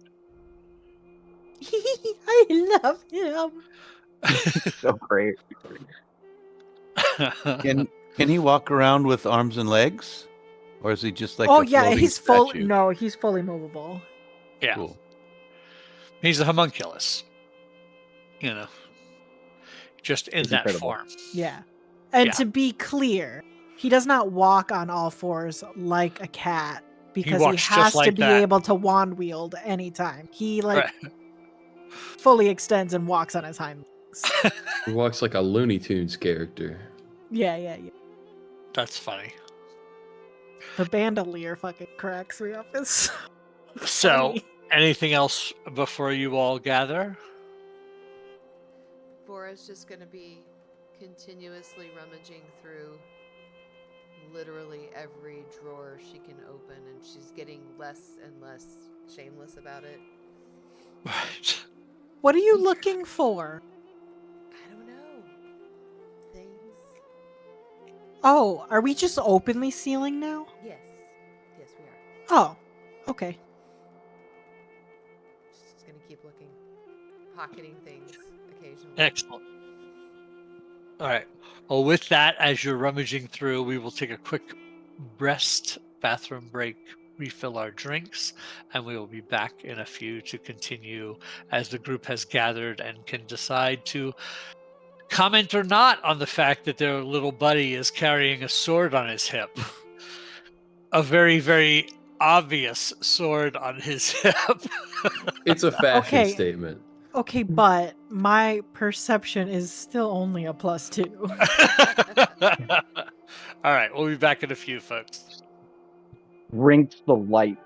A: I love him.
C: So great.
E: Can he walk around with arms and legs, or is he just like?
A: Oh
E: a
A: yeah,
E: floating
A: he's
E: statue?
A: No, he's fully movable.
D: Yeah.
E: Cool.
D: He's a homunculus. You know. Just in
C: It's
D: that
C: incredible.
D: form.
A: Yeah. And
D: Yeah.
A: to be clear, he does not walk on all fours like a cat because he
D: walks just
A: has to
D: like
A: be
D: that.
A: able to wand wield anytime. He like
D: Right.
A: fully extends and walks on his hind legs.
B: He walks like a Looney Tunes character.
A: Yeah.
D: That's funny.
A: The bandolier fucking cracks me up. It's
D: So,
A: funny.
D: anything else before you all gather?
G: Bora's just gonna be continuously rummaging through literally every drawer she can open, and she's getting less and less shameless about it.
D: Right.
A: What are you looking for?
G: I don't know. Things.
A: Oh, are we just openly sealing now?
G: Yes. Yes, we are.
A: Oh, okay.
G: Just gonna keep looking. Pocketing things occasionally.
D: Excellent. All right. Well, with that, as you're rummaging through, we will take a quick rest, bathroom break, refill our drinks, and we will be back in a few to continue as the group has gathered and can decide to comment or not on the fact that their little buddy is carrying a sword on his hip. A very, very obvious sword on his hip.
B: It's a fashion
A: Okay.
B: statement.
A: Okay, but my perception is still only a +2.
D: All right, we'll be back in a few, folks.
C: Drinks the light.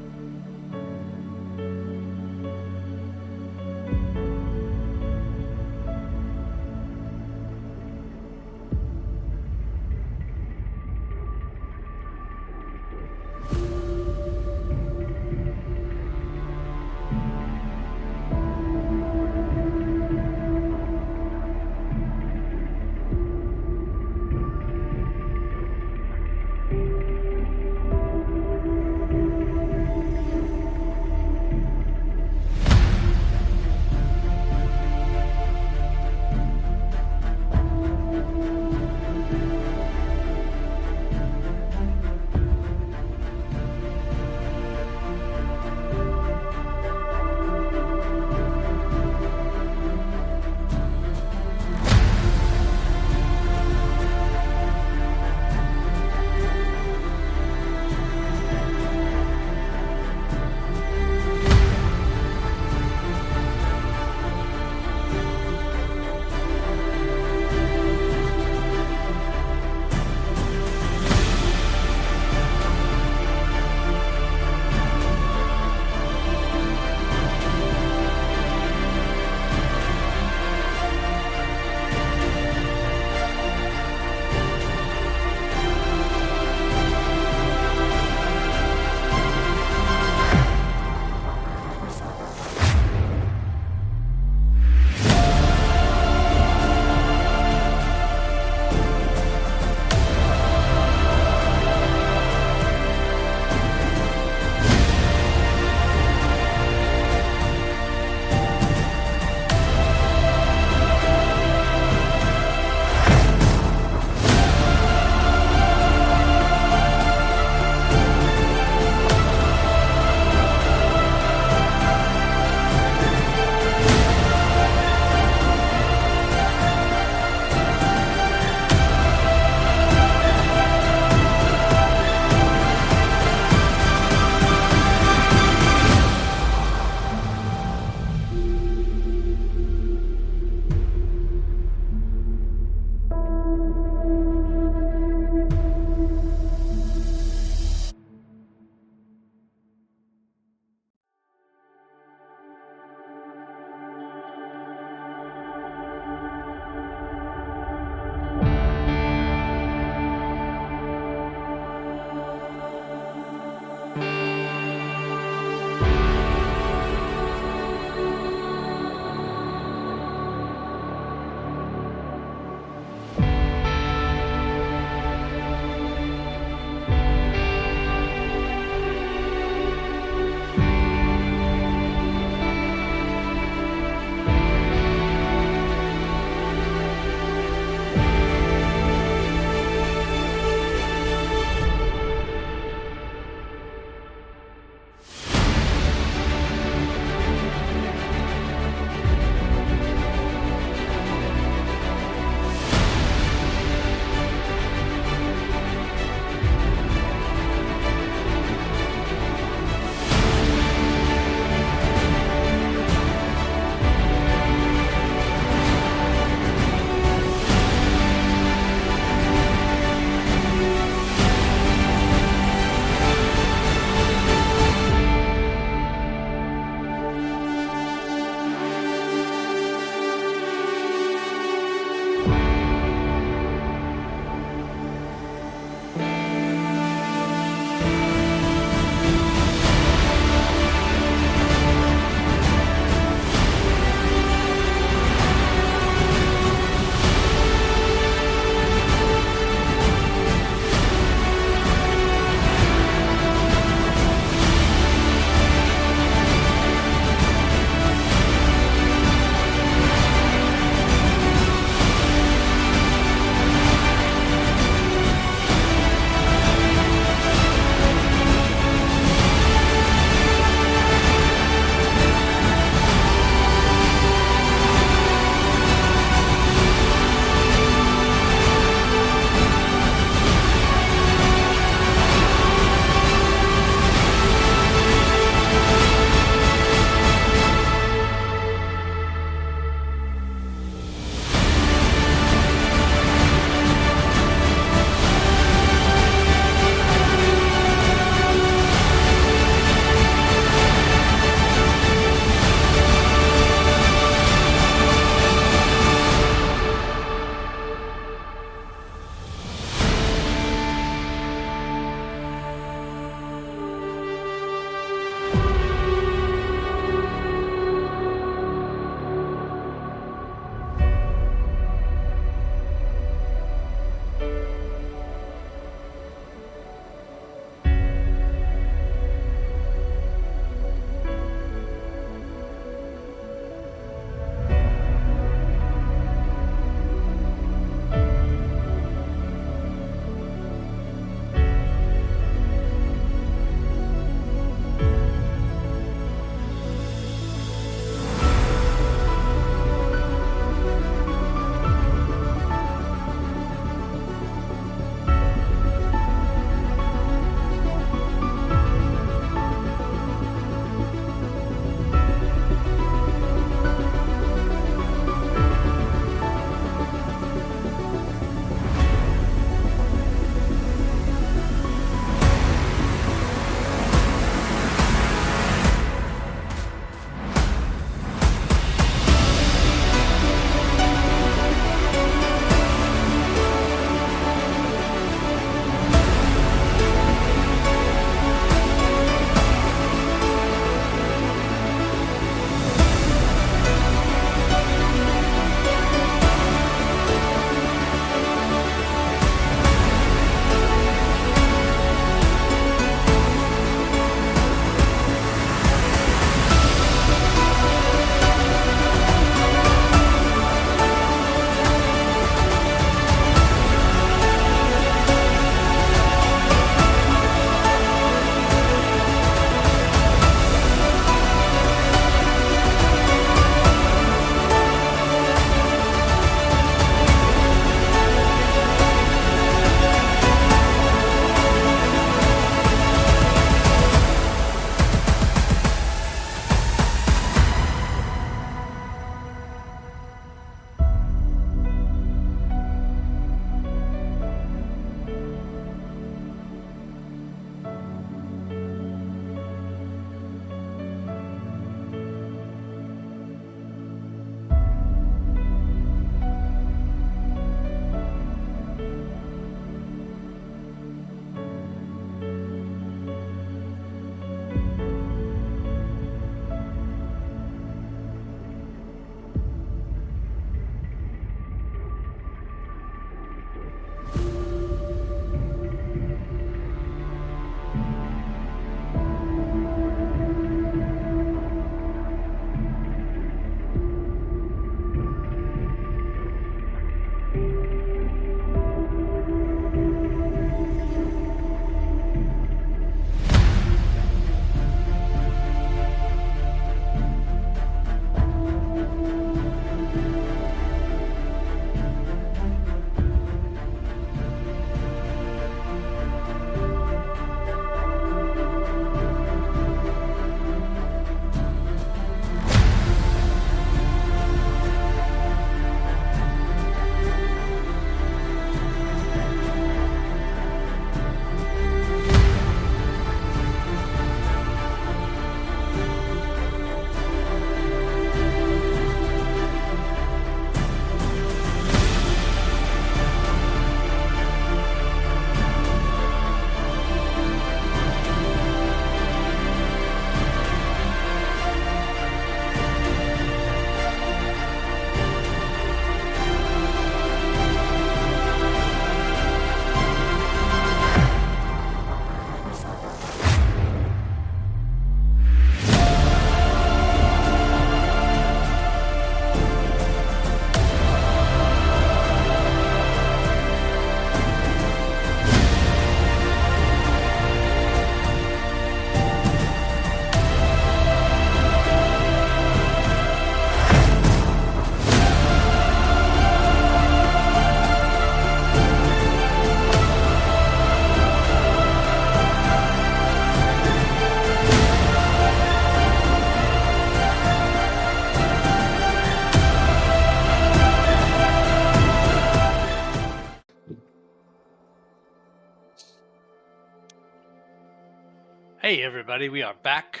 D: Hey everybody, we are back.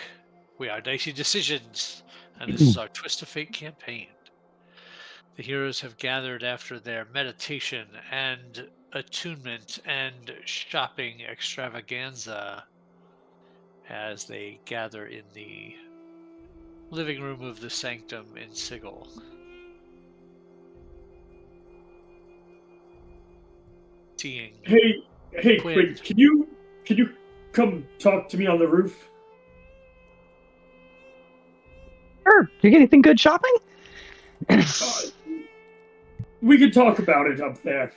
D: We are Dicey Decisions, and this is our Twist of Fate campaign. The heroes have gathered after their meditation and attunement and shopping extravaganza as they gather in the living room of the sanctum in Sigil. Seeing
F: Hey,
D: Quinn.
F: Quinn, can you come talk to me on the roof?
C: Sure. Did you get anything good shopping?
F: We can talk about it up there.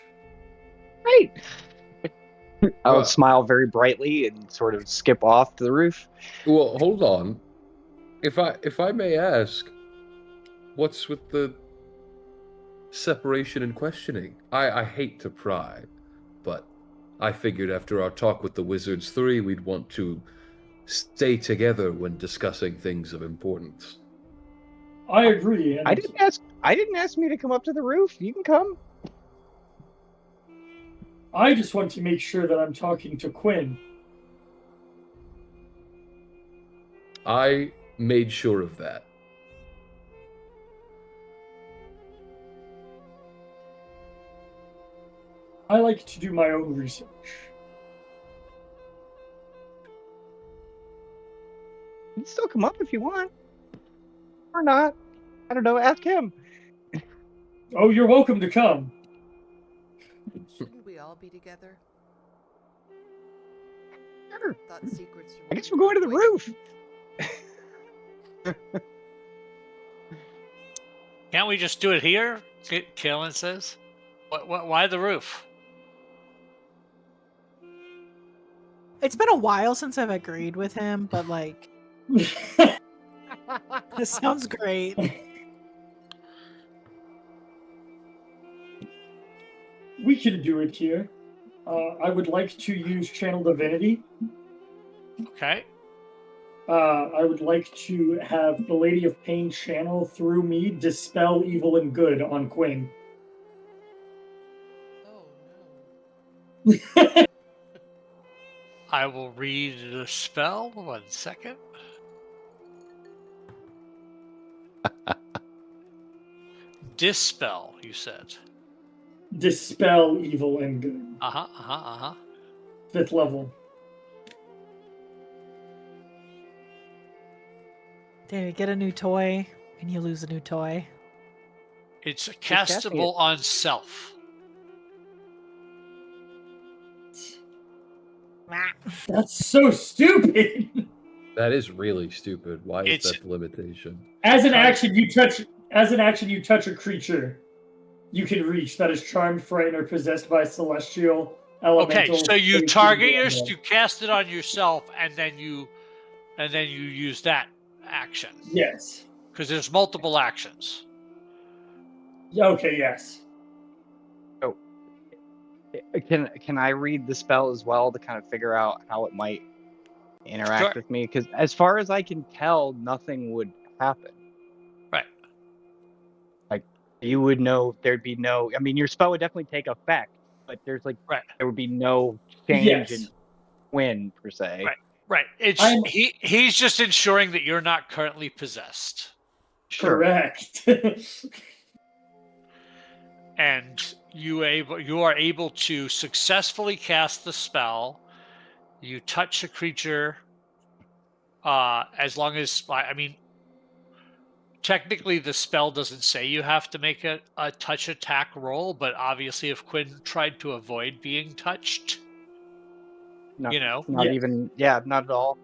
C: Great. I'll
B: Well-
C: smile very brightly and sort of skip off to the roof.
B: Well, hold on. If I may ask, what's with the separation and questioning? I hate to pry, but I figured after our talk with the Wizards 3, we'd want to stay together when discussing things of importance.
F: I agree. And
C: I didn't ask me to come up to the roof. You can come.
F: I just want to make sure that I'm talking to Quinn.
B: I made sure of that.
F: I like to do my own research.
C: You can still come up if you want. Or not. I don't know. Ask him.
F: Oh, you're welcome to come.
G: Shouldn't we all be together?
C: Sure.
G: Thought secrets
C: I guess we're going to the roof.
D: Can't we just do it here? Kaelin says. Why the roof?
A: It's been a while since I've agreed with him, but like, this sounds great.
F: We can do it here. I would like to use Channel Divinity.
D: Okay.
F: I would like to have the Lady of Pain channel through me dispel evil and good on Quinn.
G: Oh no.
D: I will read the spell. 1 second. Dispel, you said.
F: Dispel evil and good. 5th level.
A: Damn, you get a new toy and you lose a new toy.
D: It's
C: casting
D: castable on self.
C: That's
F: so stupid.
B: That is really stupid. Why is
D: It's-
B: that the limitation?
F: As an action, you touch a creature you can reach that is charmed, frightened, or possessed by celestial elemental.
D: Okay, so you target you cast it on yourself, and then you use that action.
F: Yes.
D: Because there's multiple actions.
F: Okay. Yes.
C: Oh, can I read the spell as well to kind of figure out how it might interact with me? Because as far as I can tell, nothing would happen.
D: Right.
C: Like you would know there'd be no. I mean, your spell would definitely take effect, but there's like there would be no change in win per se.
D: Right. It's he's just ensuring that you're not currently possessed.
C: Sure.
F: Correct.
D: And you are able to successfully cast the spell. You touch a creature as long as technically the spell doesn't say you have to make a touch attack roll, but obviously if Quinn tried to avoid being touched,
C: Not
F: Yes.
C: even not at all.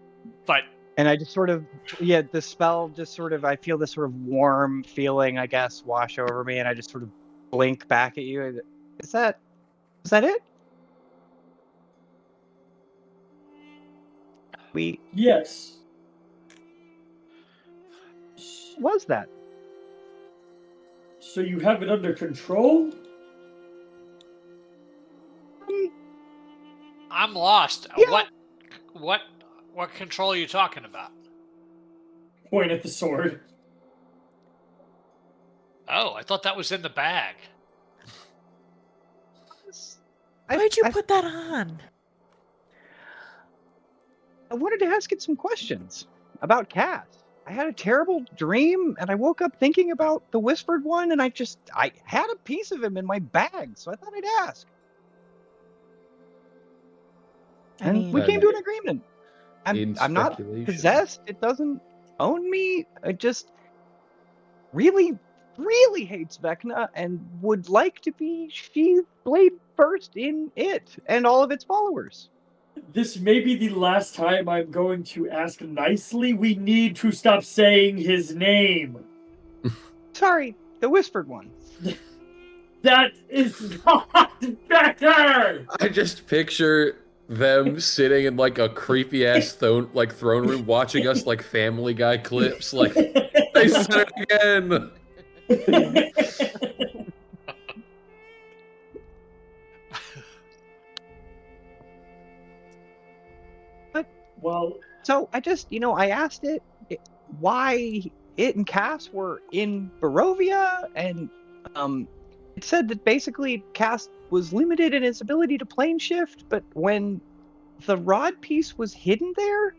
D: But
C: and I just sort of the spell just sort of I feel this sort of warm feeling, I guess, wash over me, and I just sort of blink back at you. Is that it?
F: Yes.
C: What was that?
F: So you have it under control?
D: I'm lost.
C: Yeah.
D: What control are you talking about?
F: Point at the sword.
D: Oh, I thought that was in the bag.
A: Why'd you put that on?
C: I wanted to ask it some questions about Cass. I had a terrible dream, and I woke up thinking about the Whispered One, and I had a piece of him in my bag, so I thought I'd ask. We came to an agreement. I'm not possessed. It doesn't own me. I just really, really hates Vecna and would like to be sheathed blade first in it and all of its followers.
F: This may be the last time I'm going to ask nicely. We need to stop saying his name.
C: Sorry, the Whispered One.
F: That is not better!
B: I just picture them sitting in like a creepy ass throne room watching us like Family Guy clips, like they said it again.
C: But so I just I asked it why it and Cass were in Barovia, and it said that basically Cass was limited in his ability to plane shift, but when the rod piece was hidden there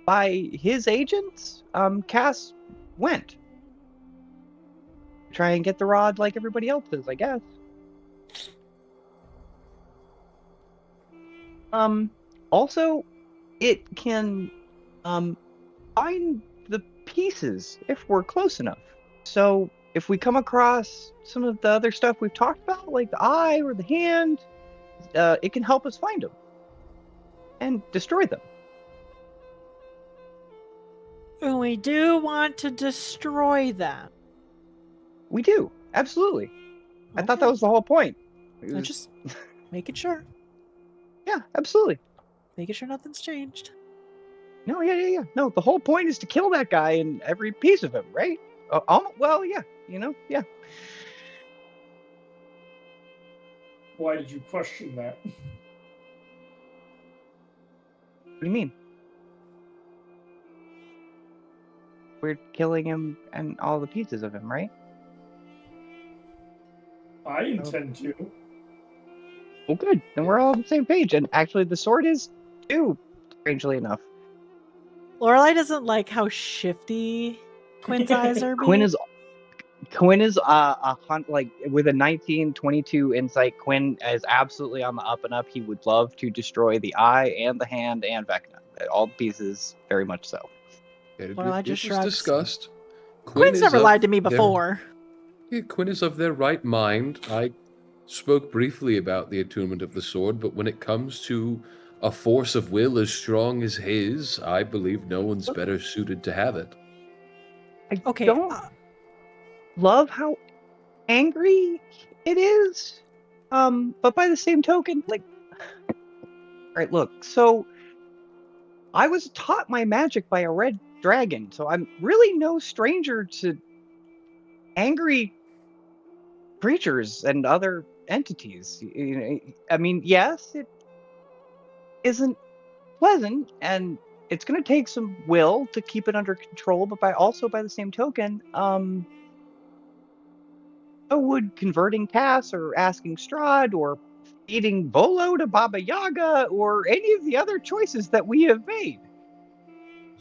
C: by his agents, Cass went. Try and get the rod like everybody else is, I guess. Also, it can find the pieces if we're close enough. So if we come across some of the other stuff we've talked about, like the eye or the hand, it can help us find them and destroy them.
A: We do want to destroy them.
C: We do, absolutely. Okay. I thought that was the whole point.
A: I'm just making sure.
C: Yeah, absolutely.
A: Making sure nothing's changed.
C: No, yeah. No, the whole point is to kill that guy and every piece of him, right? Well, yeah, yeah.
F: Why did you question that?
C: What do you mean? We're killing him and all the pieces of him, right?
F: I intend to.
C: Well, good. Then we're all on the same page. And actually, the sword is too, strangely enough.
A: Lorelai doesn't like how shifty Quinn's eyes are being.
C: Quinn is like with a 1922 insight. Quinn is absolutely on the up and up. He would love to destroy the eye and the hand and Vecna. All pieces, very much so.
A: Lorelai just shrugs.
B: Discussed.
A: Quinn's never lied to me before.
B: Quinn is of their right mind. I spoke briefly about the attunement of the sword, but when it comes to a force of will as strong as his, I believe no one's better suited to have it.
C: I don't love how angry it is, but by the same token, like, all right, look, so I was taught my magic by a red dragon, so I'm really no stranger to angry creatures and other entities. I mean, yes, it isn't pleasant, and it's going to take some will to keep it under control, but by the same token, would converting Cass or asking Strahd or feeding Volo to Baba Yaga or any of the other choices that we have made.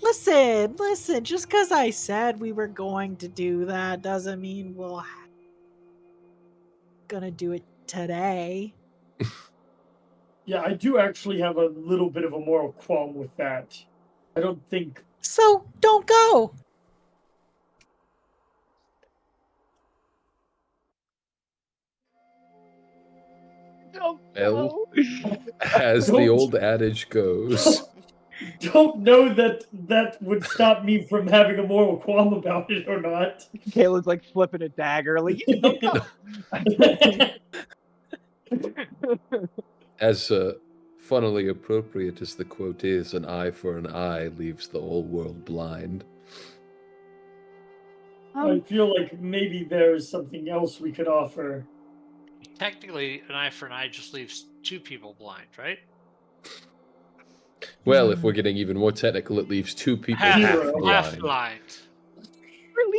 A: Listen, just because I said we were going to do that doesn't mean we're gonna do it today.
F: Yeah, I do actually have a little bit of a moral qualm with that. I don't think...
A: So, don't go!
B: Well, as the old adage goes...
F: Don't know that would stop me from having a moral qualm about it or not.
C: Kayla's like flipping a dagger. Like, don't go.
B: As funnily appropriate as the quote is, an eye for an eye leaves the whole world blind.
F: I feel like maybe there's something else we could offer.
D: Technically, an eye for an eye just leaves two people blind, right?
B: Well, if we're getting even more technical, it leaves two people half blind.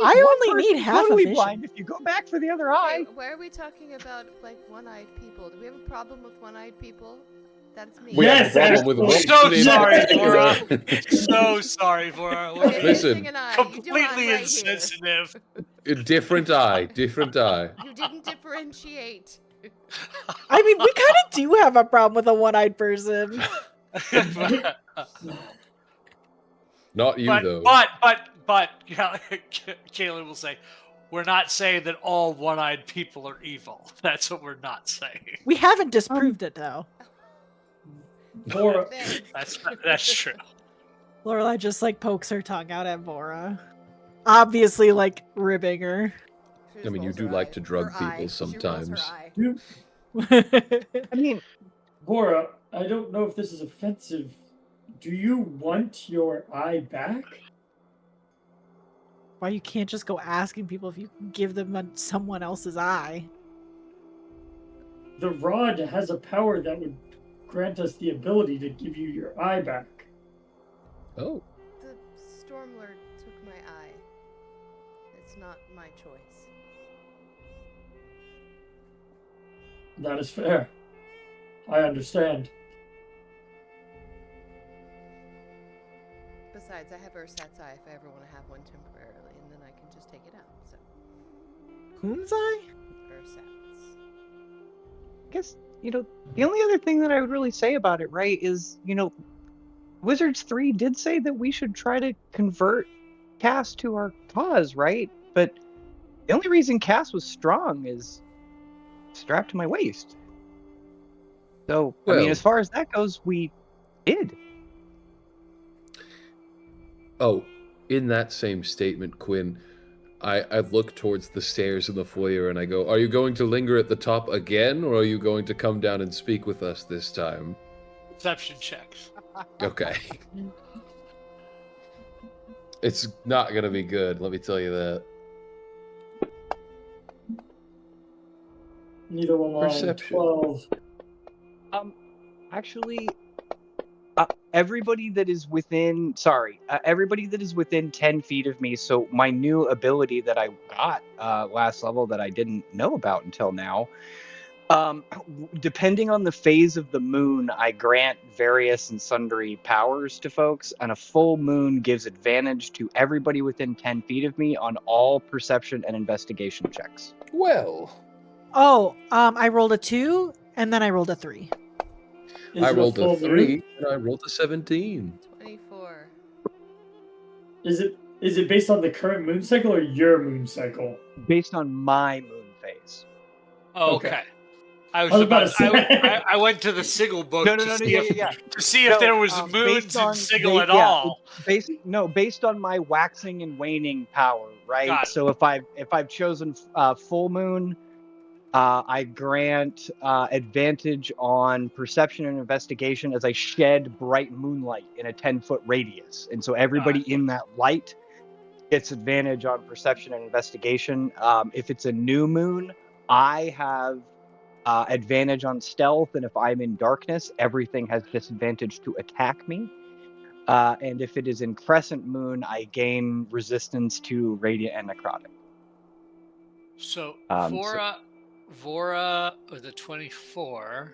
A: I only need half a vision.
C: Blind if you go back for the other eye.
G: Why are we talking about like one-eyed people? Do we have a problem with one-eyed people? That's me.
B: We have a problem with one.
D: So
B: in
D: sorry,
B: particular.
D: Vora. So sorry, Vora. We're
G: You're
B: Listen.
G: missing an eye. You do
D: completely
G: right
D: insensitive.
B: Different eye. Different eye.
G: Here. You didn't differentiate.
A: I mean, we kind of do have a problem with a one-eyed person.
B: Not you, though.
D: But Kaylin will say, we're not saying that all one-eyed people are evil. That's what we're not saying.
A: We haven't disproved it, though.
F: Vora,
D: That's true.
A: Lorelai just, like, pokes her tongue out at Vora. Obviously, like, ribbing her.
B: I mean, you do like to drug people sometimes.
C: I mean,
F: Vora, I don't know if this is offensive. Do you want your eye back?
A: Why you can't just go asking people if you can give them someone else's eye?
F: The rod has a power that would grant us the ability to give you your eye back.
B: Oh.
G: The Stormlord took my eye. It's not my choice.
F: That is fair. I understand.
G: Besides, I have Ursat's eye if I ever want to have one temporarily, and then I can just take it out. So,
A: Whom's eye?
G: Ursat's.
C: I guess, the only other thing that I would really say about it, right, is, Wizards 3 did say that we should try to convert Kas to our cause, right? But the only reason Kas was strong is strapped to my waist. So, I mean, as far as that goes, we did.
B: Oh, in that same statement, Quinn, I look towards the stairs in the foyer and I go, are you going to linger at the top again, or are you going to come down and speak with us this time?
D: Perception checks.
B: Okay. It's not going to be good, let me tell you that.
F: Neither one line.
B: Perception.
F: 12.
C: Actually, everybody that is within 10 feet of me, so my new ability that I got last level that I didn't know about until now, depending on the phase of the moon, I grant various and sundry powers to folks, and a full moon gives advantage to everybody within 10 feet of me on all perception and investigation checks.
B: Well.
A: Oh, I rolled a 2, and then I rolled a 3.
B: I rolled a 3,
F: moon?
B: and I rolled a 17.
G: 24.
F: Is it based on the current moon cycle or your moon cycle?
C: Based on my moon phase.
D: Oh,
F: Okay.
D: okay. I went to the Sigil book to see if there was moons in Sigil at all.
C: Based on my waxing and waning power, right?
D: Got it.
C: So if I've chosen full moon, I grant advantage on perception and investigation as I shed bright moonlight in a 10-foot radius, and so everybody in that light gets advantage on perception and investigation. If it's a new moon, I have advantage on stealth, and if I'm in darkness, everything has disadvantage to attack me. And if it is in crescent moon, I gain resistance to radiant and necrotic.
D: So Vora with a 24,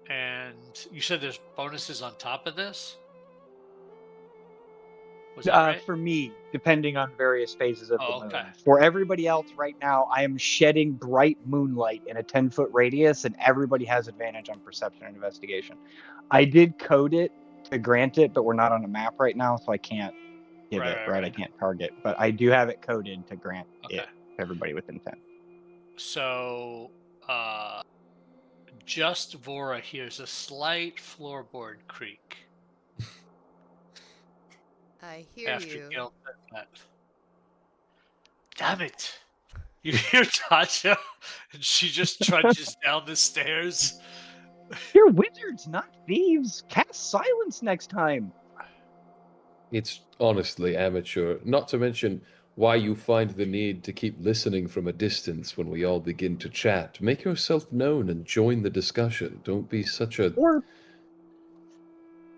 D: and you said there's bonuses on top of this? Was that right?
C: For me, depending on various phases of the moon.
D: Okay.
C: For everybody else right now, I am shedding bright moonlight in a 10-foot radius, and everybody has advantage on perception and investigation. I did code it to grant it, but we're not on a map right now, so I can't give it, right? I can't target, but I do have it coded to grant it to everybody within 10.
D: So, just Vora hears a slight floorboard creak.
G: I hear you.
D: Gail says that. Damn it! You hear Tasha, and she just trudges down the stairs.
C: You're wizards, not thieves. Cast silence next time.
B: It's honestly amateur, not to mention why you find the need to keep listening from a distance when we all begin to chat. Make yourself known and join the discussion. Don't be such a...
C: Or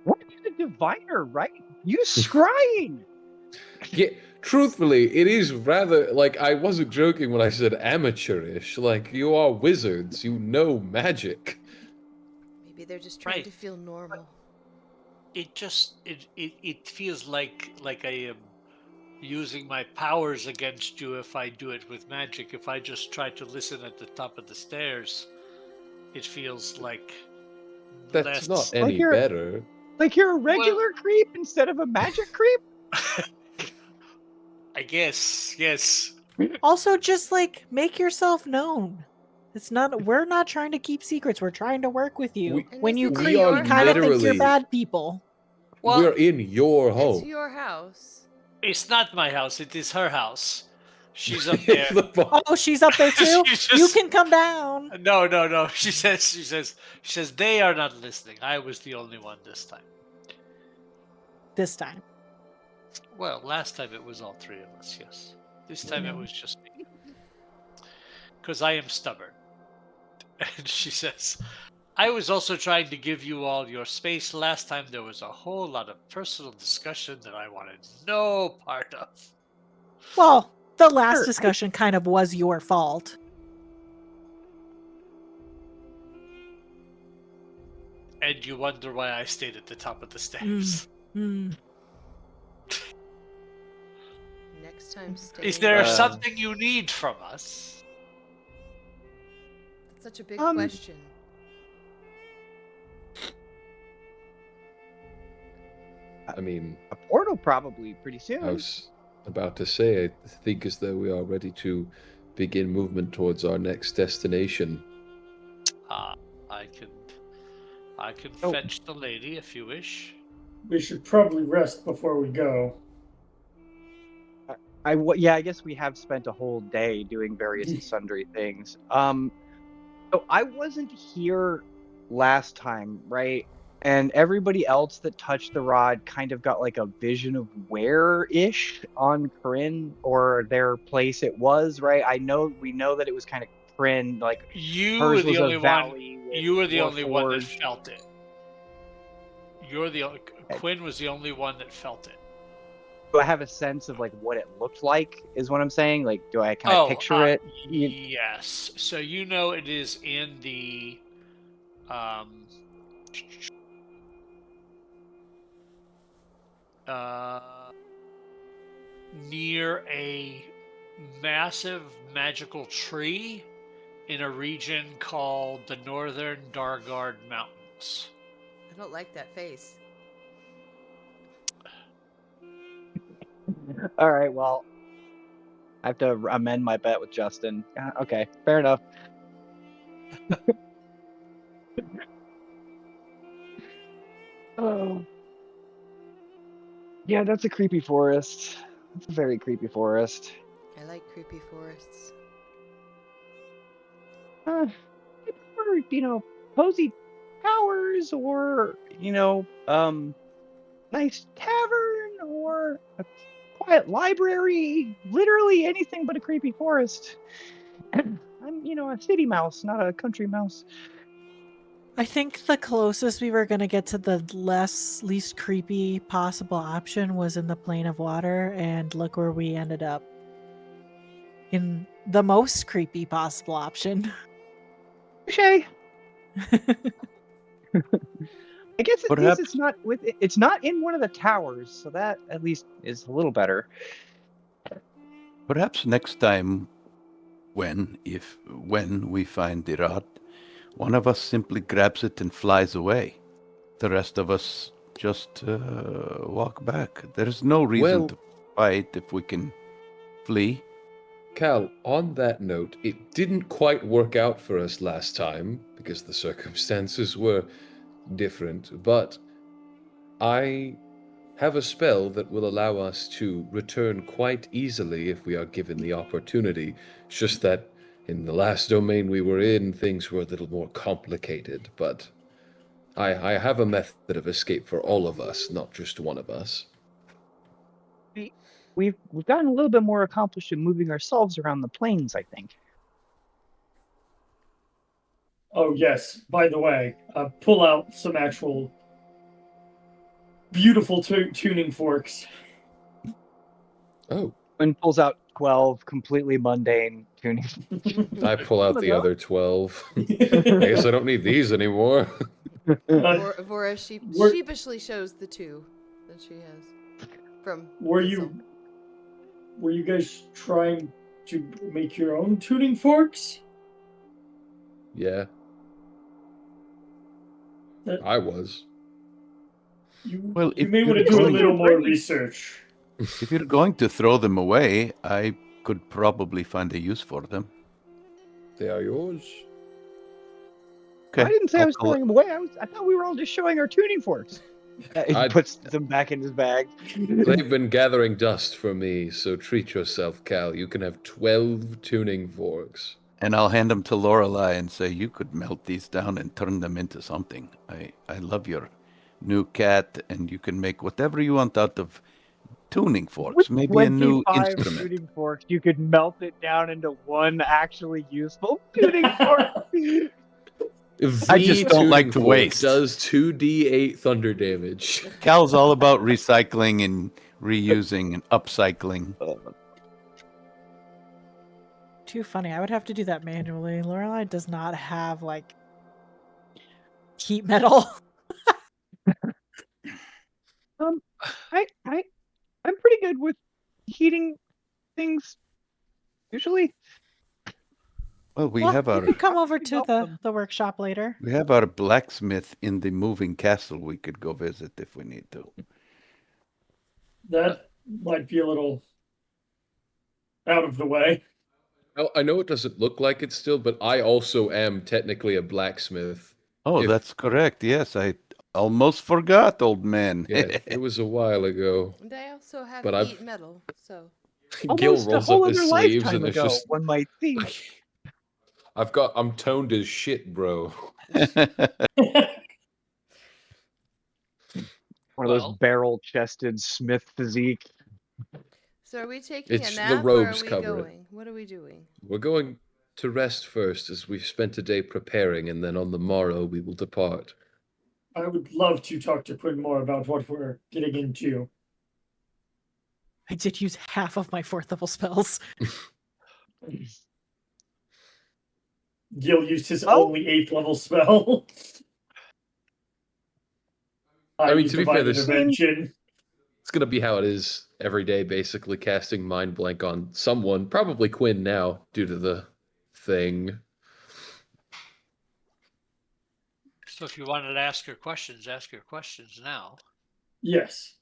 C: we're the diviner, right? You scrying!
B: Yeah, truthfully, it is rather, like, I wasn't joking when I said amateurish. Like, you are wizards. You know magic.
G: Maybe they're just trying to feel normal.
D: It feels like I am using my powers against you if I do it with magic. If I just try to listen at the top of the stairs, it feels like
B: That's not
C: Like
B: any better.
C: Like you're a regular creep instead of a magic creep?
D: I guess, yes.
A: Also, just like make yourself known. We're not trying to keep secrets. We're trying to work with you. When you creep, we kind of think you're bad people.
B: Well, we're in your home.
G: It's your house.
D: It's not my house. It is her house. She's up there.
A: Oh, she's up there too? You can come down.
D: No. She says they are not listening. I was the only one this time.
A: This time.
D: Well, last time it was all three of us, yes. This time it was just me. Because I am stubborn. And she says, I was also trying to give you all your space. Last time there was a whole lot of personal discussion that I wanted no part of.
A: Well, the last discussion kind of was your fault.
D: And you wonder why I stayed at the top of the stairs.
G: Next time, stay.
D: Is there something you need from us?
G: That's such a big question.
B: I mean,
C: a portal probably pretty soon.
B: I was about to say, I think as though we are ready to begin movement towards our next destination.
D: I can fetch the lady if you wish.
F: We should probably rest before we go.
C: I guess we have spent a whole day doing various and sundry things. So I wasn't here last time, right? And everybody else that touched the rod kind of got like a vision of where-ish on Krynn or their place it was, right? We know that it was kind of Krynn, like
D: you
C: hers
D: were the
C: was
D: only
C: a valley.
D: You were the only one that
C: Warforged.
D: felt it. Quinn was the only one that felt it.
C: Do I have a sense of like what it looked like? Is what I'm saying. Like, do I kind of picture it?
D: Yes. So you know it is in the near a massive magical tree in a region called the Northern Dargard Mountains.
G: I don't like that face.
C: All right, well, I have to amend my bet with Justin. Okay, fair enough. Oh. Yeah, that's a creepy forest. It's a very creepy forest.
G: I like creepy forests.
C: Or, cozy towers, or, nice tavern, or a quiet library. Literally anything but a creepy forest. I'm, a city mouse, not a country mouse.
A: I think the closest we were going to get to the least creepy possible option was in the plane of water, and look where we ended up. In the most creepy possible option.
C: Touché. I guess at least it's not in one of the towers, so that at least is a little better.
E: Perhaps next time, when we find the rod, one of us simply grabs it and flies away. The rest of us just walk back. There's no reason to fight if we can flee.
B: Cal, on that note, it didn't quite work out for us last time because the circumstances were different, but I have a spell that will allow us to return quite easily if we are given the opportunity. It's just that in the last domain we were in, things were a little more complicated, but I have a method of escape for all of us, not just one of us.
C: We've gotten a little bit more accomplished in moving ourselves around the plains, I think.
F: Oh, yes. By the way, pull out some actual beautiful tuning forks.
B: Oh.
C: And pulls out 12 completely mundane tuning.
B: I pull out the other 12. I guess I don't need these anymore.
G: Vora sheepishly shows the 2 that she has from
F: Were
G: Hazel.
F: you guys trying to make your own tuning forks?
B: Yeah. I was.
F: You
E: Well,
F: you
E: if
F: may want to
E: you're
F: do a
E: going-
F: little more research.
E: If you're going to throw them away, I could probably find a use for them.
B: They are yours.
E: Okay.
C: I didn't say I was throwing them away. I thought we were all just showing our tuning forks. He puts them back in his bag.
B: They've been gathering dust for me, so treat yourself, Cal. You can have 12 tuning forks.
E: And I'll hand them to Lorelei and say, you could melt these down and turn them into something. I love your new cat, and you can make whatever you want out of tuning forks.
C: With
E: Maybe a new
C: 25
E: instrument.
C: tuning forks, you could melt it down into one actually useful tuning fork.
E: I just don't like to waste.
B: Does 2d8 thunder damage.
E: Cal's all about recycling and reusing and upcycling.
A: Too funny. I would have to do that manually. Lorelei does not have like heat metal.
C: I'm pretty good with heating things usually.
E: Well, we
A: Well,
E: have
A: you
E: our
A: could come over to the workshop later.
E: we have our blacksmith in the moving castle we could go visit if we need to.
F: That might be a little out of the way.
B: I know it doesn't look like it still, but I also am technically a blacksmith.
E: Oh, that's correct. Yes, I almost forgot, old man.
B: Yeah, it was a while ago.
G: And I also have
B: But
G: heat metal, so.
B: Gil
C: Almost a
B: rolls
C: whole
B: up his
C: other
B: sleeves
C: lifetime
B: and there's
C: ago,
B: just
C: one might think.
B: I'm toned as shit, bro.
C: One of those barrel-chested Smith physique.
G: So are we taking
B: It's
G: a
B: the
G: nap
B: robes
G: or are we
B: cover it.
G: going? What are we doing?
B: We're going to rest first as we've spent a day preparing, and then on the morrow we will depart.
F: I would love to talk to Krynn more about what we're getting into.
A: I did use half of my 4th level spells.
F: Gil used his only 8th level spell.
B: I mean, to be fair,
F: it's
B: going to be how it is every day, basically casting Mind Blank on someone, probably Quinn now, due to the thing.
D: So if you wanted to ask your questions now.
F: Yes.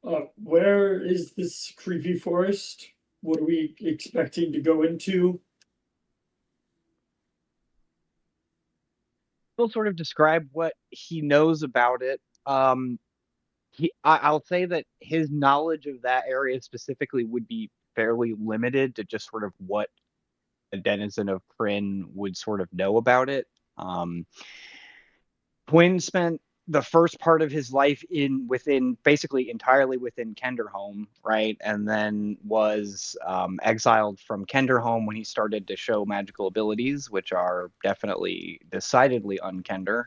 F: Where is this creepy forest? What are we expecting to go into?
C: He'll sort of describe what he knows about it. I'll say that his knowledge of that area specifically would be fairly limited to just sort of what a denizen of Krynn would sort of know about it. Quinn spent the first part of his life basically entirely within Kenderholm, right? And then was exiled from Kenderholm when he started to show magical abilities, which are decidedly unkender.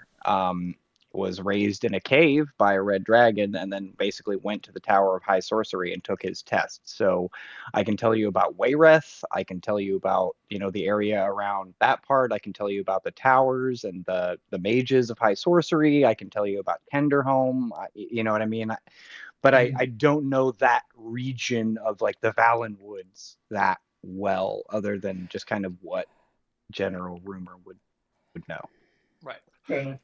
C: Was raised in a cave by a red dragon and then basically went to the Tower of High Sorcery and took his test. So I can tell you about Wayreth. I can tell you about, the area around that part. I can tell you about the towers and the mages of High Sorcery. I can tell you about Kenderholm. You know what I mean? But I don't know that region of like the Valen Woods that well, other than just kind of what general rumor would know.
D: Right.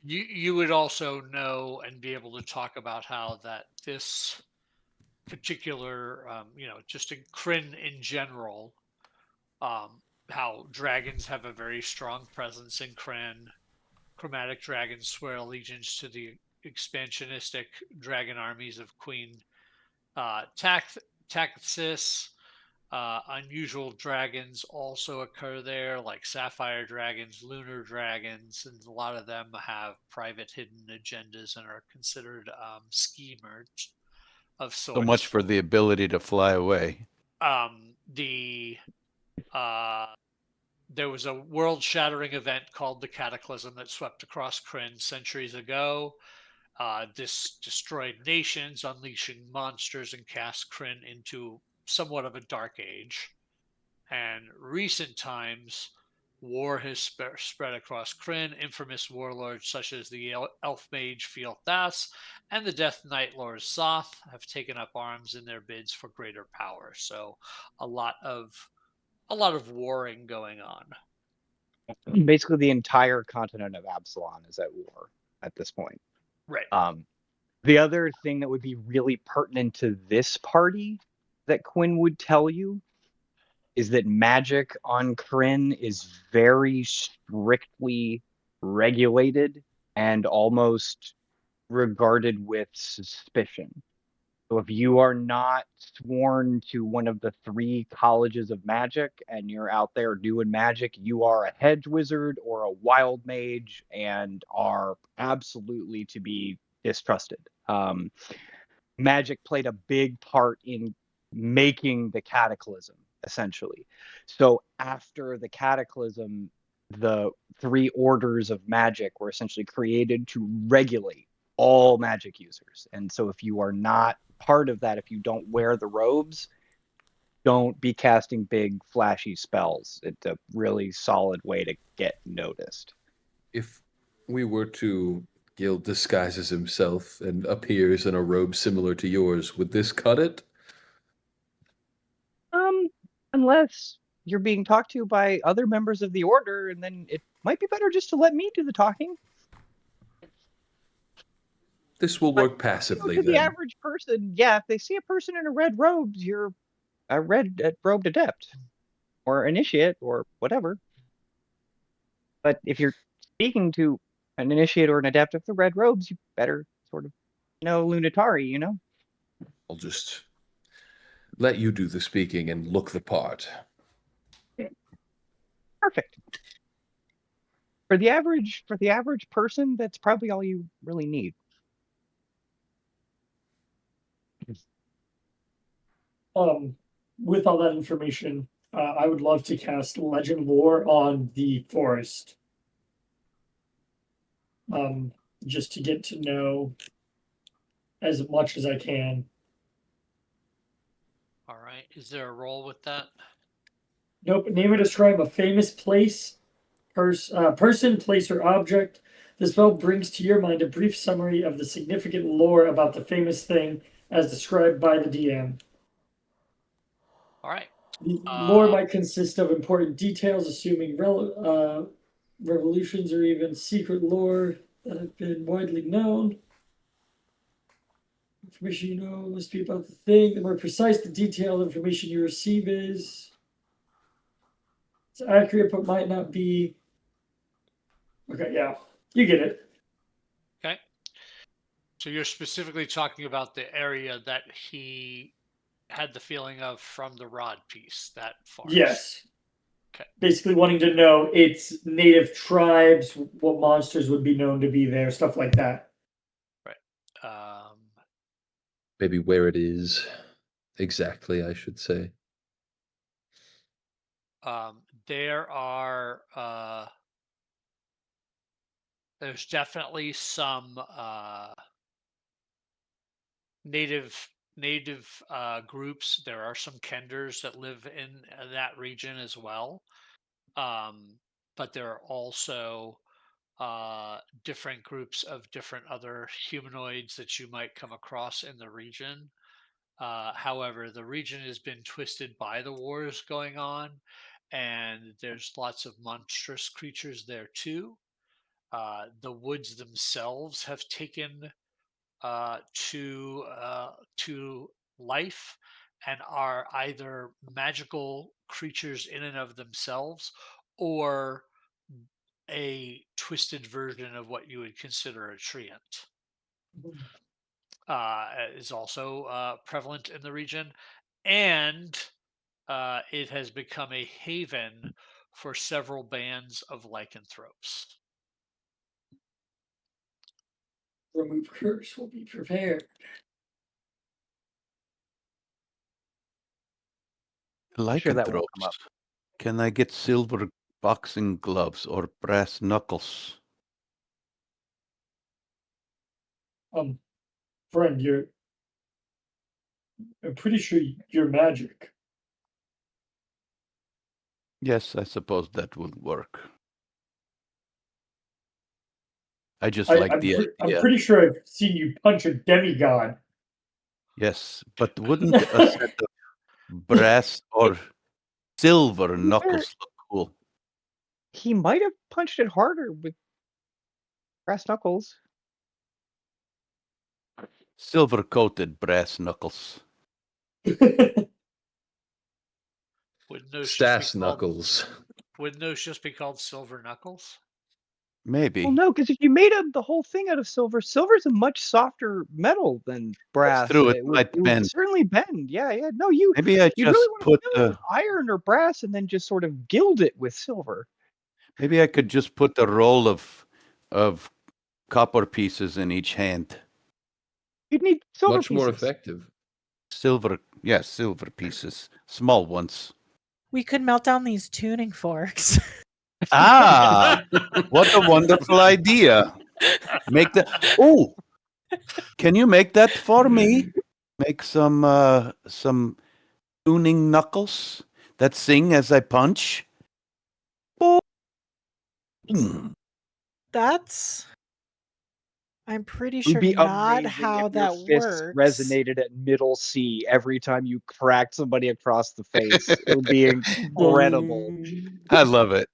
D: You would also know and be able to talk about how that this particular, just in Krynn in general, how dragons have a very strong presence in Krynn. Chromatic dragons swear allegiance to the expansionistic dragon armies of Queen Taxis. Unusual dragons also occur there, like sapphire dragons, lunar dragons, and a lot of them have private hidden agendas and are considered schemers of sorts.
E: So much for the ability to fly away.
D: There was a world-shattering event called the Cataclysm that swept across Krynn centuries ago. This destroyed nations, unleashing monsters, and cast Krynn into somewhat of a dark age. And recent times, war has spread across Krynn. Infamous warlords such as the elf mage Kas and the Death Knight Lord Soth have taken up arms in their bids for greater power. So a lot of warring going on.
C: Basically, the entire continent of Absalon is at war at this point.
D: Right.
C: The other thing that would be really pertinent to this party that Quinn would tell you is that magic on Krynn is very strictly regulated and almost regarded with suspicion. So if you are not sworn to one of the 3 colleges of magic and you're out there doing magic, you are a hedge wizard or a wild mage and are absolutely to be distrusted. Magic played a big part in making the cataclysm, essentially. So after the cataclysm, the 3 orders of magic were essentially created to regulate all magic users. And so if you are not part of that, if you don't wear the robes, don't be casting big flashy spells. It's a really solid way to get noticed.
B: If we were to Gil disguises himself and appears in a robe similar to yours, would this cut it?
C: Unless you're being talked to by other members of the order, and then it might be better just to let me do the talking.
B: This will work passively,
C: to
B: then.
C: The average person, yeah, if they see a person in a red robe, you're a robed adept or initiate or whatever. But if you're speaking to an initiate or an adept of the red robes, you better sort of know Lunatari, you know?
B: I'll just let you do the speaking and look the part.
C: Perfect. For the average person, that's probably all you really need.
F: With all that information, I would love to cast Legend Lore on the forest. Just to get to know as much as I can.
D: All right. Is there a role with that?
F: Nope. Name or describe a famous place, person, place, or object. The spell brings to your mind a brief summary of the significant lore about the famous thing as described by the DM.
D: All right.
F: The lore might consist of important details, assuming revolutions or even secret lore that have been widely known. Information you know must be about the thing. The more precise the detailed information you receive is, it's accurate but might not be. Okay, yeah, you get it.
D: Okay. So you're specifically talking about the area that he had the feeling of from the rod piece, that forest.
F: Yes.
D: Okay.
F: Basically wanting to know its native tribes, what monsters would be known to be there, stuff like that.
D: Right.
B: Maybe where it is exactly, I should say.
D: There are there's definitely some native groups. There are some Kenders that live in that region as well, but there are also different groups of different other humanoids that you might come across in the region. However, the region has been twisted by the wars going on, and there's lots of monstrous creatures there too. The woods themselves have taken to life and are either magical creatures in and of themselves or a twisted version of what you would consider a treant. Is also prevalent in the region, and it has become a haven for several bands of lycanthropes.
F: Remove curse will be prepared.
E: Lycanthropes. Can I get silver boxing gloves or brass knuckles?
F: Friend, I'm pretty sure you're magic.
E: Yes, I suppose that will work. I just like the idea.
F: I'm pretty sure I've seen you punch a demigod.
E: Yes, but wouldn't a set of brass or silver knuckles look cool?
C: He might have punched it harder with brass knuckles.
E: Silver-coated brass knuckles.
D: Wouldn't those
B: Stass knuckles.
D: Wouldn't those just be called silver knuckles?
E: Maybe.
C: Well, no, because if you made the whole thing out of silver's a much softer metal than brass.
E: That's true. It
C: would,
E: might bend.
C: certainly bend. Yeah. No,
E: Maybe I
C: you
E: just
C: really want to
E: put
C: fill it with iron or brass and then just sort of gild it with silver.
E: Maybe I could just put a roll of copper pieces in each hand.
C: You'd need silver
B: Much
C: pieces.
B: more effective.
E: Silver pieces. Small ones.
A: We could melt down these tuning forks.
E: Ah, what a wonderful idea. Make that. Oh, can you make that for me? Make some tuning knuckles that sing as I punch.
A: That's... I'm pretty
C: It would
A: sure
C: be
A: not
C: amazing
A: how
C: if your
A: that
C: fists
A: works.
C: resonated at middle C every time you cracked somebody across the face. It would be incredible.
E: I love it.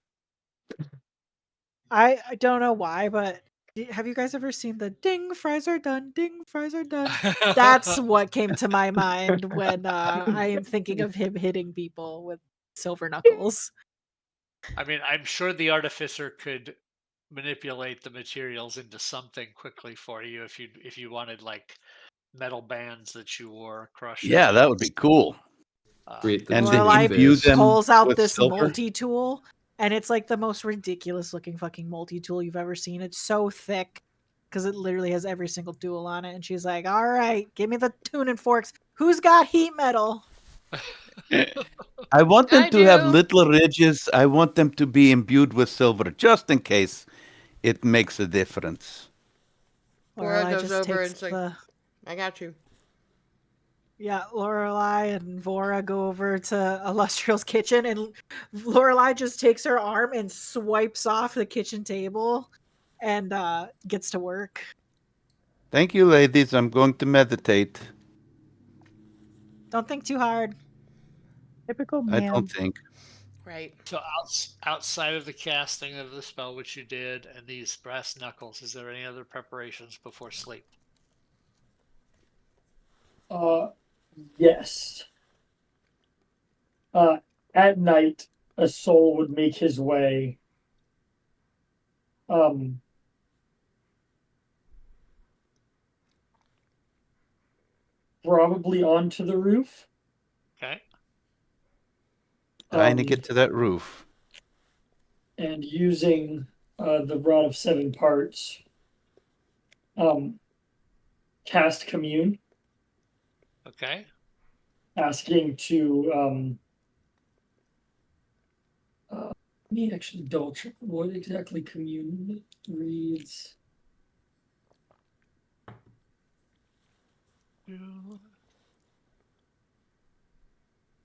A: I don't know why, but have you guys ever seen the ding, fries are done, ding, fries are done? That's what came to my mind when I am thinking of him hitting people with silver knuckles.
D: I mean, I'm sure the artificer could manipulate the materials into something quickly for you if you wanted like metal bands that you wore across your
E: Yeah, that would be cool.
B: Create the
E: And
A: Lorelai
E: imbue them
A: pulls out
E: with
A: this
E: silver?
A: multi-tool, and it's like the most ridiculous looking fucking multi-tool you've ever seen. It's so thick because it literally has every single tool on it. And she's like, all right, give me the tuning forks. Who's got heat metal?
E: I want them
G: I
E: to have
G: do.
E: little ridges. I want them to be imbued with silver, just in case it makes a difference.
G: Laura
A: Lorelai
G: goes
A: just
G: over
A: takes
G: and it's like, I got you.
A: Yeah, Lorelai and Vora go over to Illustrial's kitchen, and Lorelai just takes her arm and swipes off the kitchen table and gets to work.
E: Thank you, ladies. I'm going to meditate.
A: Don't think too hard.
C: Typical
E: I
C: man.
E: don't think.
G: Right.
D: So outside of the casting of the spell, which you did, and these brass knuckles, is there any other preparations before sleep?
F: Yes. At night, a soul would make his way probably onto the roof.
D: Okay.
E: Trying to get to that roof.
F: And using the rod of 7 parts, cast commune.
D: Okay.
F: Asking to let me actually double check what exactly commune reads.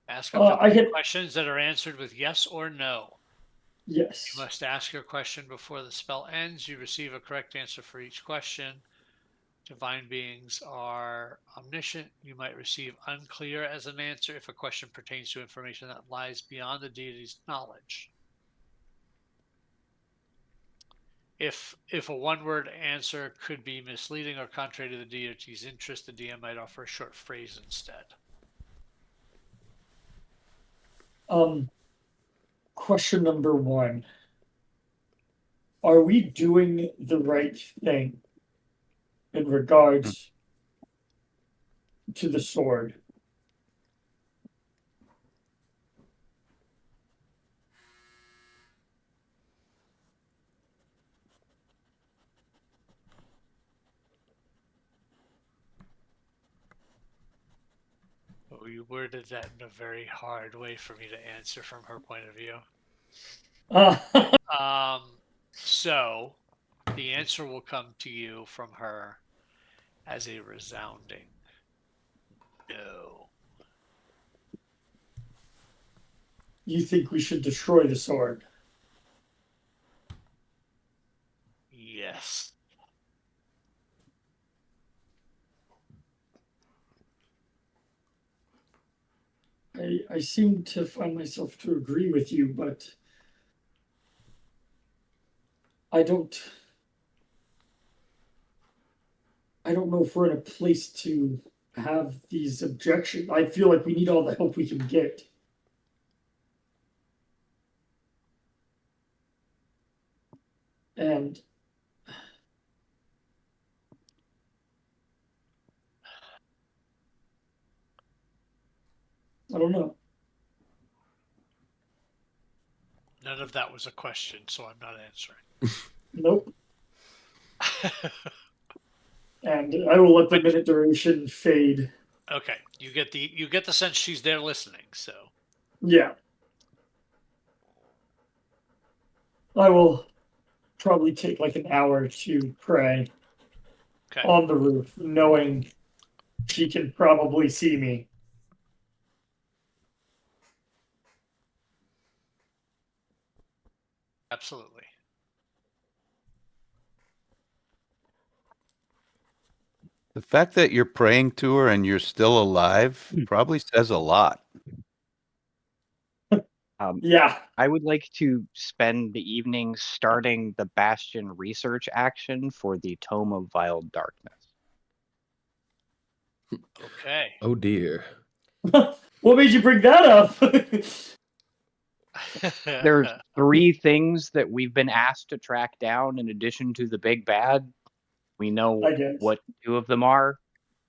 D: Ask up to 3 questions that are answered with yes or no.
F: Yes.
D: You must ask your question before the spell ends. You receive a correct answer for each question. Divine beings are omniscient. You might receive unclear as an answer if a question pertains to information that lies beyond the deity's knowledge. If a one-word answer could be misleading or contrary to the deity's interest, the DM might offer a short phrase instead.
F: Question number 1. Are we doing the right thing in regards to the sword?
D: Oh, you worded that in a very hard way for me to answer from her point of view. So the answer will come to you from her as a resounding no.
F: you think we should destroy the sword?
D: Yes.
F: I seem to find myself to agree with you, but I don't know if we're in a place to have these objections. I feel like we need all the help we can get. And I don't know.
D: None of that was a question, so I'm not answering.
F: Nope. And I will let the minute duration fade.
D: Okay, you get the sense she's there listening. So
F: yeah, I will probably take like an hour to pray on the roof, knowing she can probably see me.
D: Absolutely.
E: The fact that you're praying to her and you're still alive probably says a lot.
F: Yeah.
C: I would like to spend the evening starting the Bastion research action for the Tome of Vile Darkness.
D: Okay.
B: Oh dear.
F: What made you bring that up?
C: There's 3 things that we've been asked to track down in addition to the big bad. We know what 2 of them are.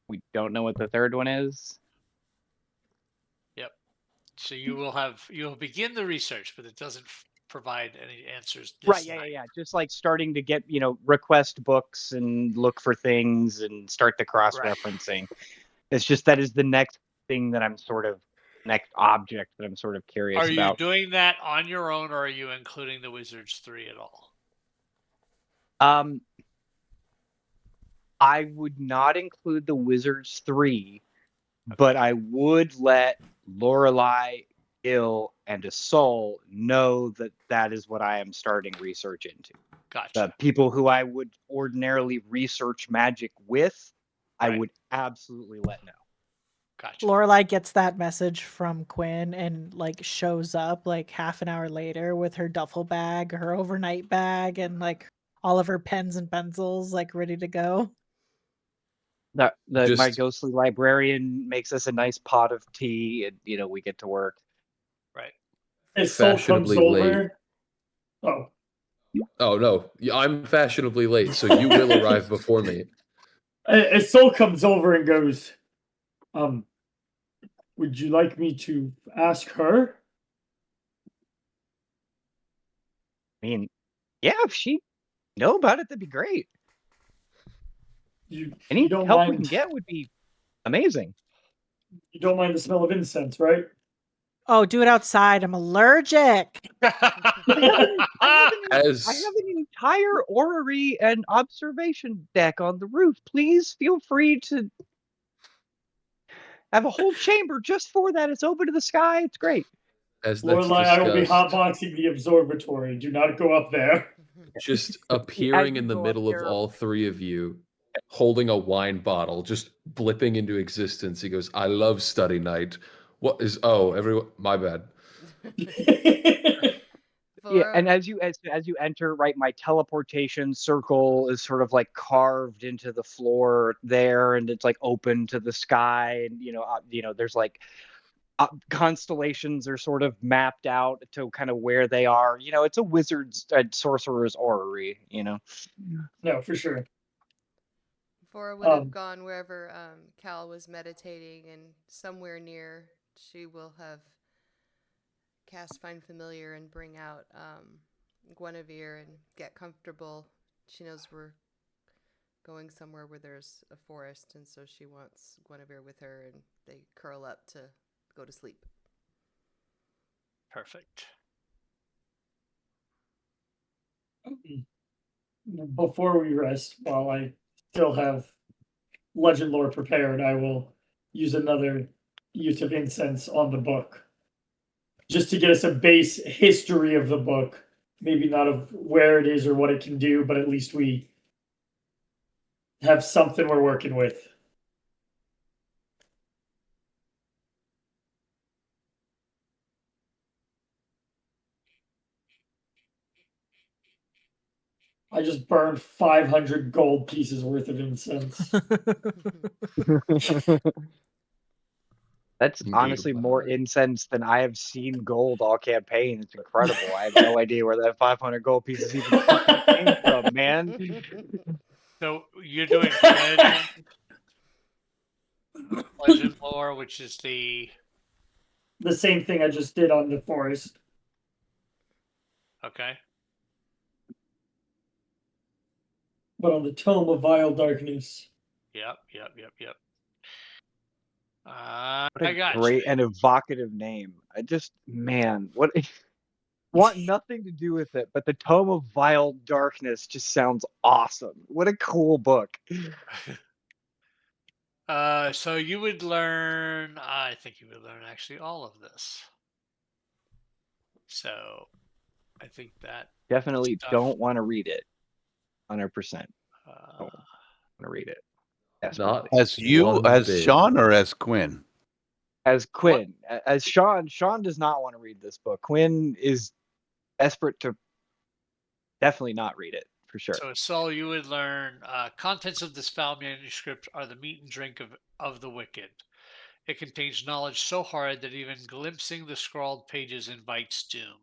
C: We don't know what the third one is.
D: Yep. So you'll begin the research, but it doesn't provide any answers this
C: Right,
D: night.
C: yeah. Just like starting to get, request books and look for things and start the cross-referencing. Right. It's just that is the next thing that I'm sort of, next object that I'm sort of curious about.
D: Are you doing that on your own, or are you including the Wizards 3 at all?
C: I would not include the Wizards 3, but I would let Lorelei, Gil, and Asol know that that is what I am starting research into.
D: Gotcha.
C: The people who I would ordinarily research magic with, I would absolutely let know.
D: Gotcha.
A: Lorelei gets that message from Quinn and like shows up like half an hour later with her duffel bag, her overnight bag, and like all of her pens and pencils like ready to go.
C: My ghostly librarian makes us a nice pot of tea, and we get to work.
D: Right.
F: As Soul comes over.
B: Oh no, I'm fashionably late, so you will arrive before me.
F: As Soul comes over and goes, would you like me to ask her?
C: I mean, yeah, if she know about it, that'd be great. Any help we can get would be amazing.
F: You don't mind the smell of incense, right?
A: Oh, do it outside. I'm allergic.
C: I have an entire orrery and observation deck on the roof. Please feel free to have a whole chamber just for that. It's open to the sky. It's great.
B: As that's
F: Lorelei, I will be hotboxing the observatory. Do not go up there.
B: Just appearing in the middle of all 3 of you, holding a wine bottle, just blipping into existence. He goes, "I love study night." What is? Oh, everyone, my bad.
C: Yeah, and as you enter, right, my teleportation circle is sort of like carved into the floor there, and it's like open to the sky, and there's like constellations are sort of mapped out to kind of where they are. It's a wizard's sorcerer's orrery.
F: No, for sure.
G: Vora would have gone wherever Cal was meditating, and somewhere near she will have cast Find Familiar and bring out Guinevere and get comfortable. She knows we're going somewhere where there's a forest, and so she wants Guinevere with her, and they curl up to go to sleep.
D: Perfect.
F: Before we rest, while I still have Legend Lore prepared, I will use another use of incense on the book. just to get us a base history of the book. Maybe not of where it is or what it can do, but at least we have something we're working with. I just burned 500 gold pieces worth of incense.
C: That's honestly more incense than I have seen gold all campaign. It's incredible. I have no idea where that 500 gold pieces even fucking came from, man.
D: So you're doing legend lore, which is the
F: same thing I just did on the forest.
D: Okay.
F: But on the Tome of Vile Darkness.
D: Yep.
C: What
D: I
C: a
D: got
C: great
D: you.
C: and evocative name. I just, man, what want nothing to do with it, but the Tome of Vile Darkness just sounds awesome. What a cool book.
D: So you would learn, I think you would learn actually all of this. So I think that
C: Definitely
D: stuff,
C: don't want to read it. 100%. Don't
D: uh,
C: want to read it. Yes,
B: Not
E: As you,
B: one
E: as
B: bit.
E: Sean, or as Quinn?
C: as Quinn, as Sean. Sean does not want to read this book. Quinn is desperate to definitely not read it for sure.
D: So Saul, you would learn contents of this foul manuscript are the meat and drink of the wicked. It contains knowledge so hard that even glimpsing the scrawled pages invites doom.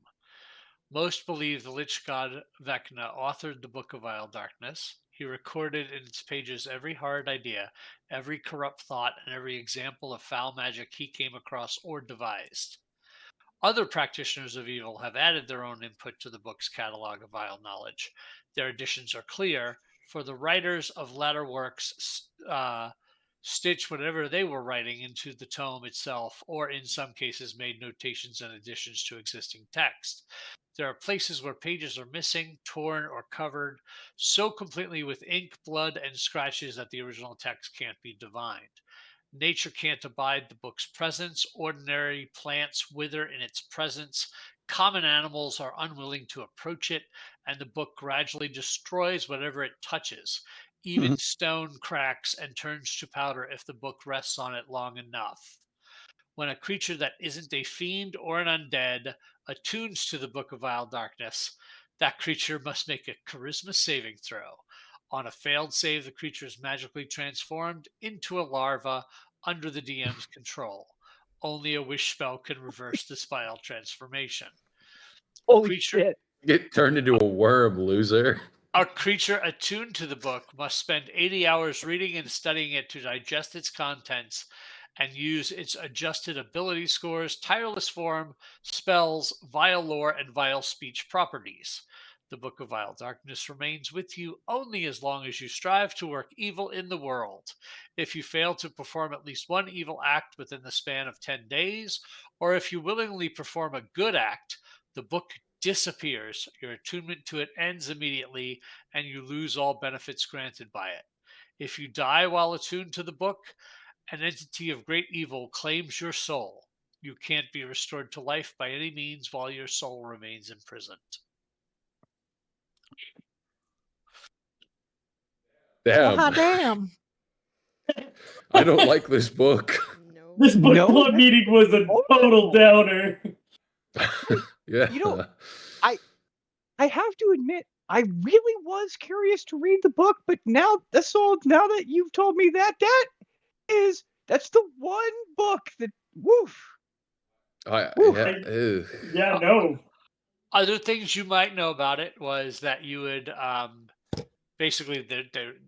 D: Most believe the lich god Vecna authored the Book of Vile Darkness. He recorded in its pages every hard idea, every corrupt thought, and every example of foul magic he came across or devised. Other practitioners of evil have added their own input to the book's catalog of vile knowledge. Their additions are clear, for the writers of latter works stitched whatever they were writing into the tome itself, or in some cases made notations and additions to existing text. There are places where pages are missing, torn, or covered so completely with ink, blood, and scratches that the original text can't be divined. Nature can't abide the book's presence. Ordinary plants wither in its presence. Common animals are unwilling to approach it, and the book gradually destroys whatever it touches. Even stone cracks and turns to powder if the book rests on it long enough. When a creature that isn't a fiend or an undead attunes to the Book of Vile Darkness, that creature must make a charisma saving throw. On a failed save, the creature is magically transformed into a larva under the DM's control. Only a wish spell can reverse this vile transformation.
C: Holy shit.
B: Get turned into a worm, loser.
D: A creature attuned to the book must spend 80 hours reading and studying it to digest its contents and use its adjusted ability scores, tireless form, spells, vile lore, and vile speech properties. The Book of Vile Darkness remains with you only as long as you strive to work evil in the world. If you fail to perform at least one evil act within the span of 10 days, or if you willingly perform a good act, the book disappears. Your attunement to it ends immediately, and you lose all benefits granted by it. If you die while attuned to the book, an entity of great evil claims your soul. You can't be restored to life by any means while your soul remains imprisoned.
B: Damn.
A: Ah, damn.
B: I don't like this book.
G: No.
F: This book
C: No,
F: club meeting was a total downer.
B: Yeah.
C: You know, I have to admit, I really was curious to read the book, but now now that you've told me that, that's the one book that woof.
F: Yeah, no.
D: Other things you might know about it was that you would basically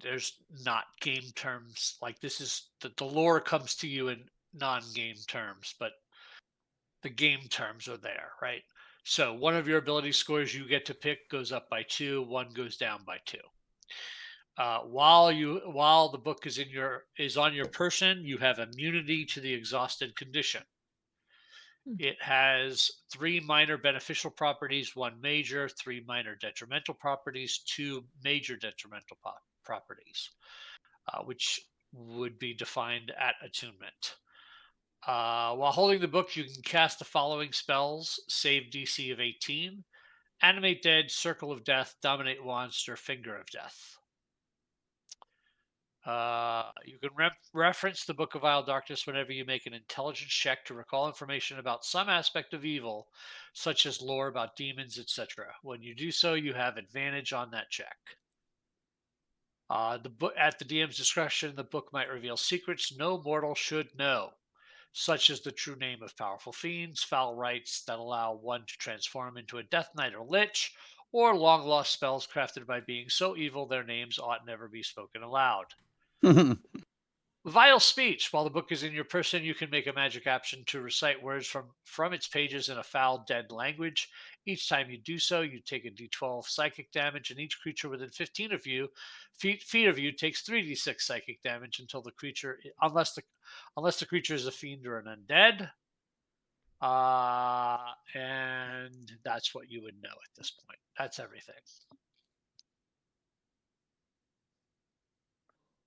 D: there's not game terms. Like this is the lore comes to you in non-game terms, but the game terms are there, right? So one of your ability scores you get to pick goes up by 2, one goes down by 2. While the book is on your person, you have immunity to the exhausted condition. It has 3 minor beneficial properties, 1 major, 3 minor detrimental properties, 2 major detrimental properties, which would be defined at attunement. While holding the book, you can cast the following spells: Save DC of 18, Animate Dead, Circle of Death, Dominate Monster, Finger of Death. You can reference the Book of Vile Darkness whenever you make an intelligence check to recall information about some aspect of evil, such as lore about demons, etc. When you do so, you have advantage on that check. The book, at the DM's discretion, the book might reveal secrets no mortal should know, such as the true name of powerful fiends, foul rites that allow one to transform into a Death Knight or Lich, or long lost spells crafted by beings so evil their names ought never be spoken aloud. Vile speech. While the book is in your person, you can make a magic action to recite words from its pages in a foul, dead language. Each time you do so, you take a d12 psychic damage, and each creature within 15 of you, feet of you, takes 3d6 psychic damage until the creature, unless the creature is a fiend or an undead. And that's what you would know at this point. That's everything.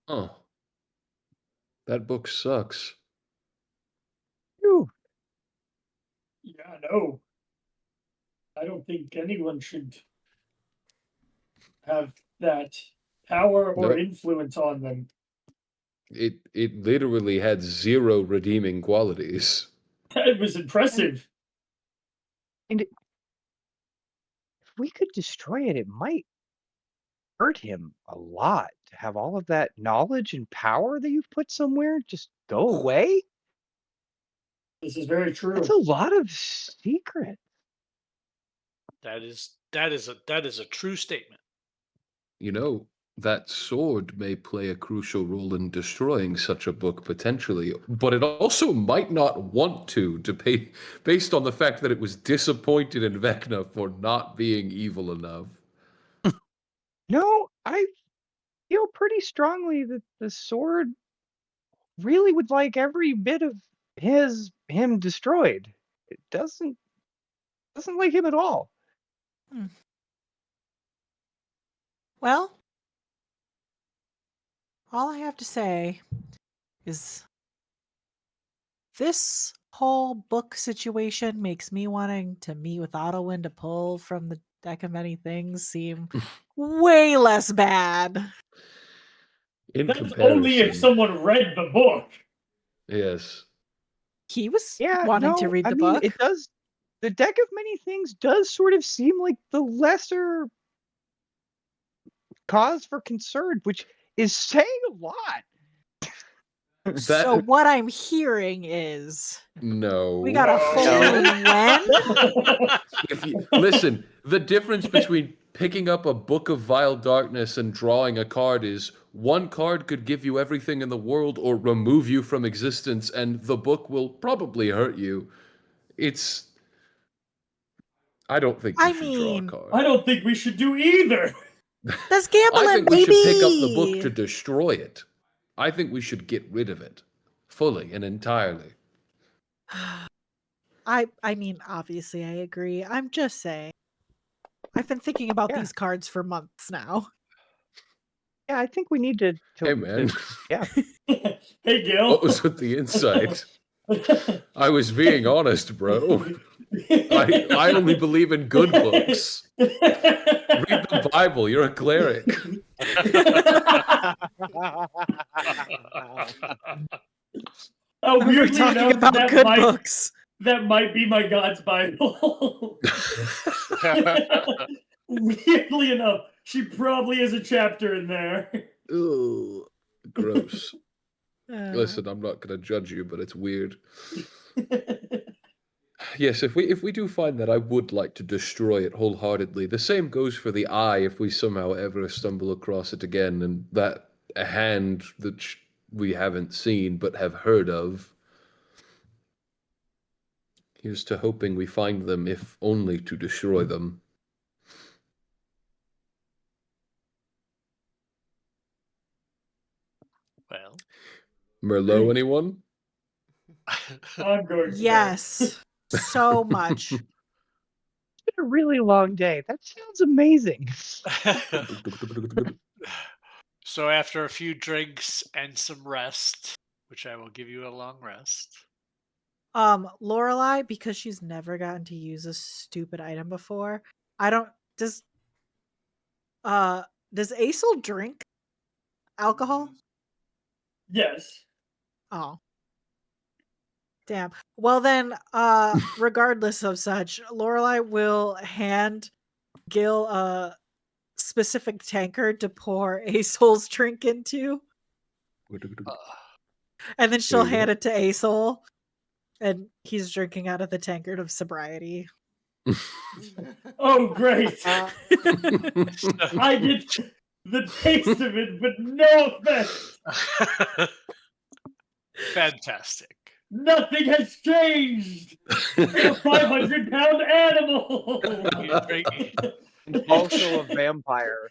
B: Oh. That book sucks.
C: Whew.
F: Yeah, no. I don't think anyone should have that power or
B: Nope.
F: influence on them.
B: It literally had 0 redeeming qualities.
F: That was impressive.
C: And if we could destroy it, it might hurt him a lot to have all of that knowledge and power that you've put somewhere just go away.
F: This is very true.
C: That's a lot of secret.
D: That is a true statement.
B: You know, that sword may play a crucial role in destroying such a book potentially, but it also might not want to based on the fact that it was disappointed in Vecna for not being evil enough.
C: No, I feel pretty strongly that the sword really would like every bit of him destroyed. It doesn't like him at all.
A: Well, all I have to say is this whole book situation makes me wanting to meet with Ottowind to pull from the deck of many things seem way less bad.
F: That's only if someone read the book.
B: Yes.
A: He was wanting to read the book.
C: It does. The deck of many things does sort of seem like the lesser cause for concern, which is saying a lot.
A: So what I'm hearing is
B: no.
A: we got a full
B: when. Listen, the difference between picking up a book of vile darkness and drawing a card is one card could give you everything in the world or remove you from existence, and the book will probably hurt you. I don't think you should draw a card.
F: I don't think we should do either.
A: That's gambling,
B: I think
A: baby.
B: we should pick up the book to destroy it. I think we should get rid of it fully and entirely.
A: I mean, obviously I agree. I'm just saying. I've been thinking about these cards for months now.
C: Yeah, I think we need to
B: hey, man.
C: Yeah.
F: Hey, Gil.
B: What was with the insight? I was being honest, bro. I only believe in good books. Read the Bible. You're a cleric.
A: We're talking about good books.
F: That might be my God's Bible. Weirdly enough, she probably has a chapter in there.
B: Ooh, gross. Listen, I'm not going to judge you, but it's weird. Yes, if we do find that, I would like to destroy it wholeheartedly. The same goes for the eye if we somehow ever stumble across it again, and that a hand that we haven't seen but have heard of. Here's to hoping we find them, if only to destroy them.
D: Well,
B: Merlot, anyone?
F: I'm going.
A: Yes, so much.
C: It's been a really long day. That sounds amazing.
D: So after a few drinks and some rest, which I will give you a long rest.
A: Lorelai, because she's never gotten to use a stupid item before. I don't does Aesol drink alcohol?
F: Yes.
A: Oh. Damn. Well then, regardless of such, Lorelai will hand Gil a specific tankard to pour Aesol's drink into. And then she'll hand it to Aesol, and he's drinking out of the tankard of sobriety.
F: Oh, great! I get the taste of it, but no effect.
D: Fantastic.
F: Nothing has changed. You're a 500-pound animal.
C: Also a vampire.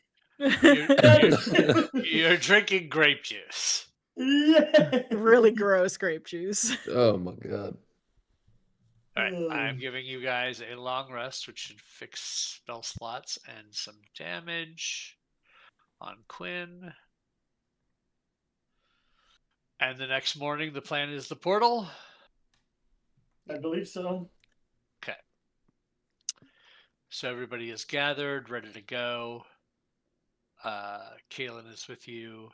D: You're drinking grape juice.
F: Yeah.
A: Really gross grape juice.
B: Oh my god.
D: All right, I'm giving you guys a long rest, which should fix spell slots and some damage on Quinn. And the next morning, the plan is the portal?
F: I believe so.
D: Okay. So everybody is gathered, ready to go. Kaylin is with you.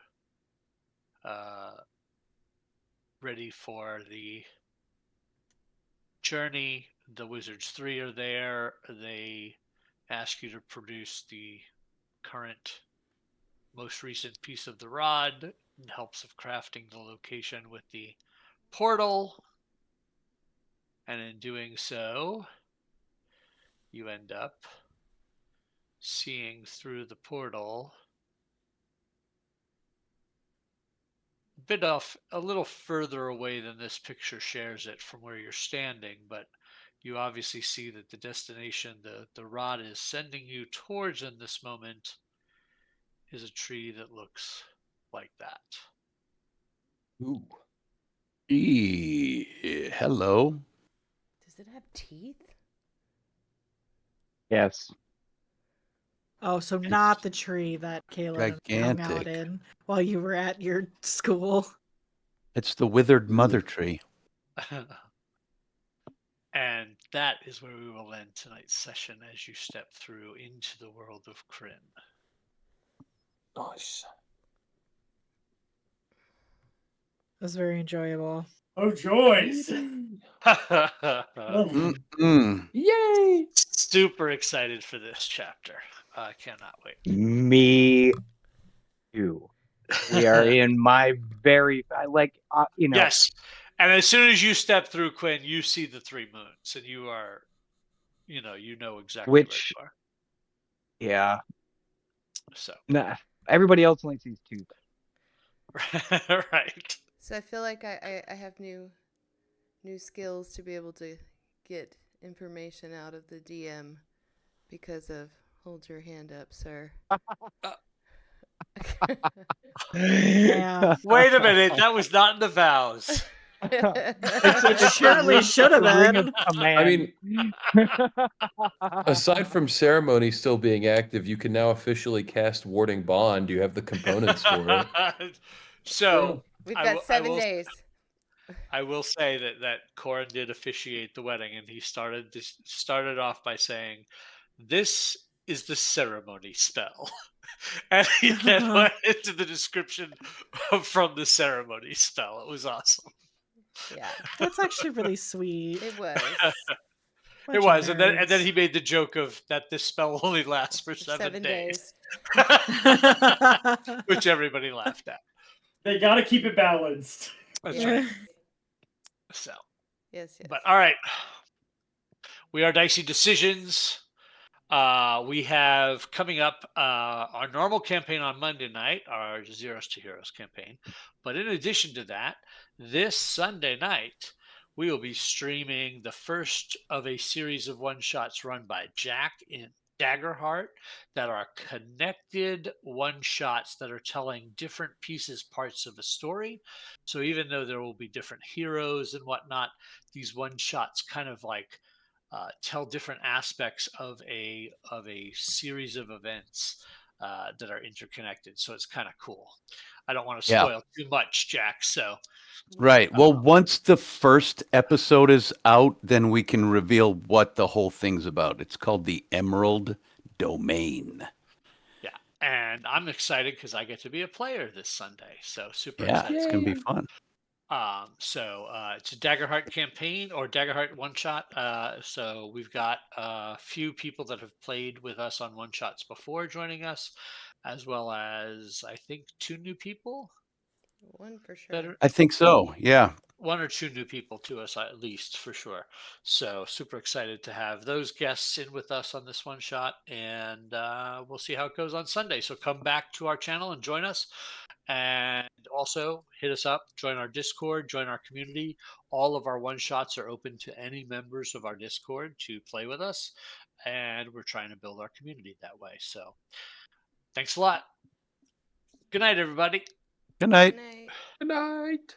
D: Ready for the journey. The Wizards 3 are there. They ask you to produce the current, most recent piece of the rod in hopes of crafting the location with the portal. And in doing so, you end up seeing through the portal a little further away than this picture shares it from where you're standing, but you obviously see that the destination the rod is sending you towards in this moment is a tree that looks like that.
B: Ooh.
E: Hello.
G: Does it have teeth?
C: Yes.
A: Oh, so not the tree that Kaylin hung out
E: gigantic.
A: in while you were at your school.
E: It's the withered mother tree.
D: And that is where we will end tonight's session as you step through into the world of Krynn.
B: Nice.
A: It was very enjoyable.
F: Oh, joys!
B: Yay!
D: Super excited for this chapter. I cannot wait.
C: Me too. We are in my very
D: Yes. And as soon as you step through Quinn, you see the 3 moons, and you are, you know exactly where you are.
C: Yeah.
D: So.
C: Nah, everybody else only sees 2.
D: Right.
G: So I feel like I have new skills to be able to get information out of the DM because of hold your hand up, sir.
A: Yeah.
D: Wait a minute, that was not in the vows.
A: It surely should have been.
B: I mean, aside from ceremony still being active, you can now officially cast Warding Bond. You have the components for it.
D: So
G: we've got 7 days.
D: I will say that Corin did officiate the wedding, and he started off by saying, "This is the ceremony spell," and he then went into the description from the ceremony spell. It was awesome.
G: Yeah,
A: that's actually really sweet.
G: It was.
D: It was, and then he made the joke of that this spell only lasts for 7 days. Which everybody laughed at.
F: They got to keep it balanced.
D: That's right. So.
G: Yes.
D: But all right, we are Dicey Decisions. We have coming up our normal campaign on Monday night, our Zeros to Heroes campaign. But in addition to that, this Sunday night, we will be streaming the first of a series of one-shots run by Jack in Daggerheart that are connected one-shots that are telling different parts of a story. So even though there will be different heroes and whatnot, these one-shots kind of like tell different aspects of a series of events that are interconnected. So it's kind of cool. I don't want to spoil too much, Jack. So
E: right. Well, once the first episode is out, then we can reveal what the whole thing's about. It's called the Emerald Domain.
D: Yeah, and I'm excited because I get to be a player this Sunday. So super
E: Yeah,
D: excited.
E: it's gonna be fun.
D: So it's a Daggerheart campaign or Daggerheart one shot. So we've got a few people that have played with us on one shots before joining us, as well as I think 2 new people.
G: One for sure.
E: I think so. Yeah.
D: 1 or 2 new people to us at least for sure. So super excited to have those guests in with us on this one shot, and we'll see how it goes on Sunday. So come back to our channel and join us, and also hit us up, join our Discord, join our community. All of our one shots are open to any members of our Discord to play with us, and we're trying to build our community that way. So thanks a lot. Good night, everybody.
E: Good night.
G: Good night.
B: Good night.